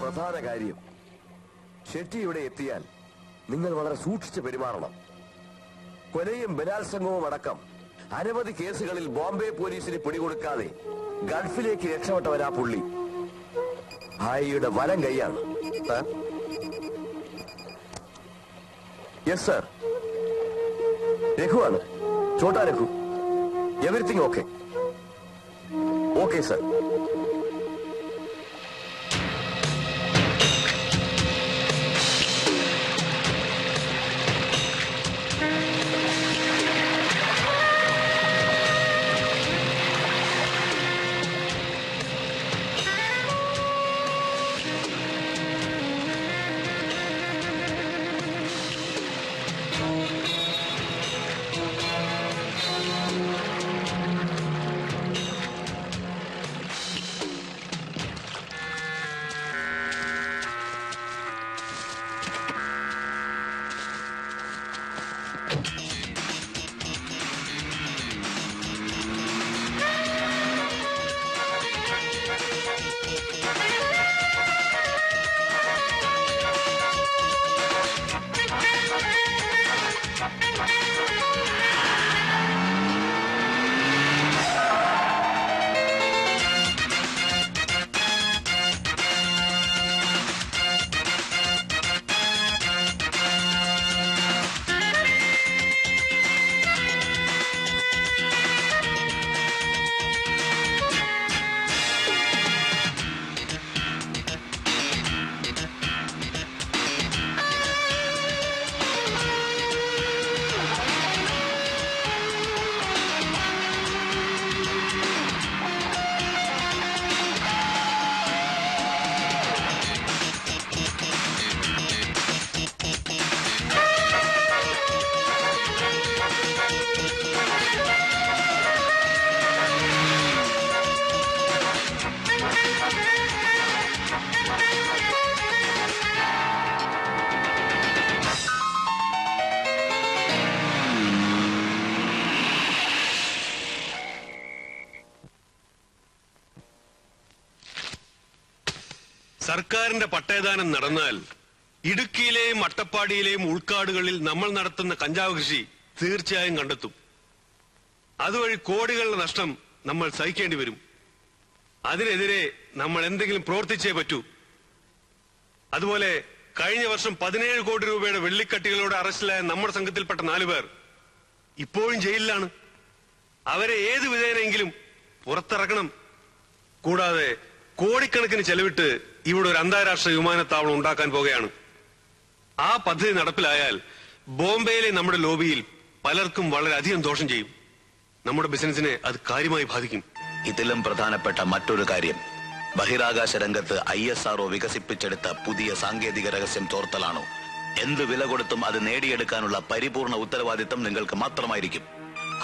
പ്രധാന കാര്യം, ഷെട്ടി ഇവിടെ എത്തിയാൽ നിങ്ങൾ വളരെ സൂക്ഷിച്ച് പെരുമാറണം. കൊലയും ബലാത്സംഗവും അടക്കം അനവധി കേസുകളിൽ ബോംബെ പോലീസിന് പിടികൊടുക്കാതെ ഗൾഫിലേക്ക് രക്ഷപ്പെട്ടവരാ പുള്ളി. ഭായിയുടെ വലം കൈയാണ്. Yes sir. രഘുവാണ്, Chhota Raghu. Everything okay? Okay sir. സർക്കാരിന്റെ പട്ടയദാനം നടന്നാൽ ഇടുക്കിയിലെയും അട്ടപ്പാടിയിലെയും ഉൾക്കാടുകളിൽ നമ്മൾ നടത്തുന്ന കഞ്ചാവ് കൃഷി തീർച്ചയായും കണ്ടെത്തും. അതുവഴി കോടികളുടെ നഷ്ടം നമ്മൾ സഹിക്കേണ്ടി വരും. അതിനെതിരെ നമ്മൾ എന്തെങ്കിലും പ്രവർത്തിച്ചേ പറ്റൂ. അതുപോലെ കഴിഞ്ഞ വർഷം 17 കോടി രൂപയുടെ വെള്ളിക്കട്ടികളോടെ അറസ്റ്റിലായ നമ്മുടെ സംഘത്തിൽപ്പെട്ട 4 പേർ ഇപ്പോഴും ജയിലിലാണ്. അവരെ ഏത് വിധേനെങ്കിലും പുറത്തിറക്കണം. കൂടാതെ കോടിക്കണക്കിന് ചെലവിട്ട് ഇവിടെ ഒരു അന്താരാഷ്ട്ര വിമാനത്താവളം ഉണ്ടാക്കാൻ പോകുകയാണ്. ആ പദ്ധതി നടപ്പിലായാൽ ബോംബെയിലെ നമ്മുടെ ലോബിയിൽ പലർക്കും വളരെയധികം ദോഷം ചെയ്യും. നമ്മുടെ ബിസിനസിനെ അത് കാര്യമായി ബാധിക്കും. ഇതിലും പ്രധാനപ്പെട്ട മറ്റൊരു കാര്യം, ബഹിരാകാശ രംഗത്ത് ISRO വികസിപ്പിച്ചെടുത്ത പുതിയ സാങ്കേതിക രഹസ്യം ചോർത്തലാണോ? എന്ത് വില കൊടുത്തും അത് നേടിയെടുക്കാനുള്ള പരിപൂർണ ഉത്തരവാദിത്തം നിങ്ങൾക്ക് മാത്രമായിരിക്കും.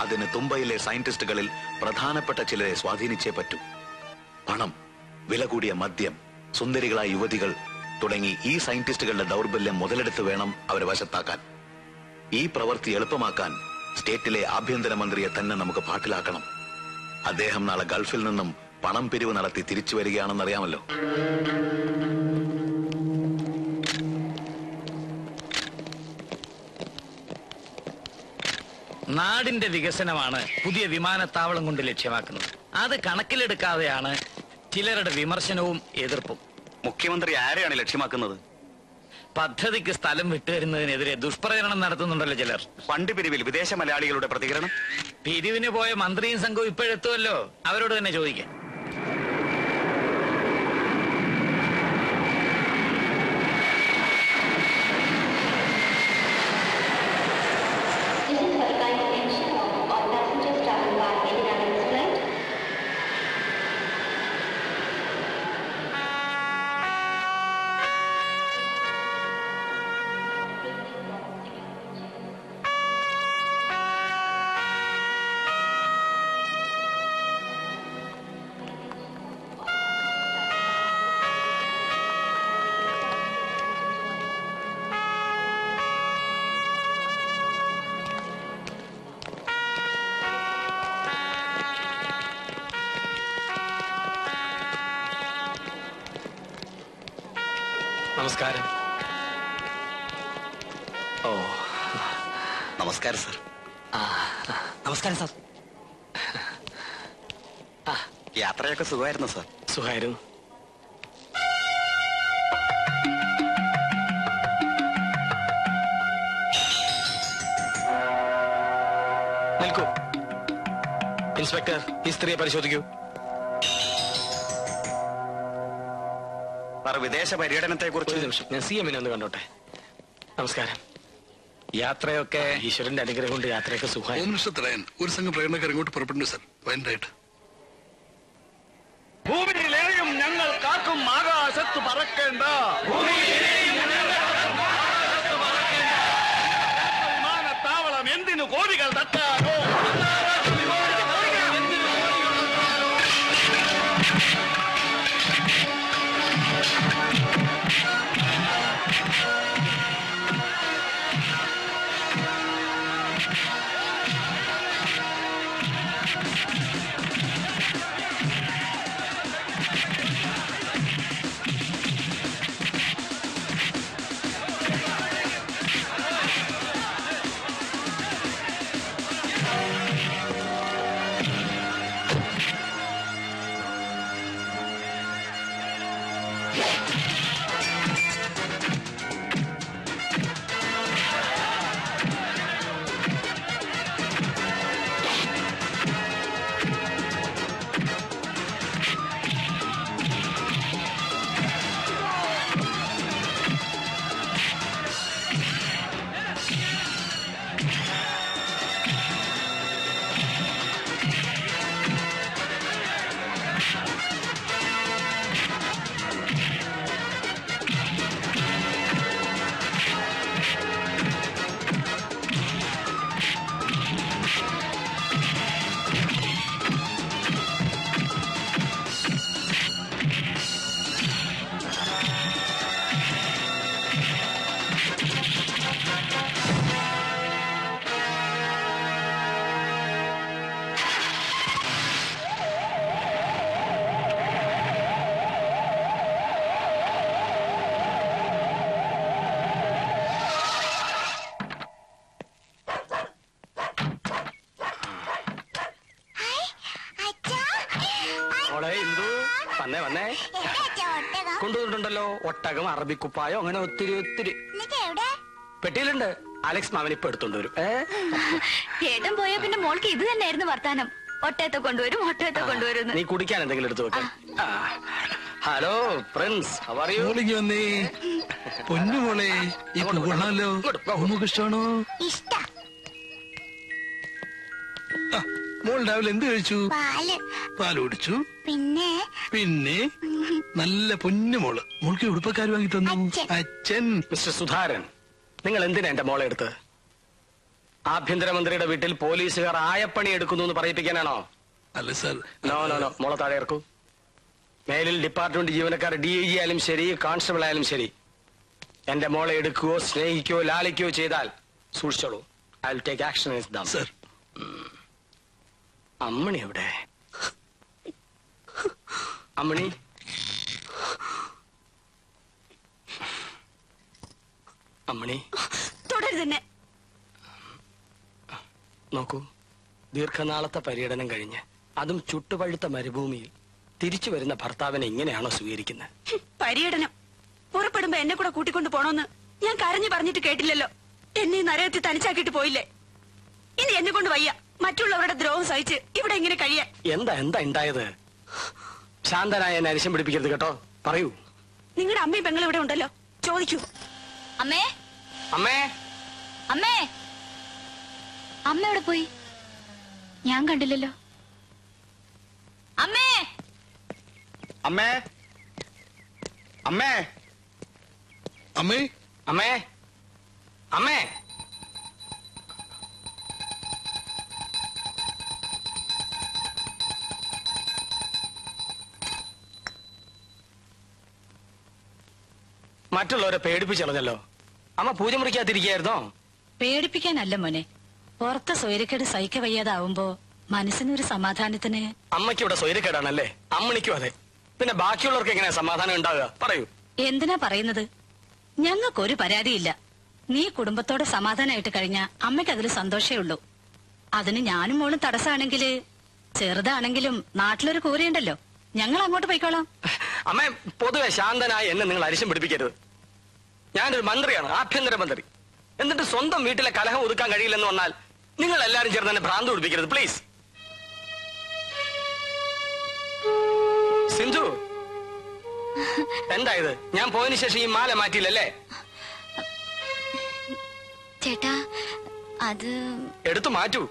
അതിന് തുമ്പയിലെ സയന്റിസ്റ്റുകളിൽ പ്രധാനപ്പെട്ട ചിലരെ സ്വാധീനിച്ചേ പറ്റൂ. പണം, വില കൂടിയ മദ്യം, സുന്ദരികളായ യുവതികൾ തുടങ്ങി ഈ സയന്റിസ്റ്റുകളുടെ ദൗർബല്യം മുതലെടുത്ത് വേണം അവരെ വശത്താക്കാൻ. ഈ പ്രവൃത്തി എളുപ്പമാക്കാൻ സ്റ്റേറ്റിലെ ആഭ്യന്തരമന്ത്രിയെ തന്നെ നമുക്ക് പാട്ടിലാക്കണം. അദ്ദേഹം നാളെ ഗൾഫിൽ നിന്നും പണം പിരിവ് നടത്തി തിരിച്ചു വരികയാണെന്നറിയാമല്ലോ. നാടിന്റെ വികസനമാണ് പുതിയ വിമാനത്താവളം കൊണ്ട് ലക്ഷ്യമാക്കുന്നത്. അത് കണക്കിലെടുക്കാതെയാണ് ചിലരുടെ വിമർശനവും എതിർപ്പും. മുഖ്യമന്ത്രി ആരെയാണ് ലക്ഷ്യമാക്കുന്നത്? പദ്ധതിക്ക് സ്ഥലം വിട്ടുതരുന്നതിനെതിരെ ദുഷ്പ്രചരണം നടത്തുന്നുണ്ടല്ലോ ചിലർ. ഫണ്ട് പിരിവിൽ വിദേശ മലയാളികളുടെ പ്രതികരണം? പിരിവിന് പോയ മന്ത്രിയും സംഘവും ഇപ്പോഴെത്തുമല്ലോ, അവരോട് തന്നെ ചോദിക്കാം. നമസ്കാരം. ഓ നമസ്കാരം സർ. നമസ്കാരം സാർ. യാത്രയൊക്കെ സുഖമായിരുന്നു സർ? സുഖമായിരുന്നു. നിൽക്കൂ. ഇൻസ്പെക്ടർ, ഈ സ്ത്രീയെ പരിശോധിക്കൂ. സർ, വിദേശ പര്യടനത്തെ കുറിച്ച് ഒരു നിമിഷം, ഞാൻ CM ഒന്ന് കണ്ടോട്ടെ. നമസ്കാരം. യാത്രയൊക്കെ ഈശ്വരന്റെ അനുഗ്രഹം കൊണ്ട് യാത്രയൊക്കെ സുഖമായി. ഹോം മിനിസ്റ്റർ തടയാൻ ഒരു സംഘം പ്രകടനക്കാർ ഇങ്ങോട്ട് പുറപ്പെടുന്നു സർ. വൈൻഡായിട്ട് ഭൂമിയിലെയും ഞങ്ങൾ കാക്കും ആകാശത്ത് പറക്കേണ്ട വിമാനത്താവളം എന്തിനു കോടികൾ തട്ടാനോ? കൊണ്ടുവന്നിട്ടുണ്ടല്ലോ ഒട്ടകം, അറബിക്കുപ്പായോ, അങ്ങനെ ഒത്തിരി ഒത്തിരി. പെട്ടിയിലുണ്ട്. അലക്സ് മാമൻ ഇപ്പൊ എടുത്തോണ്ട് വരും. ഏട്ടൻ പോയാ പിന്നെ മോൾക്ക് ഇത് തന്നെയായിരുന്നു വർത്താനം. ഒട്ടയത്തെ കൊണ്ടുവരും, ഒട്ടയത്തെ കൊണ്ടുവരും. നീ കുടിക്കാൻ എന്തെങ്കിലും എടുത്തു വെക്കാം. ഹലോ പ്രിൻസ്, മോളിക്ക് വന്നേ. പൊന്നു മോളെ, ഈ കൊള്ളാലോ. നമുക്ക് ഇഷ്ടമാണോ? മോൾ രാവിലെ എന്ത് കഴിച്ചു? പാല് കുടിച്ചു. പിന്നെ നല്ല പൊന്നു മോള്. മോൾക്ക് ഉടുപ്പക്കാർ വാങ്ങി തന്നു അച്ഛൻ. മിസ്റ്റർ സുധാരൻ, നിങ്ങൾ എന്തിനാ എന്റെ മോളെ എടുത്തത്? ആഭ്യന്തരമന്ത്രിയുടെ വീട്ടിൽ പോലീസുകാർ ആയപ്പണി എടുക്കുന്നു എന്ന് പറയിപ്പിക്കാനാണോ? അല്ല സാർ. നോ നോ നോ, മോളെ താഴെ ഇറക്കൂ. മേലിൽ ഡിപ്പാർട്ട്മെന്റ് ജീവനക്കാർ DIG ആയാലും ശരി, കോൺസ്റ്റബിൾ ആയാലും ശരി, എന്റെ മോളെ എടുക്കുകയോ സ്നേഹിക്കുകയോ ലാളിക്കുകയോ ചെയ്താൽ സൂക്ഷിച്ചോളൂ. I will take action against them. Sir. അമ്മണി എവിടെ? അമ്മണി, അമ്മണി തുടരുതന്നെ. നോക്കൂ, ദീർഘനാളത്തെ പര്യടനം കഴിഞ്ഞ് അതും ചുട്ടുപഴുത്ത മരുഭൂമിയിൽ തിരിച്ചു വരുന്ന ഭർത്താവിനെ ഇങ്ങനെയാണോ സ്വീകരിക്കുന്നത്? പര്യടനം പുറപ്പെടുമ്പോ എന്നെ കൂടെ കൂട്ടിക്കൊണ്ട് പോണോന്ന് ഞാൻ കരഞ്ഞു പറഞ്ഞിട്ട് കേട്ടില്ലല്ലോ. എന്നെ ഈ നരകത്തിൽ തനിച്ചാക്കിയിട്ട് പോയില്ലേ? ഇനി എന്നെ കൊണ്ട് വയ്യ മറ്റുള്ളവരുടെ ദ്രോഹം സഹിച്ച് ഇവിടെ ഇങ്ങനെ കഴിയാൻ. എന്താ എന്താ ഉണ്ടായത്? ശാന്തനായ എന്നെ അരിശം പിടിപ്പിക്കരുത് കേട്ടോ. പറയൂ. നിങ്ങളുടെ അമ്മയും പെങ്ങളും ഇവിടെ ഉണ്ടല്ലോ, ചോദിക്കൂ. അമ്മേ, അമ്മേ, അമ്മേ. അമ്മ എവിടെ പോയി? ഞാൻ കണ്ടില്ലല്ലോ. അമ്മേ, അമ്മേ, അമ്മേ, അമ്മേ, അമ്മേ, അമ്മേ. മറ്റുള്ളവരെ പേടിപ്പിച്ചളഞ്ഞല്ലോ. അമ്മ പൂജ മുറിക്കാതിരിക്കായിരുന്നോ? പേടിപ്പിക്കാനല്ല മോനെ, പുറത്തെ സ്വൈരക്കേട് സഹിക്ക വയ്യാതാവുമ്പോ മനസ്സിനൊരു സമാധാനത്തിന്. അമ്മയ്ക്ക് ഇവിടെ സ്വൈരക്കേടാണല്ലേ? അമ്മണിക്കും അതെ. പിന്നെ ബാക്കിയുള്ളവർക്ക് എങ്ങനെയാ സമാധാനം ഉണ്ടാവുക? പറയൂ. എന്തിനാ പറയുന്നത്? ഞങ്ങൾക്കൊരു പരാതിയില്ല. നീ കുടുംബത്തോടെ സമാധാനമായിട്ട് കഴിഞ്ഞ അമ്മയ്ക്ക് അതിൽ സന്തോഷേ ഉള്ളൂ. അതിന് ഞാനും മോളും തടസ്സമാണെങ്കില് ചെറുതാണെങ്കിലും നാട്ടിലൊരു കൂരയുണ്ടല്ലോ, ഞങ്ങൾ അങ്ങോട്ട് പോയിക്കോളാം. അമ്മ പൊതുവെ ശാന്തനായി എന്നെ നിങ്ങൾ അരിശം പിടിപ്പിക്കരുത്. ഞാനൊരു മന്ത്രിയാണ്, ആഭ്യന്തരമന്ത്രി. എന്നിട്ട് സ്വന്തം വീട്ടിലെ കലഹം ഒതുക്കാൻ കഴിയില്ലെന്ന് വന്നാൽ നിങ്ങൾ എല്ലാരും ചേർന്ന് എന്നെ ഭ്രാന്ത് പിടിപ്പിക്കരുത് പ്ലീസ്. സിന്ധു, എന്താ ഇത്? ഞാൻ പോയതിനു ശേഷം ഈ മാല മാറ്റിയില്ലല്ലേ? ചേട്ടാ അത് എടുത്തു മാറ്റൂ.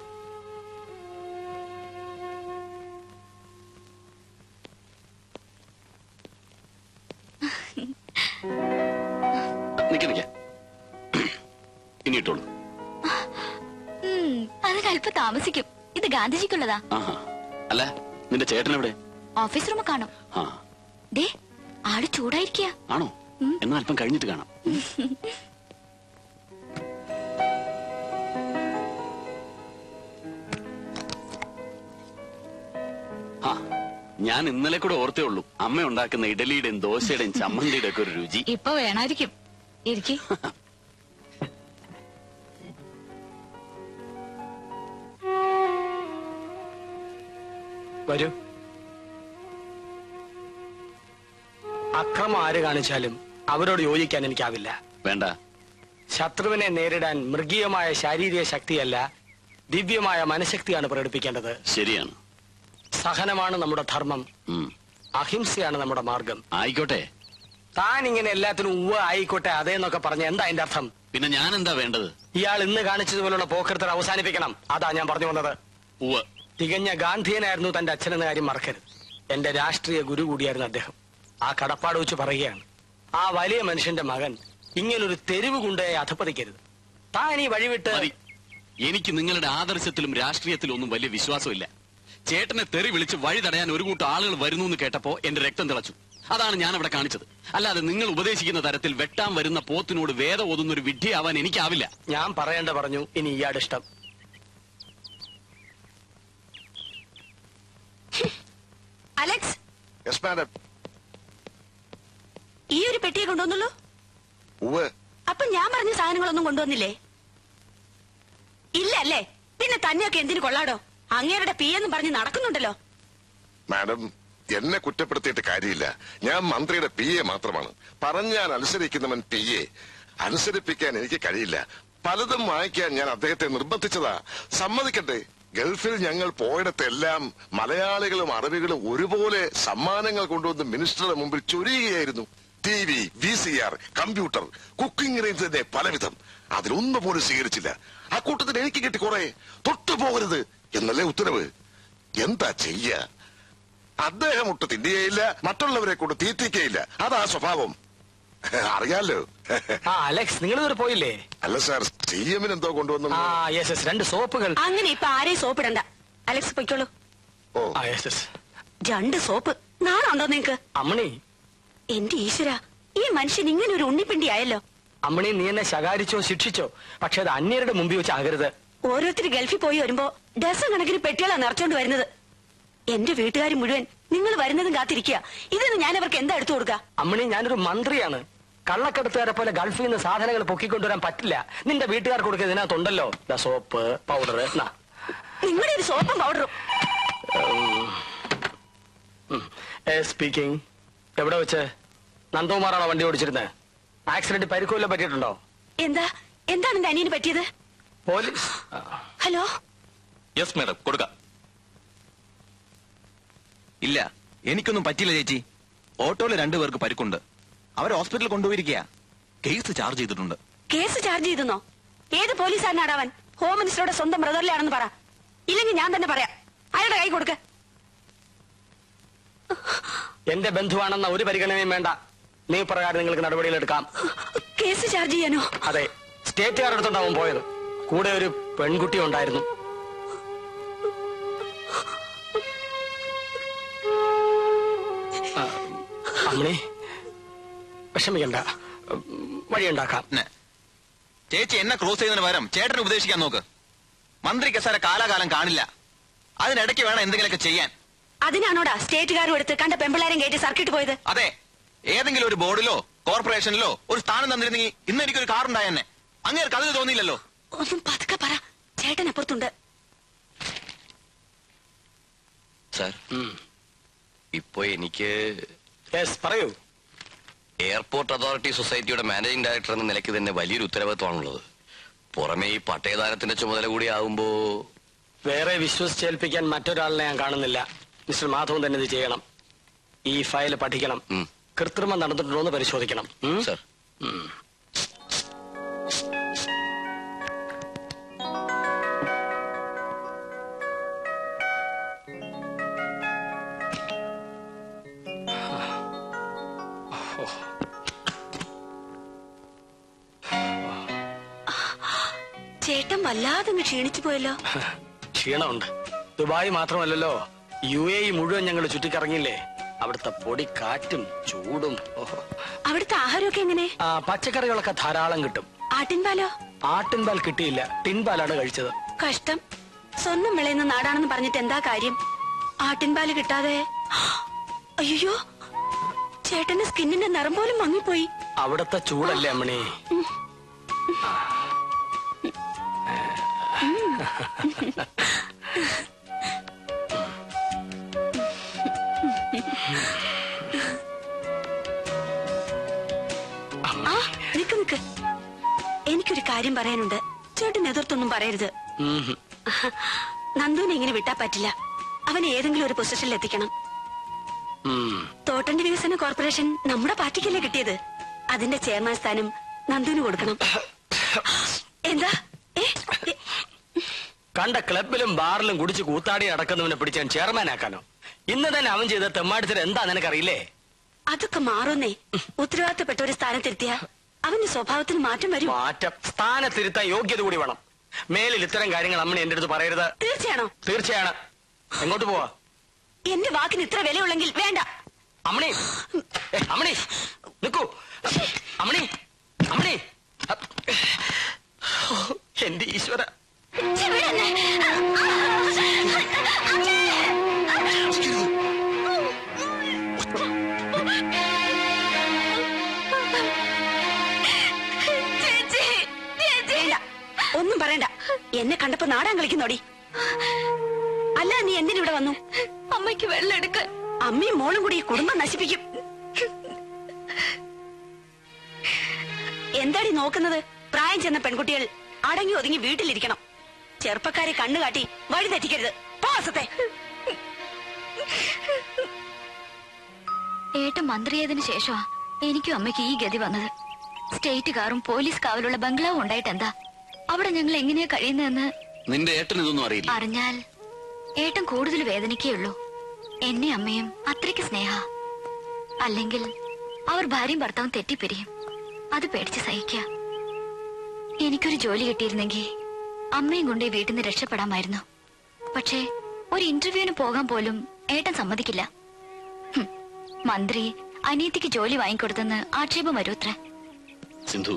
ഇനിയിട്ടോളൂ. അത് അല്പം താമസിക്കും. ഇത് ഗാന്ധിജിക്കുള്ളതാ. അല്ല, നിന്റെ ചേട്ടൻ എവിടെ? ഓഫീസ് റൂം കാണും. ദേ ആള് ചൂടായിരിക്കുക. ആണോ? എന്നാൽ അല്പം കഴിഞ്ഞിട്ട് കാണാം. ഞാൻ ഇന്നലെ കൂടെ ഓർത്തേ ഉള്ളൂ അമ്മ ഉണ്ടാക്കുന്ന ഇഡലിയുടെയും ദോശയുടെയും ചമ്മന്തിയുടെ ഒക്കെ ഒരു രുചി. ഇപ്പൊ വേണായിരിക്കും. ഇരിക്കി. വരൂ. അക്രമം ആര് കാണിച്ചാലും അവരോട് യോജിക്കാൻ എനിക്കാവില്ല. വേണ്ട. ശത്രുവിനെ നേരിടാൻ മൃഗീയമായ ശാരീരിക ശക്തിയല്ല, ദിവ്യമായ മനഃശക്തിയാണ് പ്രകടിപ്പിക്കേണ്ടത്. ശരിയാണ്. സഹനമാണ് നമ്മുടെ ധർമ്മം, അഹിംസയാണ് നമ്മുടെ മാർഗം. ആയിക്കോട്ടെ. താൻ ഇങ്ങനെ എല്ലാത്തിനും ഉവ്വ ആയിക്കോട്ടെ അതേന്നൊക്കെ പറഞ്ഞ എന്താ അതിന്റെ അർത്ഥം? പിന്നെ ഞാൻ എന്താ വേണ്ടത്? ഇയാൾ ഇന്ന് കാണിച്ചതുപോലുള്ള പോക്കൃത്തർ അവസാനിപ്പിക്കണം. അതാ ഞാൻ പറഞ്ഞു വന്നത്. തികഞ്ഞ ഗാന്ധിയനായിരുന്നു തന്റെ അച്ഛനെന്ന കാര്യം മറക്കരുത്. എന്റെ രാഷ്ട്രീയ ഗുരു കൂടിയായിരുന്നു അദ്ദേഹം. ആ കടപ്പാട് വെച്ച് പറയുകയാണ്, ആ വലിയ മനുഷ്യന്റെ മകൻ ഇങ്ങനൊരു തെരുവ് കൊണ്ടുപോയി അധപ്പതിക്കരുത്. താൻ ഈ വഴിവിട്ട്. എനിക്ക് നിങ്ങളുടെ ആദർശത്തിലും രാഷ്ട്രീയത്തിലും ഒന്നും വലിയ വിശ്വാസമില്ല. ചേട്ടനെ തെറി വിളിച്ച് വഴി തടയാൻ ഒരു കൂട്ടം ആളുകൾ വരുന്നു എന്ന് കേട്ടപ്പോ എന്റെ രക്തം തിളച്ചു. അതാണ് ഞാൻ അവിടെ കാണിച്ചത്. അല്ലാതെ നിങ്ങൾ ഉപദേശിക്കുന്ന തരത്തിൽ വെട്ടാൻ വരുന്ന പോത്തിനോട് വേദം ഓതുന്ന ഒരു വിഡ്ഢിയാവാൻ എനിക്കാവില്ല. ഞാൻ പറയേണ്ട പറഞ്ഞു. ഇനി ഇയാളുടെ ഇഷ്ടം. Alex, yes madam. ഈ ഒരു പെട്ടിയെ കൊണ്ടുവന്നുള്ളൂ? അപ്പൊ ഞാൻ പറഞ്ഞ സാധനങ്ങളൊന്നും കൊണ്ടുവന്നില്ലേ? ഇല്ല അല്ലേ? പിന്നെ തന്നെയൊക്കെ എന്തിനു കൊള്ളാടോ? അങ്ങേരുടെ പി എന്ന് പറഞ്ഞ് നടക്കുന്നുണ്ടല്ലോ. മാഡം, എന്നെ കുറ്റപ്പെടുത്തിയിട്ട് കാര്യമില്ല. ഞാൻ മന്ത്രിയുടെ പി എ മാത്രമാണ്. പറഞ്ഞാൽ അനുസരിക്കുന്നവൻ പി എ. അനുസരിപ്പിക്കാൻ എനിക്ക് കഴിയില്ല. പലതും വായിക്കാൻ ഞാൻ അദ്ദേഹത്തെ നിർബന്ധിച്ചതാ. സമ്മതിക്കട്ടെ, ഗൾഫിൽ ഞങ്ങൾ പോയിടത്തെല്ലാം മലയാളികളും അറബികളും ഒരുപോലെ സമ്മാനങ്ങൾ കൊണ്ടുവന്ന് മിനിസ്റ്ററുടെ മുമ്പിൽ ചൊരിയുകയായിരുന്നു. TV, VCR, computer, cooking range തന്നെ പലവിധം. അതിലൊന്നും പോലും സ്വീകരിച്ചില്ല. ആ കൂട്ടത്തിൽ എനിക്ക് കിട്ടി കുറെ. തൊട്ടുപോകരുത് എന്നല്ലേ ഉത്തരവ്. എന്താ ചെയ്യ? അദ്ദേഹം ഒട്ട് തിന്നുകയില്ല, മറ്റുള്ളവരെ കൊണ്ട് തീറ്റിക്കയില്ല. അതാ സ്വഭാവം. അറിയാലോ. അലക്സ്, നിങ്ങൾ പോയില്ലേ? അല്ല സാർ, CM എന്തോ കൊണ്ടുവന്നു. 2 സോപ്പുകൾ. അങ്ങനെ ഇപ്പൊ ആരെയും സോപ്പിടണ്ട. അലക്സ് പൊയ്ക്കോളൂ. 2 സോപ്പ് നാണുണ്ടോ നിങ്ങക്ക്? അമ്മണി, എന്റെ ഈശ്വര, ഈ മനുഷ്യൻ ഇങ്ങനെ ഒരു ഉണ്ണിപ്പിണ്ടി ആയല്ലോ. അമ്മണി, നീ എന്നെ ശകാരിച്ചോ ശിക്ഷിച്ചോ, പക്ഷെ അത് അന്യരുടെ മുമ്പിൽ വെച്ചാകരുത്. ഓരോരുത്തർ ഗൾഫിൽ പോയി വരുമ്പോ ഡസൻ കണക്കിന് പെട്ടികളാണ് നിറച്ചോണ്ട് വരുന്നത്. എന്റെ വീട്ടുകാർ മുഴുവൻ നിങ്ങൾ വരുന്നതും കാത്തിരിക്കുക. ഇതിന് ഞാൻ അവർക്ക് എന്താ എടുത്തു കൊടുക്ക? അമ്മണി, ഞാനൊരു മന്ത്രിയാണ്. കള്ളക്കടത്തുകാരെ പോലെ ഗൾഫിൽ നിന്ന് സാധനങ്ങൾ പൊക്കിക്കൊണ്ടുവരാൻ പറ്റില്ല. നിന്റെ വീട്ടുകാർക്ക് കൊടുക്കുക ഇതിനകത്തുണ്ടല്ലോ. Soap, powder. നിങ്ങളുടെ ഒരു സോപ്പും പൗഡറും. സ്പീക്കിംഗ്. എവിടെ വെച്ച്? നന്ദകുമാറാണോ വണ്ടി ഓടിച്ചിരുന്നത്? ആക്സിഡന്റ് പരിക്കുവല്ലോ പറ്റിയിട്ടുണ്ടോ? എന്താണ് എന്റെ അനിയന് പറ്റിയത്? പോലീസ്. ഹലോ. യെസ് മാഡം, കൊടുക്കാം. ഇല്ല, എനിക്കൊന്നും പറ്റില്ല ചേച്ചി. ഓട്ടോയിൽ 2 പേർക്ക് പരിക്കുണ്ട്. അവർ ഹോസ്പിറ്റലിൽ കൊണ്ടുപോയിരിക്കുക. കേസ് ചാർജ് ചെയ്തിട്ടുണ്ട്. കേസ് ചാർജ് ചെയ്തെന്നോ? ഏത് പോലീസുകാരനാടാവൻ? ഹോം മിനിസ്റ്ററുടെ സ്വന്തം ബ്രദറിലാണെന്ന് പറ. ഇല്ലെങ്കിൽ ഞാൻ തന്നെ പറയാം. അയാളുടെ കൈ കൊടുക്ക. എന്റെ ബന്ധുവാണെന്ന ഒരു പരിഗണനയും വേണ്ട. നീ പ്രകാരം നിങ്ങൾക്ക് നടപടികളെടുക്കാം. കേസ് ചാർജ് ചെയ്യാനോ? അതെ, സ്റ്റേറ്റുകാരുടെ അടുത്തുണ്ടാവും പോയത്. കൂടെ ഒരു പെൺകുട്ടി ഉണ്ടായിരുന്നു. അമ്മണി, വിഷമിക്കണ്ട, വഴിയുണ്ടാക്കാം. ചേച്ചി എന്നെ ക്രോസ് ചെയ്യുന്നതിന് പകരം ചേട്ടനെ ഉപദേശിക്കാൻ നോക്ക്. മന്ത്രി കസാര കാലാകാലം കാണില്ല. അതിനിടയ്ക്ക് വേണം എന്തെങ്കിലുമൊക്കെ ചെയ്യാൻ. അതിനാണോടാ സ്റ്റേറ്റുകാരും എടുത്ത് കണ്ട പെമ്പിള്ളാരും കയറ്റി സർക്കിട്ട് പോയത്? അതെ, ഏതെങ്കിലും ഒരു ബോർഡിലോ കോർപ്പറേഷനിലോ ഒരു സ്ഥാനം തന്നിരുന്നെങ്കിൽ ഇന്ന് എനിക്കൊരു കാറുണ്ടായെന്നെ. അങ്ങേർക്ക് അതിന് തോന്നിയില്ലല്ലോ. ഒന്നും പതുക്കെ പറ, ചേട്ടൻ അപ്പുറത്തുണ്ട്. സാർ, ഇപ്പൊ എനിക്ക് പറയൂ. എയർപോർട്ട് അതോറിറ്റി സൊസൈറ്റിയുടെ മാനേജിംഗ് ഡയറക്ടർ എന്ന നിലയ്ക്ക് തന്നെ വലിയൊരു ഉത്തരവാദിത്വമാണുള്ളത്. പുറമെ ഈ പട്ടയദാനത്തിന്റെ ചുമതല കൂടി ആവുമ്പോ വേറെ വിശ്വസിച്ചേൽപ്പിക്കാൻ മറ്റൊരാളിനെ ഞാൻ കാണുന്നില്ല. മിസ്റ്റർ മാധവൻ തന്നെ ഇത് ചെയ്യണം. ഈ ഫയൽ പഠിക്കണം, കൃത്രിമം നടന്നിട്ടുണ്ടോ എന്ന് പരിശോധിക്കണം. സർ. ചേട്ടൻ വല്ലാതെ ക്ഷീണിച്ചു പോയല്ലോ. ക്ഷീണമുണ്ട്. ദുബായ് മാത്രമല്ലല്ലോ, UAE മുഴുവൻ ഞങ്ങൾ ചുറ്റിക്കറങ്ങില്ലേ. അവിടുത്തെ പൊടി കാറ്റും ചൂടും. അവിടുത്തെ ആഹാരമൊക്കെ എങ്ങനെ? പച്ചക്കറികളൊക്കെ ധാരാളം കിട്ടും. ആട്ടിൻപാലോ? ആട്ടിൻപാൽ കിട്ടിയില്ല, ടിൻപാലാണ് കഴിച്ചത്. കഷ്ടം. സ്വർണ്ണം വിളയുന്ന നാടാണെന്ന് പറഞ്ഞിട്ട് എന്താ കാര്യം? ആട്ടിൻപാല് കിട്ടാതെ. അയ്യോ, ചേട്ടന്റെ സ്കിന്നിന്റെ നിറം പോലും മങ്ങിപ്പോയി. അവിടുത്തെ ചൂടല്ലേ അമ്മണി. നിക്ക്, എനിക്കൊരു കാര്യം പറയാനുണ്ട്. ചേട്ടൻ എതിർത്തൊന്നും പറയരുത്. നന്ദുവിനെ ഇങ്ങനെ വിട്ടാ പറ്റില്ല. അവനെ ഏതെങ്കിലും ഒരു പൊസിഷനിൽ എത്തിക്കണം. തോട്ടണ്ടി വികസന കോർപ്പറേഷൻ നമ്മുടെ പാർട്ടിക്കല്ലേ കിട്ടിയത്. അതിന്റെ ചെയർമാൻ സ്ഥാനം നന്ദുവിന് കൊടുക്കണം. എന്താ? കണ്ട ക്ലബിലും ബാറിലും കുടിച്ച് കൂത്താടി നടക്കുന്നവനെ പിടിച്ചാൻ ചെയർമാനാക്കാനോ? ഇന്ന് തന്നെ അവൻ ചെയ്ത തെമ്മാടിത്തരം എന്താ നിനക്കറിയില്ലേ? അതൊക്കെ മാറുന്നേ. ഉത്തരവാദിത്തപ്പെട്ട ഒരു സ്ഥാനത്തിരുത്തിയ അവന്റെ സ്വഭാവത്തിന് മാറ്റം വരും. മാറ്റം? സ്ഥാനത്തിരുത്താൻ യോഗ്യത കൂടി വേണം. മേലിൽ ഇത്തരം കാര്യങ്ങൾ അമ്മ എന്റെ അടുത്ത് പറയരുത്. തീർച്ചയാണോ? തീർച്ചയാണ്. എങ്ങോട്ട് പോവാ? എന്റെ വാക്കിന് ഇത്ര വിലയുള്ളെങ്കിൽ വേണ്ട. അമ്മണി, അമ്മണി നിക്കൂ. അമ്മണി, അമ്മണി, എന്റെ ഈശ്വര. ഒന്നും പറയണ്ട. എന്നെ കണ്ടപ്പോ നാടാൻ കളിക്കുന്നോടി. അല്ല, നീ എന്തിനിവിടെ വന്നു? അമ്മയ്ക്ക് വെള്ളം എടുക്കാൻ. അമ്മയും മോളും കൂടി ഈ കുടുംബം നശിപ്പിക്കും. എന്താടി നോക്കുന്നത്? പ്രായം ചെന്ന പെൺകുട്ടികൾ അടങ്ങി ഒതുങ്ങി വീട്ടിലിരിക്കണം. ചെറുപ്പക്കാരെ കണ്ണുകാട്ടി വഴി തെറ്റിക്കരുത്. പോസത്തെ. ഏട്ടൻ മന്ത്രിയായതിനു ശേഷമാ എനിക്കും അമ്മയ്ക്ക് ഈ ഗതി വന്നത്. സ്റ്റേറ്റ് കാറും പോലീസ് കാവലുള്ള ബംഗ്ലാവും ഉണ്ടായിട്ട് എന്താ? അവിടെ ഞങ്ങൾ എങ്ങനെയാ കഴിയുന്നതെന്ന് നിന്റെ ഏട്ടൻ ഇതൊന്നും അറിയില്ല. അറിഞ്ഞാൽ ഏട്ടൻ കൂടുതൽ വേദനിക്കേയുള്ളൂ. എന്നെ അമ്മയും അത്രയ്ക്ക് സ്നേഹ. അല്ലെങ്കിൽ അവർ ഭാര്യയും ഭർത്താവും തെറ്റിപ്പിരിയും. അത് പേടിച്ച് സഹിക്ക. എനിക്കൊരു ജോലി കിട്ടിയിരുന്നെങ്കിൽ അമ്മയും കൊണ്ട് വീട്ടിൽ നിന്ന് രക്ഷപ്പെടാമായിരുന്നു. പക്ഷേ ഒരു ഇന്റർവ്യൂവിന് പോകാൻ പോലും ഏട്ടൻ സമ്മതിക്കില്ല. മന്ത്രി അനിയത്തിക്ക് ജോലി വാങ്ങിക്കൊടുത്തെന്ന് ആക്ഷേപം വരൂത്ര. സിന്ധു,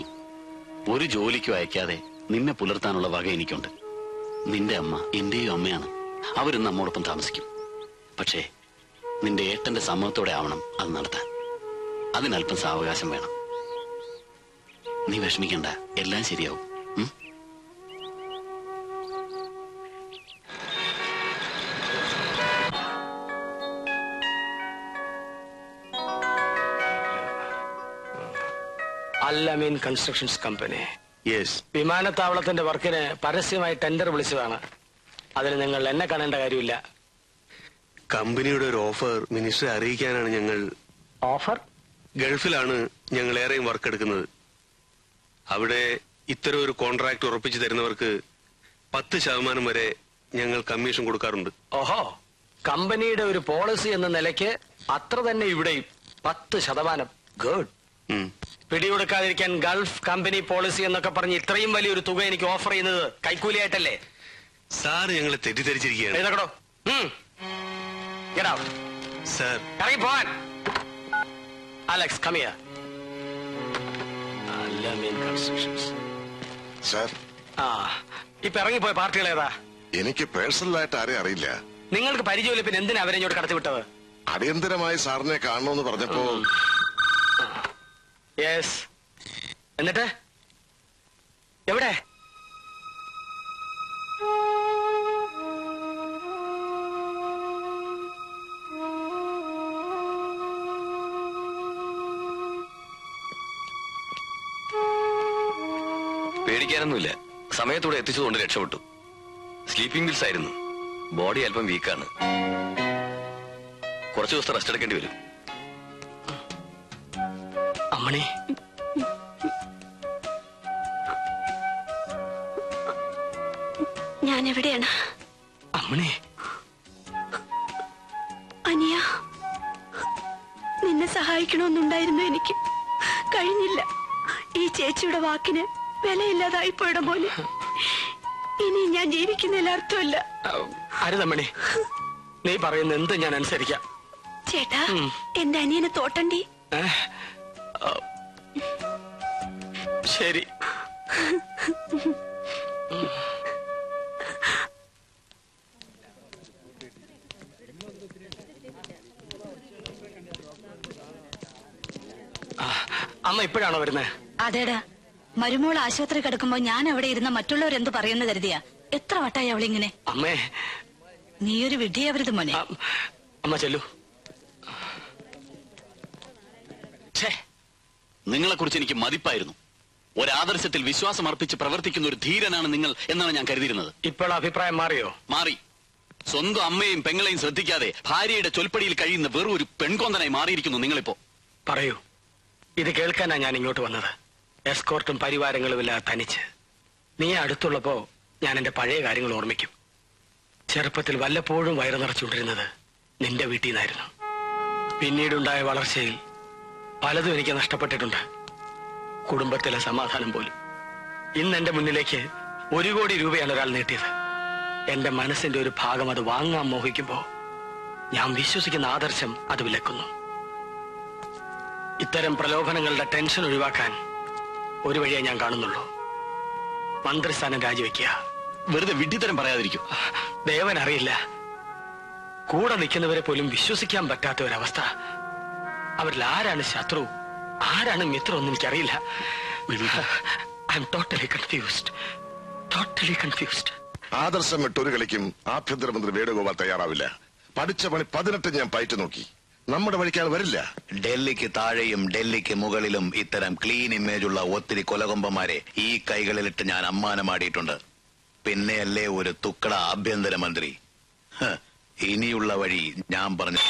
ഒരു ജോലിക്കും അയക്കാതെ നിന്നെ പുലർത്താനുള്ള വക എനിക്കുണ്ട്. നിന്റെ അമ്മ എന്റെയും അമ്മയാണ്. അവരും നമ്മോടൊപ്പം താമസിക്കും. പക്ഷേ നിന്റെ ഏട്ടന്റെ സമ്മതത്തോടെ ആവണം അത് നടത്താൻ. അതിനല്പം സാവകാശം വേണം. നീ വിഷമിക്കണ്ട, എല്ലാം ശരിയാവും. Al Ameen constructions company. യെസ്. വിമാനത്താവളത്തിന്റെ വർക്കിന് പരസ്യമായി ടെൻഡർ വിളിച്ചതാണ്. അതിന് നിങ്ങൾ എന്നെ കാണേണ്ട കാര്യമില്ല. കമ്പനിയുടെ ഒരു ഓഫർ മിനിസ്റ്ററെ അറിയിക്കാനാണ് ഞങ്ങൾ. ഓഫർ? ഗൾഫിലാണ് ഞങ്ങൾ ഏറെയും വർക്ക് എടുക്കുന്നത്. അവിടെ ഇത്തരം ഒരു കോൺട്രാക്ട് ഉറപ്പിച്ചു തരുന്നവർക്ക് 10% വരെ ഞങ്ങൾ കമ്മീഷൻ കൊടുക്കാറുണ്ട്. ഓഹോ, കമ്പനിയുടെ ഒരു പോളിസി എന്ന നിലയ്ക്ക് അത്ര തന്നെ ഇവിടെയും 10%. ഗുഡ്. പിടികൊടുക്കാതിരിക്കാൻ ഗൾഫ് കമ്പനി പോളിസി എന്നൊക്കെ പറഞ്ഞ് ഇത്രയും വലിയൊരു തുക എനിക്ക് ഓഫർ ചെയ്യുന്നത് കൈക്കൂലിയായിട്ടല്ലേ? സാർ ഞങ്ങളെ തെറ്റിദ്ധരിച്ചിരിക്കുകയാണ്. എഴുതക്കടോ. സാർ ഇറങ്ങി പോവാൻ. Alex, come here. Al-Amin Constructions. Sir, ഇപ്പൊ ഇറങ്ങിപ്പോയ പാർട്ടികൾ ഏതാ? എനിക്ക് പേഴ്സണലായിട്ട് ആരെയും അറിയില്ല. നിങ്ങൾക്ക് പരിചയമില്ല, പിന്നെ എന്തിനാ അവരെ ഇങ്ങോട്ട് കടത്തിവിട്ടത്? അടിയന്തരമായി സാറിനെ കാണണമെന്ന് പറഞ്ഞപ്പോ. യെസ്. എന്നിട്ട് എവിടെ? പേടിക്കാനൊന്നുമില്ല. സമയത്തൂടെ എത്തിച്ചതുകൊണ്ട് രക്ഷപ്പെട്ടു. സ്ലീപ്പിംഗ് പിൽസ് ആയിരുന്നു. ബോഡി അല്പം വീക്കാണ്. കുറച്ചു ദിവസത്തെ റെസ്റ്റ് എടുക്കേണ്ടി വരും. അമ്മണി, ഞാൻ എവിടെയാണ്? അമ്മണി, അനിയ, നിന്നെ സഹായിക്കണമെന്നുണ്ടായിരുന്നു എനിക്ക്. കഴിഞ്ഞില്ല. ഈ ചേച്ചിയുടെ വാക്കിന് വിലയില്ലാതായിപ്പോയുടെ പോലെ. ഇനി ഞാൻ ജീവിക്കുന്നതിൽ അർത്ഥമില്ല. അരുതമ്മണി, നീ പറയുന്ന എന്ത് ഞാൻ അനുസരിക്കാം. ചേട്ടാ, എന്റെ അനിയനെ തോട്ടണ്ടി. ശരി. അമ്മ ഇപ്പോഴാണോ വരുന്നത്? അതേടാ, മരുമോൾ ആശുപത്രി കിടക്കുമ്പോ ഞാൻ അവിടെ ഇരുന്ന മറ്റുള്ളവരെന്ത് പറയുന്നു കരുതിയാ? എത്ര വട്ടായി അവളിങ്ങനെ? അമ്മേ, നീയൊരു വിഡ്ഢിയാവരുത് മോനെ. അമ്മ ചെല്ലു. നിങ്ങളെ കുറിച്ച് എനിക്ക് മതിപ്പായിരുന്നു. ഒരാദർശത്തിൽ വിശ്വാസം അർപ്പിച്ച് പ്രവർത്തിക്കുന്ന ഒരു ധീരനാണ് നിങ്ങൾ എന്നാണ് ഞാൻ കരുതിയിരുന്നത്. ഇപ്പോൾ അഭിപ്രായം മാറിയോ? മാറി. സ്വന്തം അമ്മയും പെങ്ങളെയും ശ്രദ്ധിക്കാതെ ഭാര്യയുടെ ചൊൽപ്പടിയിൽ കഴിയുന്ന വെറും ഒരു പെൺകൊന്തനായി മാറിയിരിക്കുന്നു നിങ്ങളിപ്പോ. പറയൂ, ഇത് കേൾക്കാനാ ഞാൻ ഇങ്ങോട്ട് വന്നത്. എസ്കോർട്ടും പരിവാരങ്ങളും ഇല്ലാതെ തനിച്ച്. നീ അടുത്തുള്ളപ്പോ ഞാൻ എന്റെ പഴയ കാര്യങ്ങൾ ഓർമ്മിക്കും. ചെറുപ്പത്തിൽ വല്ലപ്പോഴും വയറു നിറച്ചുകൊണ്ടിരുന്നത് നിന്റെ വീട്ടിൽ നിന്നായിരുന്നു. പിന്നീടുണ്ടായ വളർച്ചയിൽ പലതും എനിക്ക് നഷ്ടപ്പെട്ടിട്ടുണ്ട്. കുടുംബത്തിലെ സമാധാനം പോലും. ഇന്ന് എന്റെ മുന്നിലേക്ക് 1 കോടി രൂപയാണ് ഒരാൾ നീട്ടിയത്. എന്റെ മനസ്സിന്റെ ഒരു ഭാഗം അത് വാങ്ങാൻ മോഹിക്കുമ്പോ ഞാൻ വിശ്വസിക്കുന്ന ആദർശം അത് വിലക്കുന്നു. ഇത്തരം പ്രലോഭനങ്ങളുടെ ടെൻഷൻ ഒഴിവാക്കാൻ ഒരു വഴിയെ ഞാൻ കാണുന്നുള്ളൂ. മന്ത്രിസ്ഥാനം രാജിവെക്കുക. വെറുതെ വിഡ്ഢിത്തരം പറയാതിരിക്കും. ദേവൻ അറിയില്ല, കൂടെ നിൽക്കുന്നവരെ പോലും വിശ്വസിക്കാൻ പറ്റാത്ത ഒരവസ്ഥ. അവരിൽ ആരാണ് ശത്രു, ആരാണ് മിത്രം ഒന്നും എനിക്കറിയില്ല. I am totally confused. ആദർശം വിട്ടൊരു കളിക്കും ആഭ്യന്തരമന്ത്രി വേണുഗോപാൽ തയ്യാറാവില്ല. പഠിച്ച പണി 18 ഞാൻ പയറ്റു നോക്കി. നമ്മുടെ വഴിക്കാൾ വരില്ല. ഡൽഹിക്ക് താഴെയും ഡൽഹിക്ക് മുകളിലും ഇത്തരം ക്ലീൻ ഇമേജുള്ള ഒത്തിരി കൊലകൊമ്പന്മാരെ ഈ കൈകളിലിട്ട് ഞാൻ അമ്മാനമാടിയിട്ടുണ്ട്. പിന്നെയല്ലേ ഒരു തുക്കട ആഭ്യന്തരമന്ത്രി. ഇനിയുള്ള വഴി ഞാൻ പറഞ്ഞു.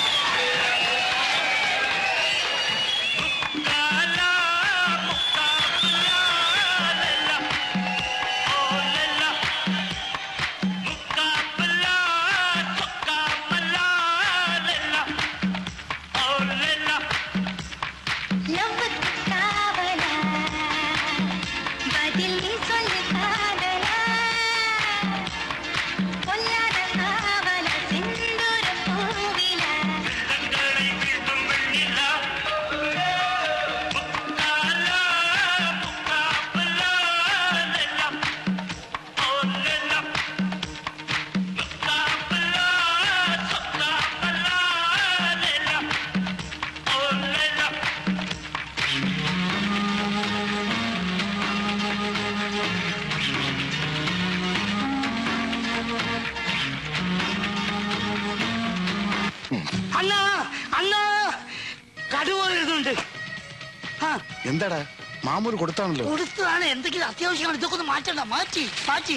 എന്താടാ മാമൂല് കൊടുത്താണല്ലോ? കൊടുത്തതാണ്. എന്തെങ്കിലും അത്യാവശ്യമാണ്. ഇതൊക്കെ ഒന്ന് മാറ്റണ്ട. മാറ്റി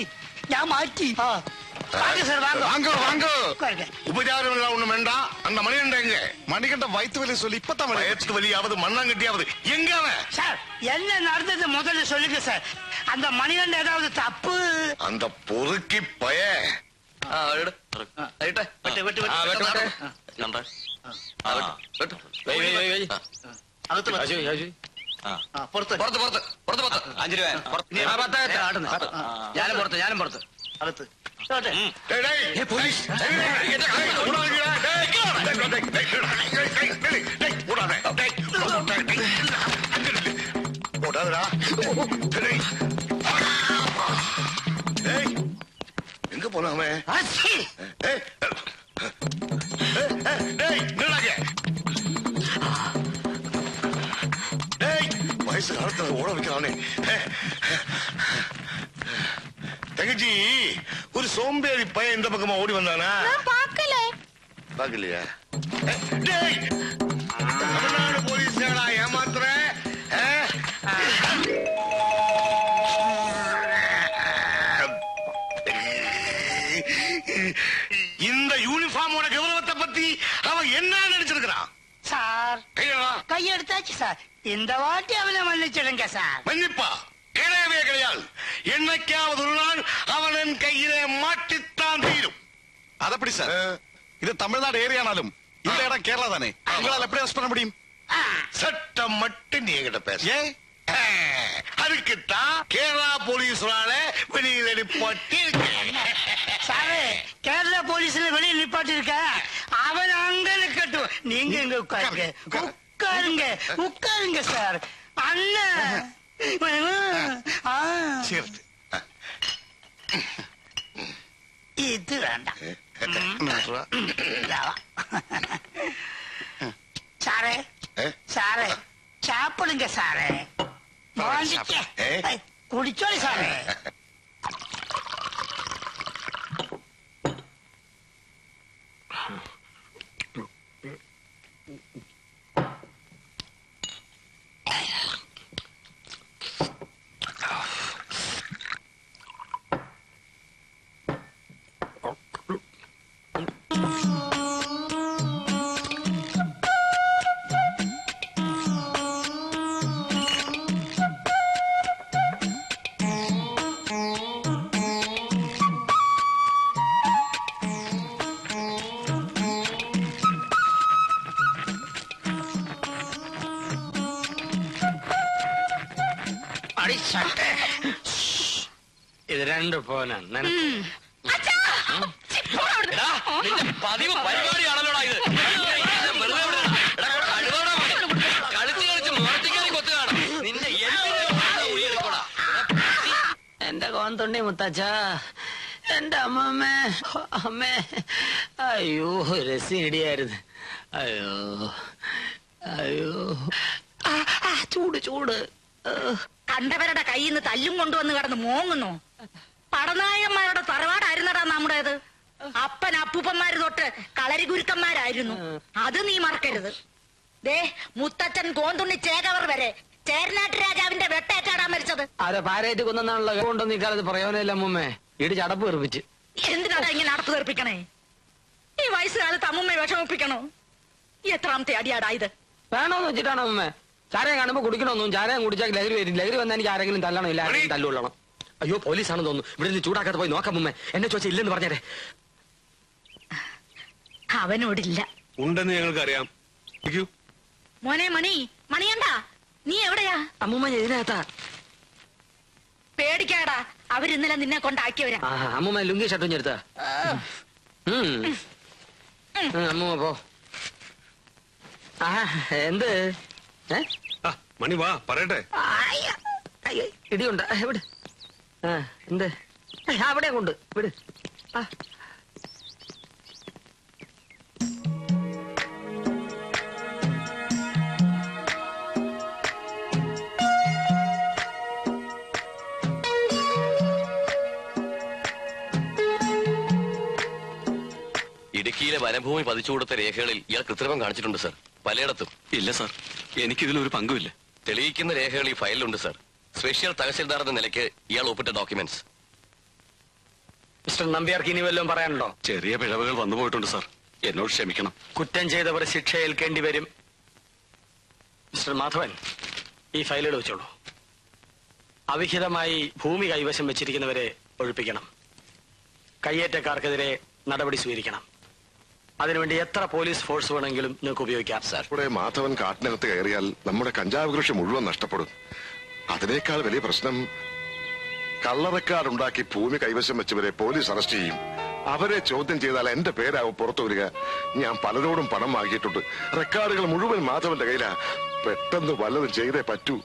ഞാൻ മാറ്റി. ഉപചാരമെല്ലാം ഒന്നും വേണ്ട. അന്ന മണികണ്ഠ മണികണ്ഠ വയറ്റ് വലിയ சொல்லி இப்பதான் வயத்து வலியாவது மண்ணாங்கட்டியாவது எங்காவ சார் என்ன நடந்தது முதல்ல சொல்லுங்க சார். அந்த மணிகண்ட ஏதாவது தப்பு? அந்த பொறுக்கி பய ഞാനും പുറത്ത് അകത്ത്. எங்க போனாமே? വയസ്സ് കാലത്ത് ഓട വെക്കുന്നവനെ തകജി ഒരു സോമ്പേറി പയ്യൻ இந்த பக்கமா ஓடி வந்தானா பாக்கலையா தமிழ்நாடு போலீஸ் ஏமாத்துற இந்த யூனிஃபார்மோட கௌரவத்தை பத்தி அவன் என்ன நினைச்சிருக்கிறான் சார் கையெடுத்தாச்சு சார் இந்த வாட்டி அவனை மன்னிச்சிடுங்க சார் மன்னிப்பா கிடையவே கிடையாது என்னைக்காவது ஒரு நாள் அவன் கையிலே மாட்டித்தான் தீரும் അതപ്പടി സാർ ഇത് തമിഴ്നാട് ഏരിയാണാലും இந்த இடம் கேரளா தானே உங்களால எப்படி அரெஸ்ட் பண்ண முடியும் சட்டம் மட்டும் நீ என்கிட்ட பேச அதுக்குத்தான் கேரளா போலீஸ்னால வெளியில நிப்பாட்டி சாரு கேரளா போலீஸ்ல வெளியில் நிப்பாட்டி இருக்க அவன் அங்க நிக்கட்டும் நீங்க இங்க உட்காருங்க உட்காருங்க உட்காருங்க சார் அண்ணன் இது வேண்டாம் சாரே சாரே சாப்பிடுங்க சாரே குடிச்சோடி சாரே ഇത് രണ്ട് ഫോനാണ് പതിവ് പരിപാടിയാണല്ലോടാ ഇത് എന്റെ കോന്തൊണ്ടി മുത്തച്ഛ എന്റെ അമ്മമ്മേ അമ്മേ അയ്യോ രസിടിയായിരുന്നു അയ്യോ അയ്യോ ചൂട് ചൂട് കണ്ടവരുടെ കയ്യിൽ നിന്ന് തല്ലും കൊണ്ടുവന്ന് കിടന്ന് മോങ്ങുന്നു. പടനായന്മാരുടെ തറവാടായിരുന്നടാ നമ്മുടേത്. അപ്പൻ അപ്പൂപ്പന്മാര് തൊട്ട് കളരി ഗുരുക്കന്മാരായിരുന്നു. അത് നീ മറക്കരുത്. ദേ മുത്തച്ഛൻ കോന്തുണ്ണി ചേകവർ വരെ ചേരനാട്ട് രാജാവിന്റെ വെട്ടേറ്റാടാ മരിച്ചത്. ആരെ പാരേറ്റ് കൊന്നാണല്ലോ കൊണ്ടൊന്നും ഇക്കാലത്ത് പറയാനില്ല അമ്മൂമ്മേ. ഇടി ചടപ്പ് തെറിപ്പിച്ച്. എന്തിനാടാ ഇങ്ങനെ അടപ്പ് തെറിപ്പിക്കണേ? ഈ വയസ്സുകാലത്ത് അമ്മൂമ്മയെ വിഷമിപ്പിക്കണോ? എത്രാമത്തെ അടിയാടാ ഇത്? വേണോന്ന് വെച്ചിട്ടാണ് അമ്മൂമ്മേ. ചാരയം കാണുമ്പോ കുടിക്കണമെന്നും ചാരയം കുടിച്ചാൽ ലഹരി വരും. ലഹരി വന്നാൽ എനിക്ക് ആരെങ്കിലും തല്ലണം, ഇല്ല ആരെങ്കിലും തല്ലുകൊള്ളണം. അയ്യോ പോലീസാണെന്ന് തോന്നുന്നു. ഇവിടെ നിന്ന് ചൂടാക്കാതെ പോയി നോക്കാം മുമ്മേ. എന്നെ ചോദിച്ചാൽ ഇല്ലെന്ന് പറഞ്ഞേ. അവനോടില്ല ഉണ്ടെന്ന് ഞങ്ങൾക്ക് അറിയാം. മോനെ മണി മണിയണ്ടാ, നീ എവിടെയാ? അമ്മൂമ്മ ഇതിനകത്താ. പേടിക്കാടാ, അവരിന്നലെ നിന്നെ കൊണ്ടാക്കിയവരാ. അമ്മൂമ്മ ലുങ്കി ഷർട്ടും ചെറുത്ത. അമ്മൂമ്മ പോ. എന്ത് മണി വാ പറയട്ടെ. ഇടിയുണ്ട എവിടെ? എന്ത് അവിടെ കൊണ്ട് വിട്. ഇടുക്കിയിലെ വനഭൂമി പതിച്ചു കൊടുത്ത രേഖകളിൽ ഇയാൾ കൃത്രിമം കാണിച്ചിട്ടുണ്ട് സർ. പലയിടത്തും. ഇല്ല സാർ, എനിക്കിതിലൊരു പങ്കുമില്ല. തെളിയിക്കുന്ന രേഖകൾ ഈ ഫയലിലുണ്ട് സർ. സ്പെഷ്യൽ തഹസിൽദാർ എന്ന നിലയ്ക്ക് ഇയാൾ ഒപ്പിട്ട ഡോക്യുമെന്റ്സ്. മിസ്റ്റർ നമ്പ്യാർക്ക് ഇനി വല്ലതും പറയാനുണ്ടോ? ചെറിയ പിഴവുകൾ വന്നുപോയിട്ടുണ്ട് സാർ, എന്നോട് ക്ഷമിക്കണം. കുറ്റം ചെയ്തവർ ശിക്ഷ ഏൽക്കേണ്ടി വരും. മിസ്റ്റർ മാധവൻ, ഈ ഫയലുകൾ വെച്ചോളൂ. അവിഹിതമായി ഭൂമി കൈവശം വെച്ചിരിക്കുന്നവരെ ഒഴിപ്പിക്കണം. കയ്യേറ്റക്കാർക്കെതിരെ നടപടി സ്വീകരിക്കണം. അതിനുവേണ്ടി എത്ര പോലീസ് ഫോഴ്സ് വേണമെങ്കിലും നിങ്ങൾക്ക് ഉപയോഗിക്കാം സാർ. ഇവിടെ മാധവൻ കാട്ടിനകത്ത് കയറിയാൽ നമ്മുടെ കഞ്ചാവ് കൃഷി മുഴുവൻ നഷ്ടപ്പെടും. അതിനേക്കാൾ വലിയ പ്രശ്നം, കള്ളറക്കാടുണ്ടാക്കി ഭൂമി കൈവശം വെച്ചവരെ പോലീസ് അറസ്റ്റ് ചെയ്യും. അവരെ ചോദ്യം ചെയ്താൽ എന്റെ പേരാവും പുറത്തു വരിക. ഞാൻ പലരോടും പണം വാങ്ങിയിട്ടുണ്ട്. റെക്കോർഡുകൾ മുഴുവൻ മാധവന്റെ കയ്യിലാ. പെട്ടെന്ന് വല്ലതും ചെയ്തേ പറ്റൂ.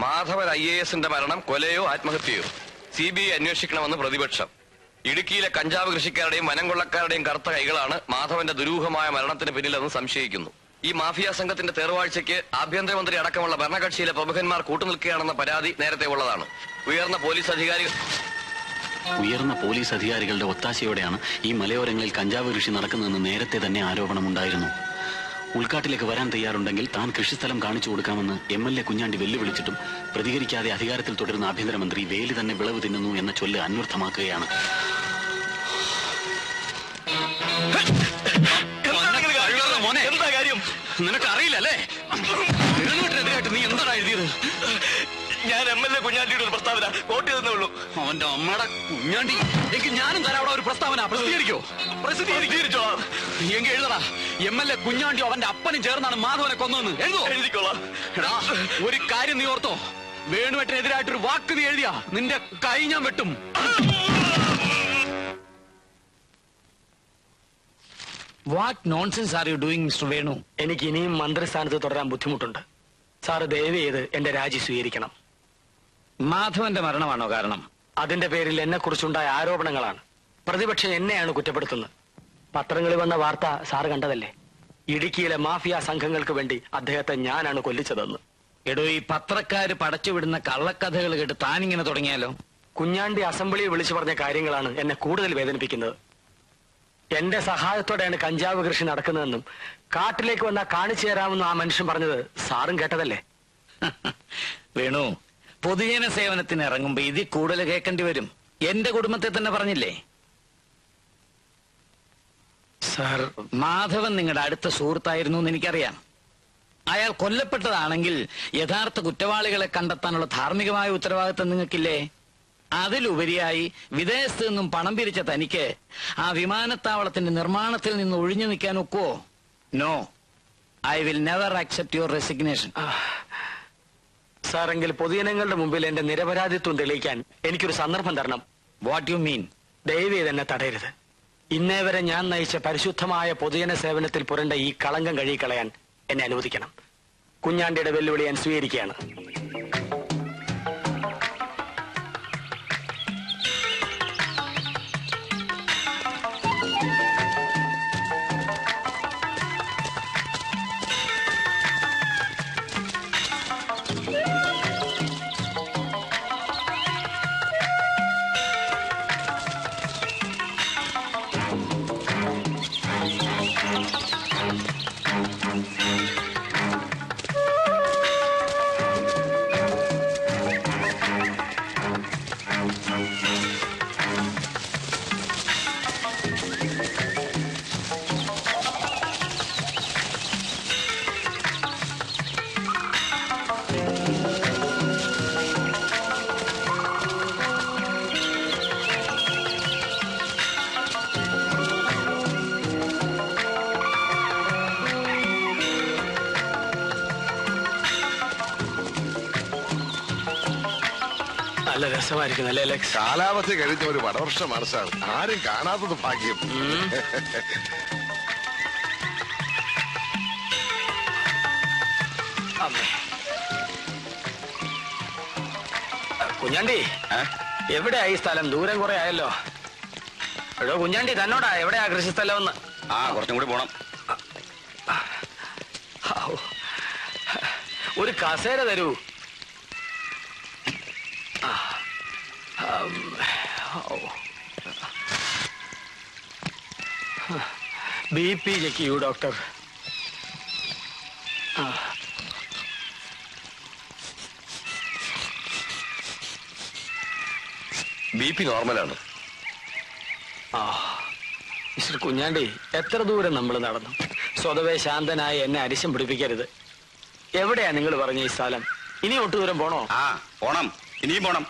മാധവൻ IASന്റെ മരണം കൊലയോ ആത്മഹത്യയോ CBI അന്വേഷിക്കണമെന്ന് പ്രതിപക്ഷം. ഇടുക്കിയിലെ കഞ്ചാവ് കൃഷിക്കാരുടെയും വനം കൊള്ളക്കാരുടെയും കറുത്ത കൈകളാണ് മാധവന്റെ ദുരൂഹമായ മരണത്തിന് പിന്നിലെന്ന് സംശയിക്കുന്നു. ഈ മാഫിയ സംഘത്തിന്റെ തേർവാഴ്ചയ്ക്ക് ആഭ്യന്തരമന്ത്രി അടക്കമുള്ള ഭരണകക്ഷിയിലെ പ്രമുഖന്മാർ കൂട്ടുനിൽക്കുകയാണെന്ന പരാതി നേരത്തെ ഉള്ളതാണ്. ഉയർന്ന പോലീസ് അധികാരികളുടെ ഒത്താശയോടെയാണ് ഈ മലയോരങ്ങളിൽ കഞ്ചാവ് കൃഷി നടക്കുന്നതെന്ന് നേരത്തെ തന്നെ ആരോപണമുണ്ടായിരുന്നു. ഉൾക്കാട്ടിലേക്ക് വരാൻ തയ്യാറുണ്ടെങ്കിൽ താൻ കൃഷിസ്ഥലം കാണിച്ചു കൊടുക്കാമെന്ന് MLA കുഞ്ഞാണ്ടി വെല്ലുവിളിച്ചിട്ടും പ്രതികരിക്കാതെ അധികാരത്തിൽ തുടരുന്ന ആഭ്യന്തരമന്ത്രി വേലി തന്നെ വിളവ് തിന്നുന്നു എന്ന ചൊല്ല് അന്വർത്ഥമാക്കുകയാണ്. എന്താ കാര്യം? നിനക്കറിയില്ലല്ലേ? എതിരായിട്ട് നീ എന്താണ് എഴുതിയത്? ഞാൻ MLA കുഞ്ഞാണ്ടിയുടെ ഒരു പ്രസ്താവന കോട്ട് ചെയ്തേ ഉള്ളൂ. അവന്റെ അമ്മയുടെ കുഞ്ഞാണ്ടി. എനിക്ക് ഞാനും തരാം അവിടെ ഒരു പ്രസ്താവന. പ്രസിദ്ധീകരിച്ചോ? എങ്കിൽ എഴുതടാ, MLA കുഞ്ഞാണ്ടി അവന്റെ അപ്പനും ചേർന്നാണ് മാധവനെ കൊന്നതെന്ന് എഴുതിക്കോളാം. എടാ, ഒരു കാര്യം നീ ഓർത്തോ, വേണുവെട്ടിനെതിരായിട്ടൊരു വാക്ക് നീ എഴുതിയാ നിന്റെ കൈ ഞാൻ വെട്ടും. What nonsense are you doing mister Venu? എനിക്ക് ഇനിയും മന്ത്രിസ്ഥാനത്ത് തുടരാൻ ബുദ്ധിമുട്ടുണ്ട്. സാറ് ദയവ് ചെയ്ത് എന്റെ രാജി സ്വീകരിക്കണം. മാധവന്റെ മരണമാണോ കാരണം? അതിന്റെ പേരിൽ എന്നെ കുറിച്ചുണ്ടായ ആരോപണങ്ങളാണ്. പ്രതിപക്ഷം എന്നെയാണ് കുറ്റപ്പെടുത്തുന്നത്. പത്രങ്ങളിൽ വന്ന വാർത്ത സാറ് കണ്ടതല്ലേ? ഇടുക്കിയിലെ മാഫിയ സംഘങ്ങൾക്ക് വേണ്ടി അദ്ദേഹത്തെ ഞാനാണ് കൊല്ലിച്ചതെന്ന്. എടോ, ഈ പത്രക്കാര് പടച്ചുവിടുന്ന കള്ളക്കഥകൾ കേട്ട് താനിങ്ങനെ തുടങ്ങിയാലോ? കുഞ്ഞാണ്ടി അസംബ്ലിയിൽ വിളിച്ചു പറഞ്ഞ കാര്യങ്ങളാണ് എന്നെ കൂടുതൽ വേദനിപ്പിക്കുന്നത്. എന്റെ സഹായത്തോടെയാണ് കഞ്ചാവ് കൃഷി നടക്കുന്നതെന്നും കാട്ടിലേക്ക് വന്നാൽ കാണിച്ചു തരാമെന്നും ആ മനുഷ്യൻ പറഞ്ഞത് സാറും കേട്ടതല്ലേ? വേണു, പൊതുജന സേവനത്തിന് ഇറങ്ങുമ്പോ ഇതിൽ കൂടുതൽ കേൾക്കേണ്ടി വരും. എന്റെ കുടുംബത്തെ തന്നെ പറഞ്ഞില്ലേ സാർ? മാധവൻ നിങ്ങളുടെ അടുത്ത സുഹൃത്തായിരുന്നു എന്ന് എനിക്കറിയാം. അയാൾ കൊല്ലപ്പെട്ടതാണെങ്കിൽ യഥാർത്ഥ കുറ്റവാളികളെ കണ്ടെത്താനുള്ള ധാർമ്മികമായ ഉത്തരവാദിത്വം നിങ്ങൾക്കില്ലേ? അതിലുപരിയായി വിദേശത്ത് നിന്നും പണം പിരിച്ച തനിക്ക് ആ വിമാനത്താവളത്തിന്റെ നിർമ്മാണത്തിൽ നിന്ന് ഒഴിഞ്ഞു നിൽക്കാൻ ഒക്കുവോ? No, I will never accept your resignation. സാറെങ്കിൽ പൊതുജനങ്ങളുടെ മുമ്പിൽ എന്റെ നിരപരാധിത്വം തെളിയിക്കാൻ എനിക്കൊരു സന്ദർഭം തരണം. What you mean? ദയവേത് എന്നെ തടയരുത്. ഇന്നേ വരെ ഞാൻ നയിച്ച പരിശുദ്ധമായ പൊതുജന സേവനത്തിൽ പുരണ്ട ഈ കളങ്കം കഴുകിക്കളയാൻ എന്നെ അനുവദിക്കണം. കുഞ്ഞാണ്ടിയുടെ വെല്ലുവിളി ഞാൻ സ്വീകരിക്കുകയാണ്. നല്ല രസമായിരിക്കും അല്ലേ അലക്സ്? കാലാവധി കഴിഞ്ഞ ഒരു വടവർഷമാണ് സാർ. ആരും കാണാത്തത് ഭാഗ്യം. കുഞ്ഞാണ്ടി, എവിടെയാ ഈ സ്ഥലം? ദൂരം കുറെ ആയല്ലോ. എടോ കുഞ്ഞാണ്ടി, തന്നോടാ എവിടെയാ കൃഷി സ്ഥലം എന്ന്? കുറച്ചും കൂടി പോണം. ഒരു കസേര തരൂ. BP ചെക്ക് ചെയ്യൂ ഡോക്ടർ. BP നോർമലാണ്. മിസ്റ്റർ കുഞ്ഞാണ്ടി, എത്ര ദൂരം നമ്മൾ നടന്നു? സ്വതവേ ശാന്തനായി എന്നെ അരിശം പിടിപ്പിക്കരുത്. എവിടെയാ നിങ്ങൾ പറഞ്ഞ ഈ സ്ഥലം? ഇനി ഒട്ടു ദൂരം പോണോ? പോണം, ഇനിയും പോണം.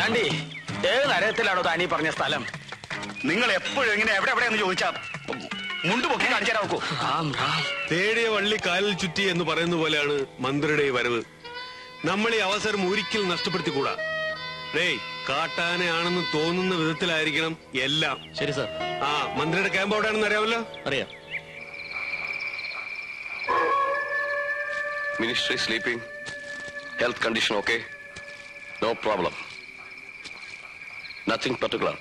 കുഞ്ഞാണ്ടി ഏത് നരകത്തിലാണോ താനീ പറഞ്ഞ സ്ഥലം? നിങ്ങൾ എപ്പോഴും ഇങ്ങനെ എവിടെയെന്ന് ചോദിച്ചാ മുണ്ട് പൊക്കി കാണിച്ചു തരാൻ നോക്കൂ. തേടിയ വള്ളി കാലിൽ ചുറ്റി എന്ന് പറയുന്ന പോലെയാണ് മന്ത്രിയുടെ ഈ വരവ്. നമ്മൾ ഈ അവസരം ഒരിക്കലും നഷ്ടപ്പെടുത്തിക്കൂടാ. കാട്ടാനയാണെന്ന് തോന്നുന്ന വിധത്തിലായിരിക്കണം എല്ലാം. ശരി സാർ. മന്ത്രിയുടെ ക്യാമ്പ് എവിടെയാണെന്ന് അറിയാമല്ലോ? അറിയാം. Ministry sleeping. Health condition okay? No problem. Nothing particular.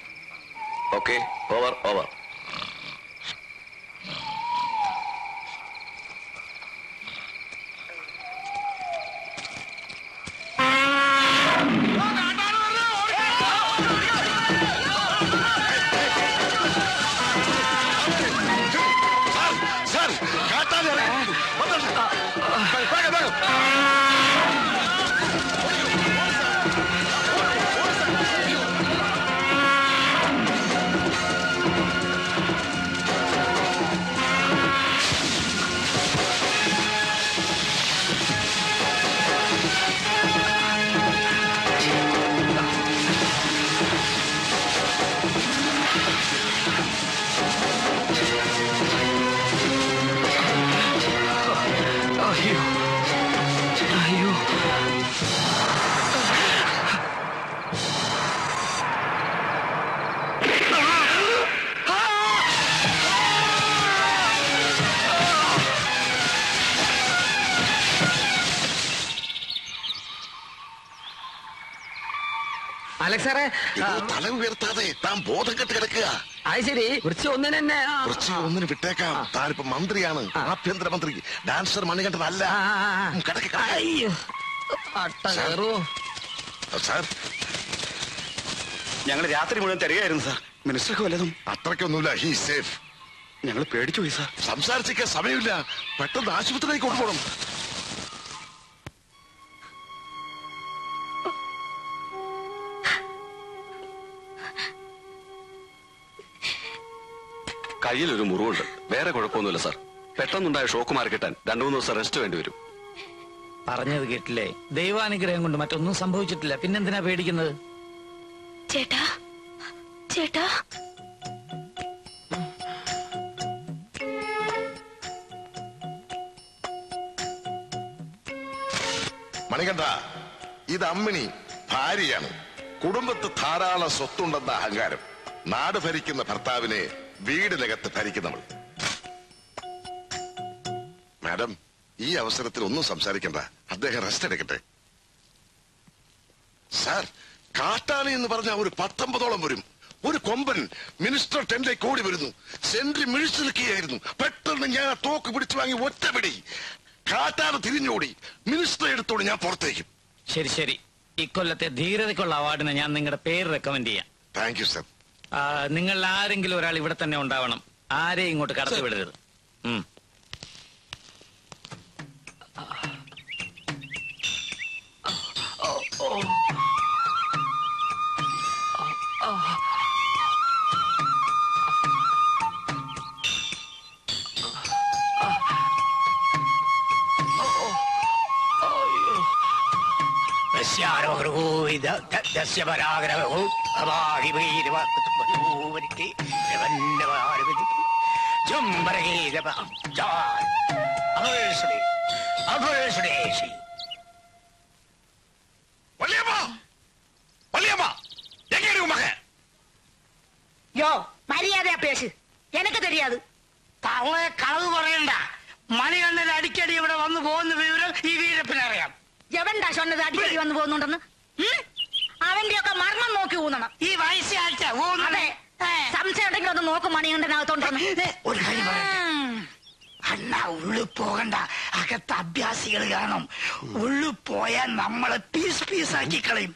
Okay? Over. അലക്സാറേ, തല ഉയർത്താതെ താൻ ബോധം കെട്ട് കിടക്കുക. അത് ശരി. വൃക്ഷ ഒന്നിന് വിട്ടേക്കാം. താനിപ്പോ മന്ത്രിയാണ്, ആഭ്യന്തരമന്ത്രി. ഡാൻസർ മണികണ്ഠനല്ല. സാർ, ഞങ്ങൾ രാത്രി മുഴുവൻ തരികയായിരുന്നു സാർ. മിനിസ്റ്റർക്ക് വല്ലതും? അത്രയ്ക്കൊന്നുമില്ല. He safe. ഞങ്ങൾ പേടിച്ചു പോയി സാർ. സംസാരിച്ചിരിക്കാൻ സമയമില്ല. പെട്ടെന്ന് ആശുപത്രിയിലേക്ക് കൊണ്ടുപോകണം. കയ്യിലൊരു മുറിവുണ്ട്. വേറെ കുഴപ്പമൊന്നുമില്ല സാർ. പെട്ടെന്നുണ്ടായ ഷോക്ക് മാറി കിട്ടാൻ 2-3 ദിവസം റെസ്റ്റ് വേണ്ടിവരും. പറഞ്ഞത് കേട്ടില്ലേ? ദൈവാനുഗ്രഹം കൊണ്ട് മറ്റൊന്നും സംഭവിച്ചിട്ടില്ല. പിന്നെന്തിനാ പേടിക്കുന്നത്? ചേട്ടാ, ചേട്ടാ, മണികണ്ഠ, ഇത് അമ്മിണി ഭാര്യയാണ്. കുടുംബത്ത് ധാരാളം സ്വത്തുണ്ടെന്ന അഹങ്കാരം. നാട് ഭരിക്കുന്ന ഭർത്താവിനെ വീടിനകത്ത് ഭരിക്കുന്നവൾ. മാഡം, ഈ അവസരത്തിൽ ഒന്നും സംസാരിക്കണ്ട. അദ്ദേഹം റെസ്റ്റ് എടുക്കട്ടെ. സാർ, കാട്ടാന എന്ന് പറഞ്ഞ ഒരു 19ഓളം വരും. ഒരു കൊമ്പൻ മിനിസ്റ്റർ ടെന്റിലേക്ക് ഓടി വരുന്നു. സെന്റി മിഴിച്ചു നിൽക്കുകയായിരുന്നു. പെട്ടെന്ന് ഞാൻ ആ തോക്ക് പിടിച്ചു വാങ്ങി ഒറ്റപിടി. കാട്ടാന തിരിഞ്ഞോടി. മിനിസ്റ്റർ എടുത്തോടി ഞാൻ പുറത്തേക്കും. ശരി ശരി. ഇക്കൊല്ലത്തെ ധീരതയ്ക്കുള്ള അവാർഡിന് ഞാൻ നിങ്ങളുടെ പേര് റെക്കമെൻഡ് ചെയ്യാം. Thank you sir. നിങ്ങൾ ആരെങ്കിലും ഒരാൾ ഇവിടെ തന്നെ ഉണ്ടാവണം. ആരെയും ഇങ്ങോട്ട് കടത്തി വിടരുത്. മര്യാദ പേശ്. എനക്ക് தெரியாது. തവളെ കളവ് പറയണ്ട. മണികണ്ഠൻ അടിക്കടി ഇവിടെ വന്നു പോകുന്ന വിവരം ഈ വീരപ്പനറിയാം. എവണ്ടാ சொன்னது അടിക്കടി വന്നു പോകുന്നുണ്ടെന്ന്? അവന്റെയൊക്കെ മരണം നോക്കി ഊന്നണം. ഈ വയസ്സാഴ്ച സംശയം ഉണ്ടെങ്കിൽ ഒന്ന് നോക്കും മണികണ്ഠനകത്തോണ്ടെന്ന്. ഒരു കാര്യം പറയട്ടെ, അണ്ണ ഉള്ളു പോകണ്ട. അകത്ത് അഭ്യാസികൾ കാണും. ഉള്ളു പോയാൽ നമ്മളെ പീസ് ആക്കി കളയും.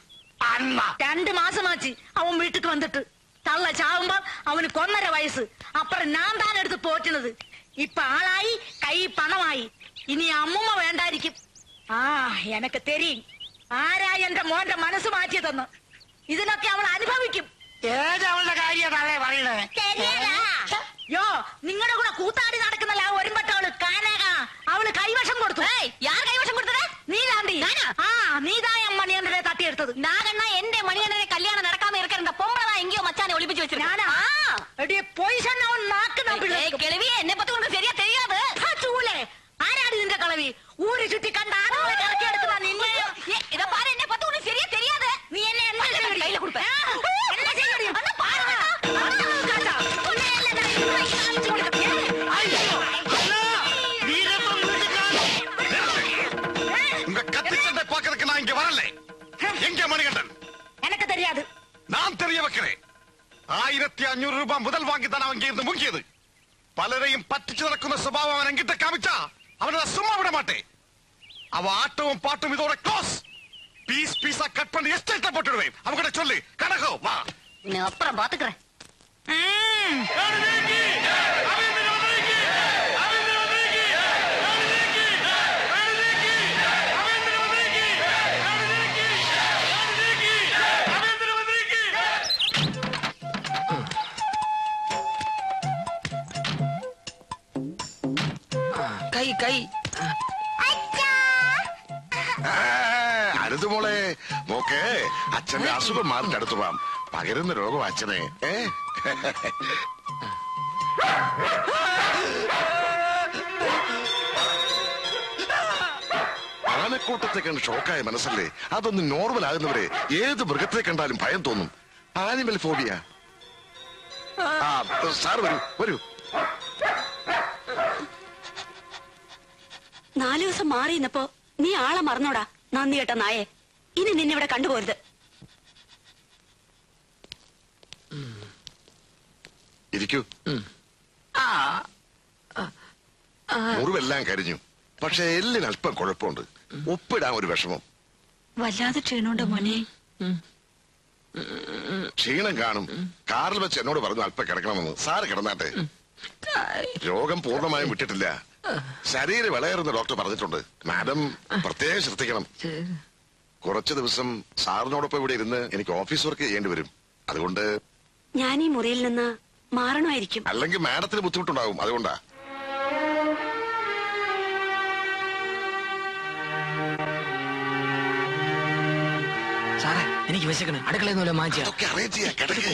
അണ്ണ 2 മാസമാச்சு അവൻ വീട്ടിക്ക് വന്നിട്ട്. തള്ള ചാവുമ്പോ അവന് 1.5 വയസ്സ്. അപ്പുറം ഞാൻ താൻ എടുത്ത് പോറ്റുന്നത്. ഇപ്പൊ ആളായി, കൈ പണമായി. ഇനി അമ്മൂമ്മ വേണ്ടായിരിക്കും. എനക്ക് തെരിയും ആരാ എന്റെ മോന്റെ മനസ്സ് മാറ്റിയതെന്ന്. ഇതിനൊക്കെ അവൾ അനുഭവിക്കും. ഏതവളുടെ കാര്യമാണല്ലേ പറയണത്? യോ, നിങ്ങളുടെ കൂടെ കൂത്താടി നടക്കുന്നല്ല ഒരുമ്പട്ടവള് കാനക. അവള് കൈവശം കൊടുത്തു. യാർ കൈവശം കൊടുത്തത്? നീ താണ്ടി. നീതായ മണിയണ്ണനെ തട്ടിയെടുത്തത്. നാഗണ്ണ എന്റെ മണിയണ്ണനെ போய் சொன்ன நாக்கு கிழவி என்னை பத்தி உனக்கு சரியா தெரியாது. ஆராடி இந்த கிழவி ஊரை சுத்தி கண்ட ஆளுங்களை கறக்கி எடுத்துவா நின்னு. இத பாரு, என்னை பத்தி உனக்கு சரியா தெரியாது. நீ என்ன கையில கொடுப்ப? என்ன செய்ய முடியும்? பாருங்க உங்க கத்தி சண்டை பாக்குறதுக்கு நான் இங்க வரல. எங்க மணிகண்டன்? எனக்கு தெரியாது. நான் தெரிய வைக்கிறேன். 1500 ரூபாய் முதல் வாங்கி தான் அவன் இருந்து முங்கியது. பலரையும் பற்றிச்சு நடക്കുന്ന சுபாவம் அவன் என்கிட்ட காமிச்சா அவனை சும்மா விட மாட்டேன். அவ ஆட்டவும் பாட்டும் இதோட க்ளோஸ். பீஸ் பீஸா கட் பண்ணி எஸ்டேட்ட போட்டுடுவேன். அவங்கிட்ட சொல்லு. கனகோ வா. நான் அப்புறம் பாத்துக்கிறேன். കൈ കൈ അരുത് മോളെ. മോക്കെ അച്ഛന്റെ അസുഖം മാറിന്റെ അടുത്ത് പോവാം. പകരുന്ന രോഗം അച്ഛനെ. ആനക്കൂട്ടത്തെ കണ്ട് ഷോക്കായ മനസ്സല്ലേ, അതൊന്ന് നോർമൽ ആകുന്നവരെ ഏത് മൃഗത്തെ കണ്ടാലും ഭയം തോന്നും. Animal phobia. സാർ വരൂ വരൂ. 4 ദിവസം മാറി നിന്നപ്പോ നീ ആളെ മറന്നോടാ നന്ദി കേട്ട നായെ. ഇനി നിന്നിവിടെ കണ്ടുപോരുത്. ഇരിക്കൂ. മുറിവെല്ലാം കരിഞ്ഞു. പക്ഷെ എല്ലിന് അല്പം കുഴപ്പമുണ്ട്. ഒപ്പിടാൻ ഒരു വിഷമം. വല്ലാതെ ക്ഷീണുണ്ടോ മോനെ? ക്ഷീണം കാണും. കാറിൽ വെച്ച് എന്നോട് പറഞ്ഞു അല്പം കിടക്കണമെന്ന്. സാറ് കിടന്നാട്ടെ. രോഗം പൂർണ്ണമായും വിട്ടിട്ടില്ല. ശരീരം വിളയേറുന്ന ഡോക്ടർ പറഞ്ഞിട്ടുണ്ട്. മാഡം പ്രത്യേകം ശ്രദ്ധിക്കണം. കുറച്ചു ദിവസം സാറിനോടൊപ്പം ഇവിടെ ഇരുന്ന് എനിക്ക് ഓഫീസ് വർക്ക് ചെയ്യേണ്ടി വരും. അതുകൊണ്ട് ഞാൻ ഈ മുറിയിൽ നിന്ന് മാറണമായിരിക്കും. അല്ലെങ്കിൽ മാഡത്തിന് ബുദ്ധിമുട്ടുണ്ടാകും. അതുകൊണ്ടാ. സാറേ എനിക്ക് വിശക്കണ്. അടുക്കളയെന്നല്ലോ മാറ്റിയാ. അതൊക്കെ അറേഞ്ച് ചെയ്യാം. കിടക്കേ.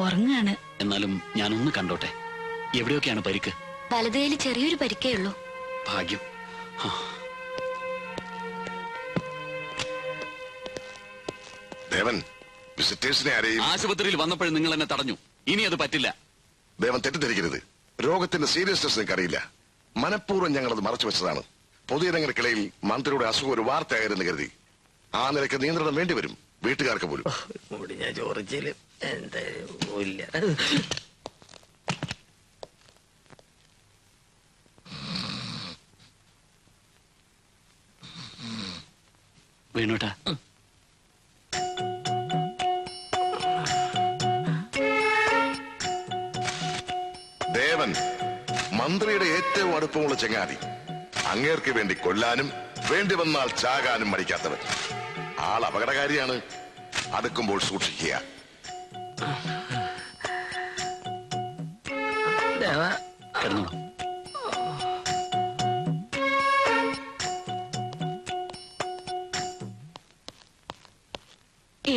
ഉറങ്ങാണ്. എന്നാലും ഞാനൊന്ന് കണ്ടോട്ടെ. എവിടെയൊക്കെയാണ് പരിക്ക്? വലതുകൈയിൽ ചെറിയൊരു പരിക്കേ ഉള്ളൂ. ഭാഗ്യം. ദേവൻ, വിസിറ്റേഴ്സിനെ ആരെയും ആശുപത്രിയിൽ വന്നപ്പോഴും നിങ്ങൾ എന്നെ തടഞ്ഞു. ഇനി അത് പറ്റില്ല. ദേവൻ തെറ്റിദ്ധരിക്കരുത്. രോഗത്തിന്റെ സീരിയസ്നെസ് നിങ്ങൾക്കറിയില്ല. മനഃപൂർവ്വം ഞങ്ങളത് മറച്ചു വെച്ചതാണ്. പൊതുജനങ്ങൾക്കിടയിൽ മന്ത്രിയുടെ അസുഖം ഒരു വാർത്തയായിരുന്നു കരുതി. ആ നിലയ്ക്ക് നിയന്ത്രണം വേണ്ടിവരും വീട്ടുകാർക്ക് പോലും. ഞാൻ ചോറിച്ചില്ല. എന്തായാലും വേണോട്ടാ. ദേവൻ മന്ത്രിയുടെ ഏറ്റവും അടുപ്പമുള്ള ചങ്ങാതി. അങ്ങേർക്ക് വേണ്ടി കൊല്ലാനും വേണ്ടി വന്നാൽ ചാകാനും മടിക്കാത്തവൻ. ആൾ അപകടകാരിയാണ്. അടുക്കുമ്പോൾ സൂക്ഷിക്കുക.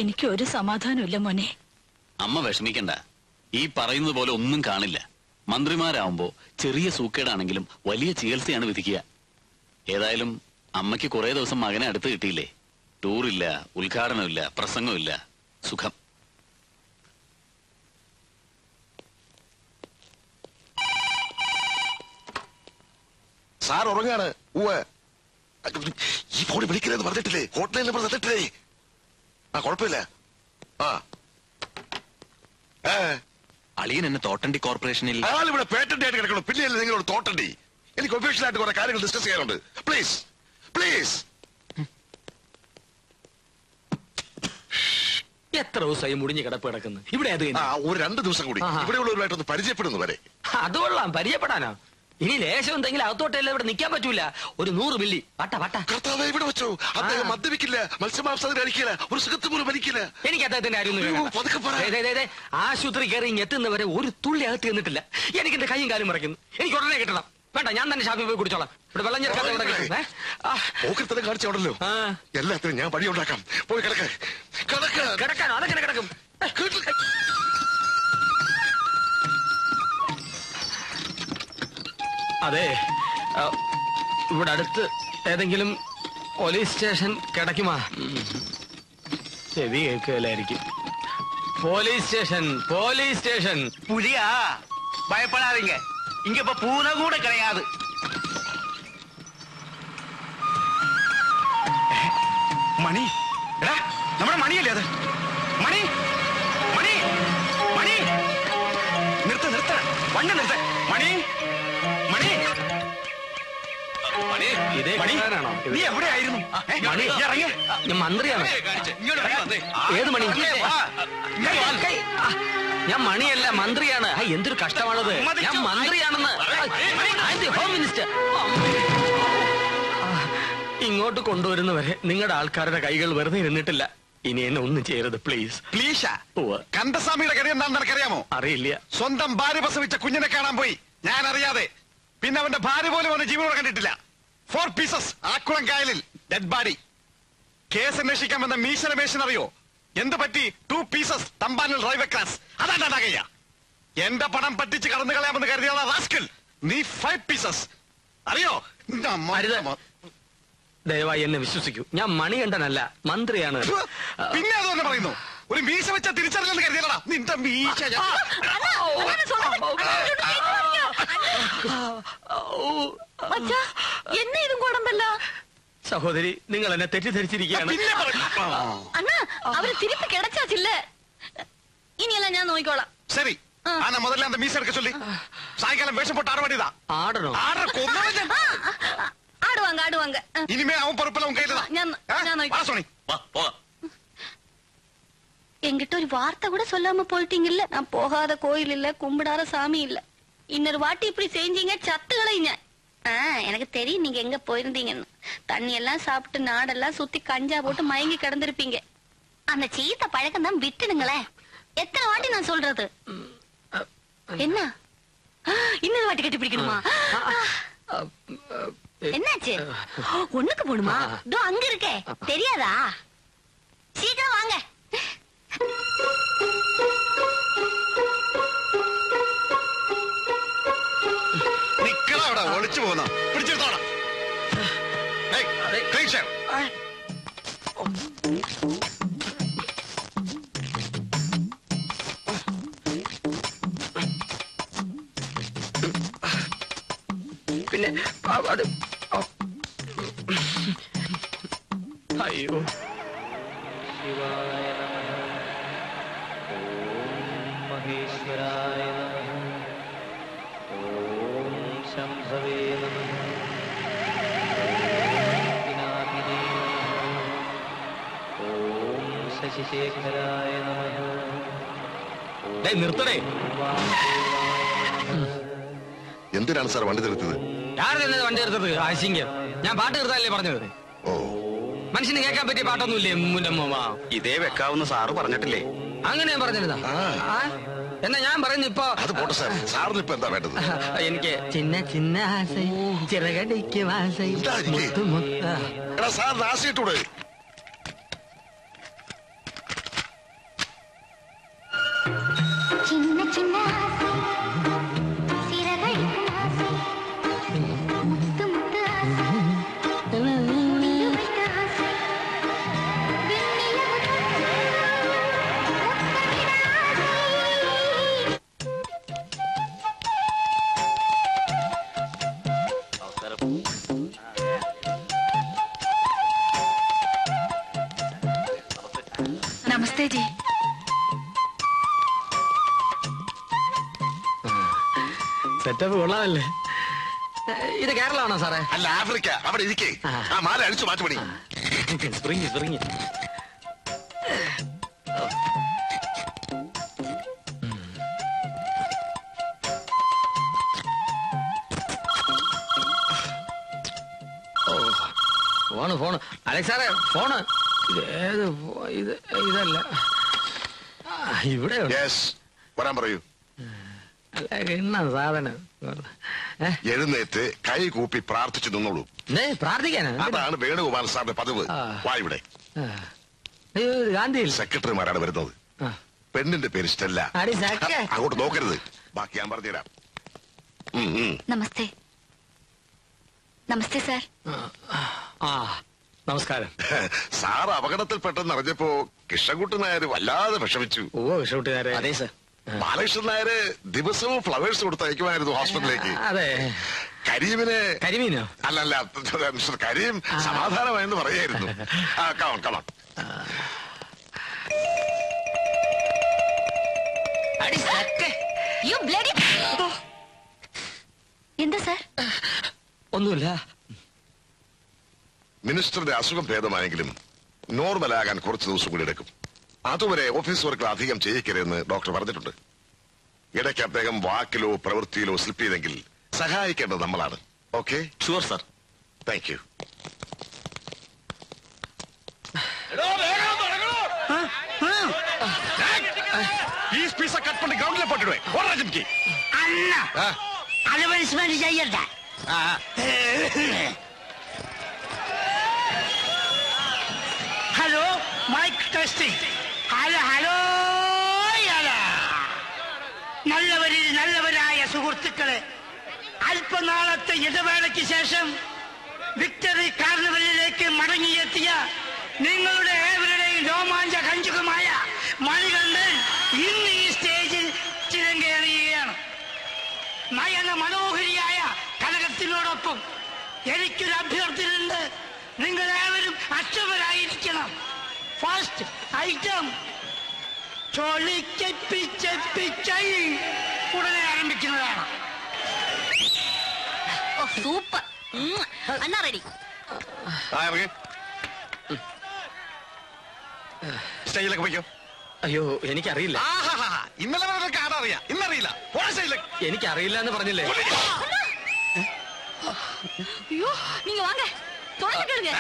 എനിക്ക് ഒരു സമാധാനമില്ല മോനെ. അമ്മ വിഷമിക്കണ്ട. ഈ പറയുന്നത് പോലെ ഒന്നും കാണില്ല. മന്ത്രിമാരാവുമ്പോ ചെറിയ സൂക്കേടാണെങ്കിലും വലിയ ചികിത്സയാണ് വിധിക്കുക. ഏതായാലും അമ്മയ്ക്ക് കുറെ ദിവസം മകനെ അടുത്ത് കിട്ടിയില്ലേ. ടൂറില്ല, ഉദ്ഘാടനമില്ല, പ്രസംഗമില്ല. സുഖം. സാർ ഉറങ്ങാണ്. ഈ ഫോണിൽ വിളിക്കരുതെന്ന് പറഞ്ഞിട്ടില്ലേ? ഹോട്ട്ലൈൻ നമ്പർ തന്നിട്ടില്ലേ? കുഴപ്പമില്ല. അളിയൻ എന്നെ തോട്ടണ്ടി കോർപ്പറേഷനിൽ ആളിവിടെ പേറ്റന്റ് ആയിട്ട് കിടക്കണം. പിന്നെയല്ലേ നിങ്ങളോട് തോട്ടണ്ടി? എനിക്ക് ഒഫീഷ്യലായിട്ട് കുറെ കാര്യങ്ങൾ ഡിസ്കസ് ചെയ്യാനുണ്ട്. Please please. എത്ര ദിവസമായി മുടിഞ്ഞ് കിടപ്പ് കിടക്കുന്നു ഇവിടെ? അത് ഒരു 2 ദിവസം കൂടി ഇവിടെയുള്ളവരുമായിട്ടൊന്ന് പരിചയപ്പെടുന്നു വരെ. അത് കൊള്ളാം. പരിചയപ്പെടാനോ? ഇനി ലേശം എന്തെങ്കിലും അകത്തോട്ടല്ല ഇവിടെ നിൽക്കാൻ പറ്റൂല. ഒരു 100 മില്ലി പട്ട പട്ട. കർത്താവേ, ഇവിടെ വെച്ചോ. അദ്ദേഹം മദ്യപിക്കില്ല, മത്സ്യമാംസം കഴിക്കില്ല, ഒരു സുഖത്ത് പോലും വലിക്കില്ല. എനിക്ക് അദ്ദേഹത്തിന്റെ ആശുപത്രി കയറി എത്തുന്നവരെ ഒരു തുള്ളി അകത്ത് ചെന്നിട്ടില്ല. എനിക്ക് എന്റെ കൈയും കാലും മറയ്ക്കുന്നു. എനിക്ക് ഉടനെ കിട്ടണം. വേണ്ട, ഞാൻ തന്നെ ഷാപ്പിൽ പോയി കുടിച്ചോളാം. ഇവിടെ വെള്ളം ചേർക്കാത്ത പോക്കൃത്തരം കാണിച്ചോടല്ലോ. എല്ലാത്തിനും ഞാൻ വഴി ഉണ്ടാക്കാം. പോയി കിടക്കാനോ? അതെങ്ങനെ കിടക്കും? അതെ, ഇവിടെ അടുത്ത് ഏതെങ്കിലും പോലീസ് സ്റ്റേഷൻ കിടക്കുമാ? ചെവി കേൾക്കലായിരിക്കും. போலீஸ் ஸ்டேஷன் புலியா? பயப்படாதீங்க, இங்க இப்ப பூனை கூட கிடையாது. മണി, എടാ നമ്മുടെ മണിയല്ലേ അത്? മണി മണി മണി, നിർത്ത വണ്ടി നിർത്ത. മണി മണി ഇതേ മണി, കാണാനാണോ? നീ എവിടെയായിരുന്നു? മണി ഇറങ്ങി, ഞാൻ മന്ത്രിയാണ്. ഏത് മണി? ഞാൻ മണിയല്ല, മന്ത്രിയാണ്. എന്തൊരു കഷ്ടമാണത്. ഞാൻ മന്ത്രിയാണെന്ന്. Home minister. ഇങ്ങോട്ട് കൊണ്ടുവരുന്നവരെ നിങ്ങളുടെ ആൾക്കാരുടെ കൈകൾ വെറുതെ ഇരുന്നിട്ടില്ല. ഇനി എന്നെ ഒന്നും ചെയ്യരുത് പ്ലീസ്. പ്ലീഷാ? കണ്ടസ്വാമിയുടെ കാര്യം എന്താണെന്ന് നിനക്കറിയാമോ? അറിയില്ല. സ്വന്തം ഭാര്യ പ്രസവിച്ച കുഞ്ഞിനെ കാണാൻ പോയി, ഞാൻ അറിയാതെ. പിന്നെ അവന്റെ ഭാര്യ പോലും അവന്റെ ജീവനോടെ കണ്ടിട്ടില്ല. 4 pieces ആക്കുളം കായലിൽ ഡെഡ് ബോഡി. കേസ് അന്വേഷിക്കാൻ വന്ന മീശ രമേശൻ അറിയോ എന്ത് പറ്റി? 2 pieces തമ്പാനിൽ റൈവേ ക്രാസ്. അതാണ്ടാകയ്യ. എന്റെ പണം പറ്റിച്ച് കടന്നു കളയാമെന്ന് കരുതിയുള്ള റാസ്കൽ. നീ 5 pieces അറിയോ? ദയവായി എന്നെ വിശ്വസിക്കൂ. ഞാൻ മണികണ്ഠനല്ല, മന്ത്രിയാണ്. പിന്നെ അതുകൊണ്ട് പറയുന്നു, ഒരു മീശ വെച്ച തിരിച്ചറിഞ്ഞെന്ന് കരുതിയല്ലടാ നിന്റെ മീശ. என்ன இதுவும் குழம்பல்ல സഹോദരി, നിങ്ങൾ എന്നെ തെറ്റിദ്ധരിച്ചിരിക്കുകയാണ്. അണ്ണാ, അവര് തിരിപ്പ് കിടച്ചാച്ചില്ല. ഇനിയെല്ലാം ഞാൻ നോക്കിക്കോളാം. ശരി, ആന മുതലേ അന്ത മീശ എടുക്ക ചൊല്ലി സായങ്കാലം വേഷം പോട്ട് ആടുവാടിതാ. ആടണോ? ആടുവാങ്ക. ഇനിമേ അവൻ പൊറുപ്പല്ല ഉൻ കയ്യിലതാ. ഞാൻ നോക്കിക്കോളാം. என்கிட்ட ஒரு வார்த்தை கூட சொல்லாம போயிட்டீங்கல்ல. நான் போகாத கோயில் இல்ல, கும்பிடாத சாமி இல்ல. இன்னொரு வாட்டி இப்படி செஞ்சீங்க சத்துக்களைங்க. எனக்கு தெரியும் நீங்க எங்க போயிருந்தீங்கன்னு. தண்ணி எல்லாம் சாப்பிட்டு நாடெல்லாம் சுத்தி கஞ்சா போட்டு மயங்கி கிடந்திருப்பீங்க. அந்த சீத்த பழக்கம் தான் விட்டுடுங்களேன். எத்தனை வாட்டி நான் சொல்றது? என்ன இன்னொரு வாட்டி கட்டி பிடிக்கணுமா? என்னாச்சு? ஒண்ணுக்கு போணுமா? அங்க இருக்கே, தெரியாதா? சீக்கிரம் வாங்க. നിക്കളവിടെ ഒളിച്ചു പോന്ന പിടിച്ചെടുത്തോളാം. പിന്നെ അത് അയ്യോ. മഹേശ്വരായ നമഃ. ഓം ശംഭവേ നമഃ. ഓം ശശിശേഖരായ നമഃ. നിർത്തണേ. എന്തിനാണ് സാർ വണ്ടി നിർത്തിയത്? ആരെന്നെ വണ്ടി നിർത്തത്? ആശിങ്ക, ഞാൻ പാട്ട് നിർത്താനല്ലേ പറഞ്ഞത്. മനുഷ്യന് കേൾക്കാൻ പറ്റിയ പാട്ടൊന്നുമില്ലേ? ഇതേ വെക്കാവുന്ന സാറ് പറഞ്ഞിട്ടില്ലേ? അങ്ങനെ ഞാൻ പറഞ്ഞിരുന്നാ? എന്നാ ഞാൻ പറയുന്നു ഇപ്പൊ. അത് പോട്ടെ സാർ, സാറിന് ഇപ്പൊ എന്താ വേണ്ടത്? എനിക്ക് ചിന്ന ചിന്ന ആസൈ ചിറകടിക്ക് വാസൈ എടാ സാറിന് ആശയിട്ടൂടെ? சின்ன சின்ன ஆசை சிறகடிக்கும் ஆசை முத்து முத்து ஆசை முடிய வைத்த ஆசை നമസ്തേ ജി. സെറ്റപ്പ് കൊള്ളാമല്ലേ? ഇത് കേരളമാണോ സാറേ? അല്ല, ആഫ്രിക്ക. അവിടെ ഇരിക്കേ. ആ മാല അടിച്ചു മാറ്റുപണി. Spring spring. ഫോണ് അലക്സ് സാറേ, ഫോണ്. ഇതല്ല, ഇവിടെ വരാൻ പറയൂ. എന്നാ സാധനം? എഴുന്നേറ്റ് കൈ കൂപ്പി പ്രാർത്ഥിച്ചു നിന്നോളൂ. പ്രാർത്ഥിക്കാനാ? അതാണ് വേണുഗോപാൽ സാറിന്റെ പതിവ്. വായുടെ സെക്രട്ടറിമാരാണ് വരുന്നത്. പെണ്ണിന്റെ പേര് സ്റ്റെല്ല. അങ്ങോട്ട് നോക്കരുത്, ബാക്കി ഞാൻ പറഞ്ഞുതരാം. നമസ്തേ. നമസ്തേ സാർ. നമസ്കാരം. സാർ അപകടത്തിൽപ്പെട്ടെന്ന് അറിഞ്ഞപ്പോ കൃഷ്ണൻകുട്ടൻ നായർ വല്ലാതെ വിഷമിച്ചു. അതെ സാർ. ബാലകൃഷ്ണൻ നായര് ദിവസവും ഫ്ലവേഴ്സ് കൊടുത്തയക്കുമായിരുന്നു ഹോസ്പിറ്റലിലേക്ക്. അതെ. കരീമിനോ? അല്ലല്ല, മിസ്റ്റർ കരീം സമാധാനമായെന്ന് പറയായിരുന്നു. Come on come on. എന്താ സാർ? ഒന്നുമില്ല. മിനിസ്റ്ററുടെ അസുഖം ഭേദമായെങ്കിലും നോർമലാകാൻ കുറച്ച് ദിവസം കൂടി എടുക്കും. അതുവരെ ഓഫീസ് വർക്കുകൾ അധികം ചെയ്യിക്കരുതെന്ന് ഡോക്ടർ പറഞ്ഞിട്ടുണ്ട്. ഇടയ്ക്ക് അദ്ദേഹം വാക്കിലോ പ്രവൃത്തിയിലോ സ്ലിപ്പ് ചെയ്തെങ്കിൽ സഹായിക്കേണ്ടത് നമ്മളാണ്. Okay? Sure sir. Thank you. ഈ പീസ കട്ട് പണി ഗ്രൗണ്ടിലെ പോട്ടിടുവേ. അണ്ണ അത് പണിഷ്മെന്റ് ചെയ്യട്ടെ. Hello, mike testing. Hello hello. നല്ലവരായ സുഹൃത്തുക്കളെ, അല്പനാളത്തെ ഇടവേളയ്ക്ക് ശേഷം വിക്ടറി കാർണിവലിലേക്ക് മടങ്ങിയെത്തിയ നിങ്ങളുടെ ഏവരുടെയും രോമാഞ്ച കഞ്ചുകമായ മണികണ്ഠൻ ഇന്ന് ഈ സ്റ്റേജിൽ ചിരങ്കേറിയുകയാണ്. നയന മനോഹരിയായ കനകത്തിനോടൊപ്പം എനിക്കൊരു അഭ്യർത്ഥനയുണ്ട്. നിങ്ങളേവരും അക്ഷമരായിരിക്കണം. ഫസ്റ്റ് ഐറ്റം ചൊളിക്കപ്പിച്ചപ്പിച്ചൈ ഉടനെ ആരംഭിക്കുന്നതാണ്. സൂപ്പർ. അണ്ണാ റെഡി. സ്റ്റേജിലേക്ക് പോയിക്കോ. അയ്യോ, എനിക്കറിയില്ല. ഇന്നലെ ആടറിയാം, ഇന്നറിയില്ല. എനിക്കറിയില്ല എന്ന് പറഞ്ഞില്ലേ? ஐயோ, நீங்க வாங்க. தொடங்கிடுங்க.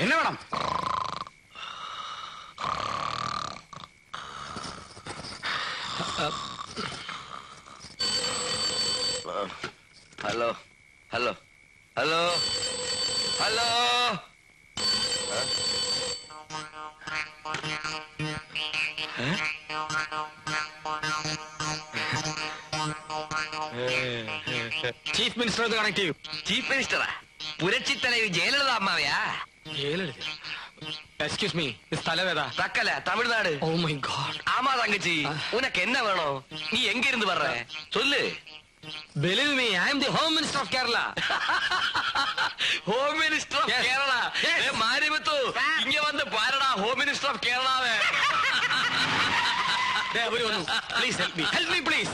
என்ன வேണം? Hello hello hello hello. Chief minister connect ചെയ്യൂ. ചീഫ് മിനിസ്റ്ററാ? പുരட்சி தலைவி ஜெயலலிதா அம்மாவையா? எக்ஸ்கியூஸ் மீ, தலைவேதா? Thuckalay, Tamil Nadu. Oh my god. ஆமா தங்கச்சி, உனக்கு என்ன வேணும்? நீ எங்க இருந்து வர்ற சொல்லு. Believe me, I am the Home Minister of Kerala. Home Minister of Kerala? Marimuthu, ഇങ്ങ വന്ന് പാരടാ Home Minister of Kerala. Please help me. Help me please.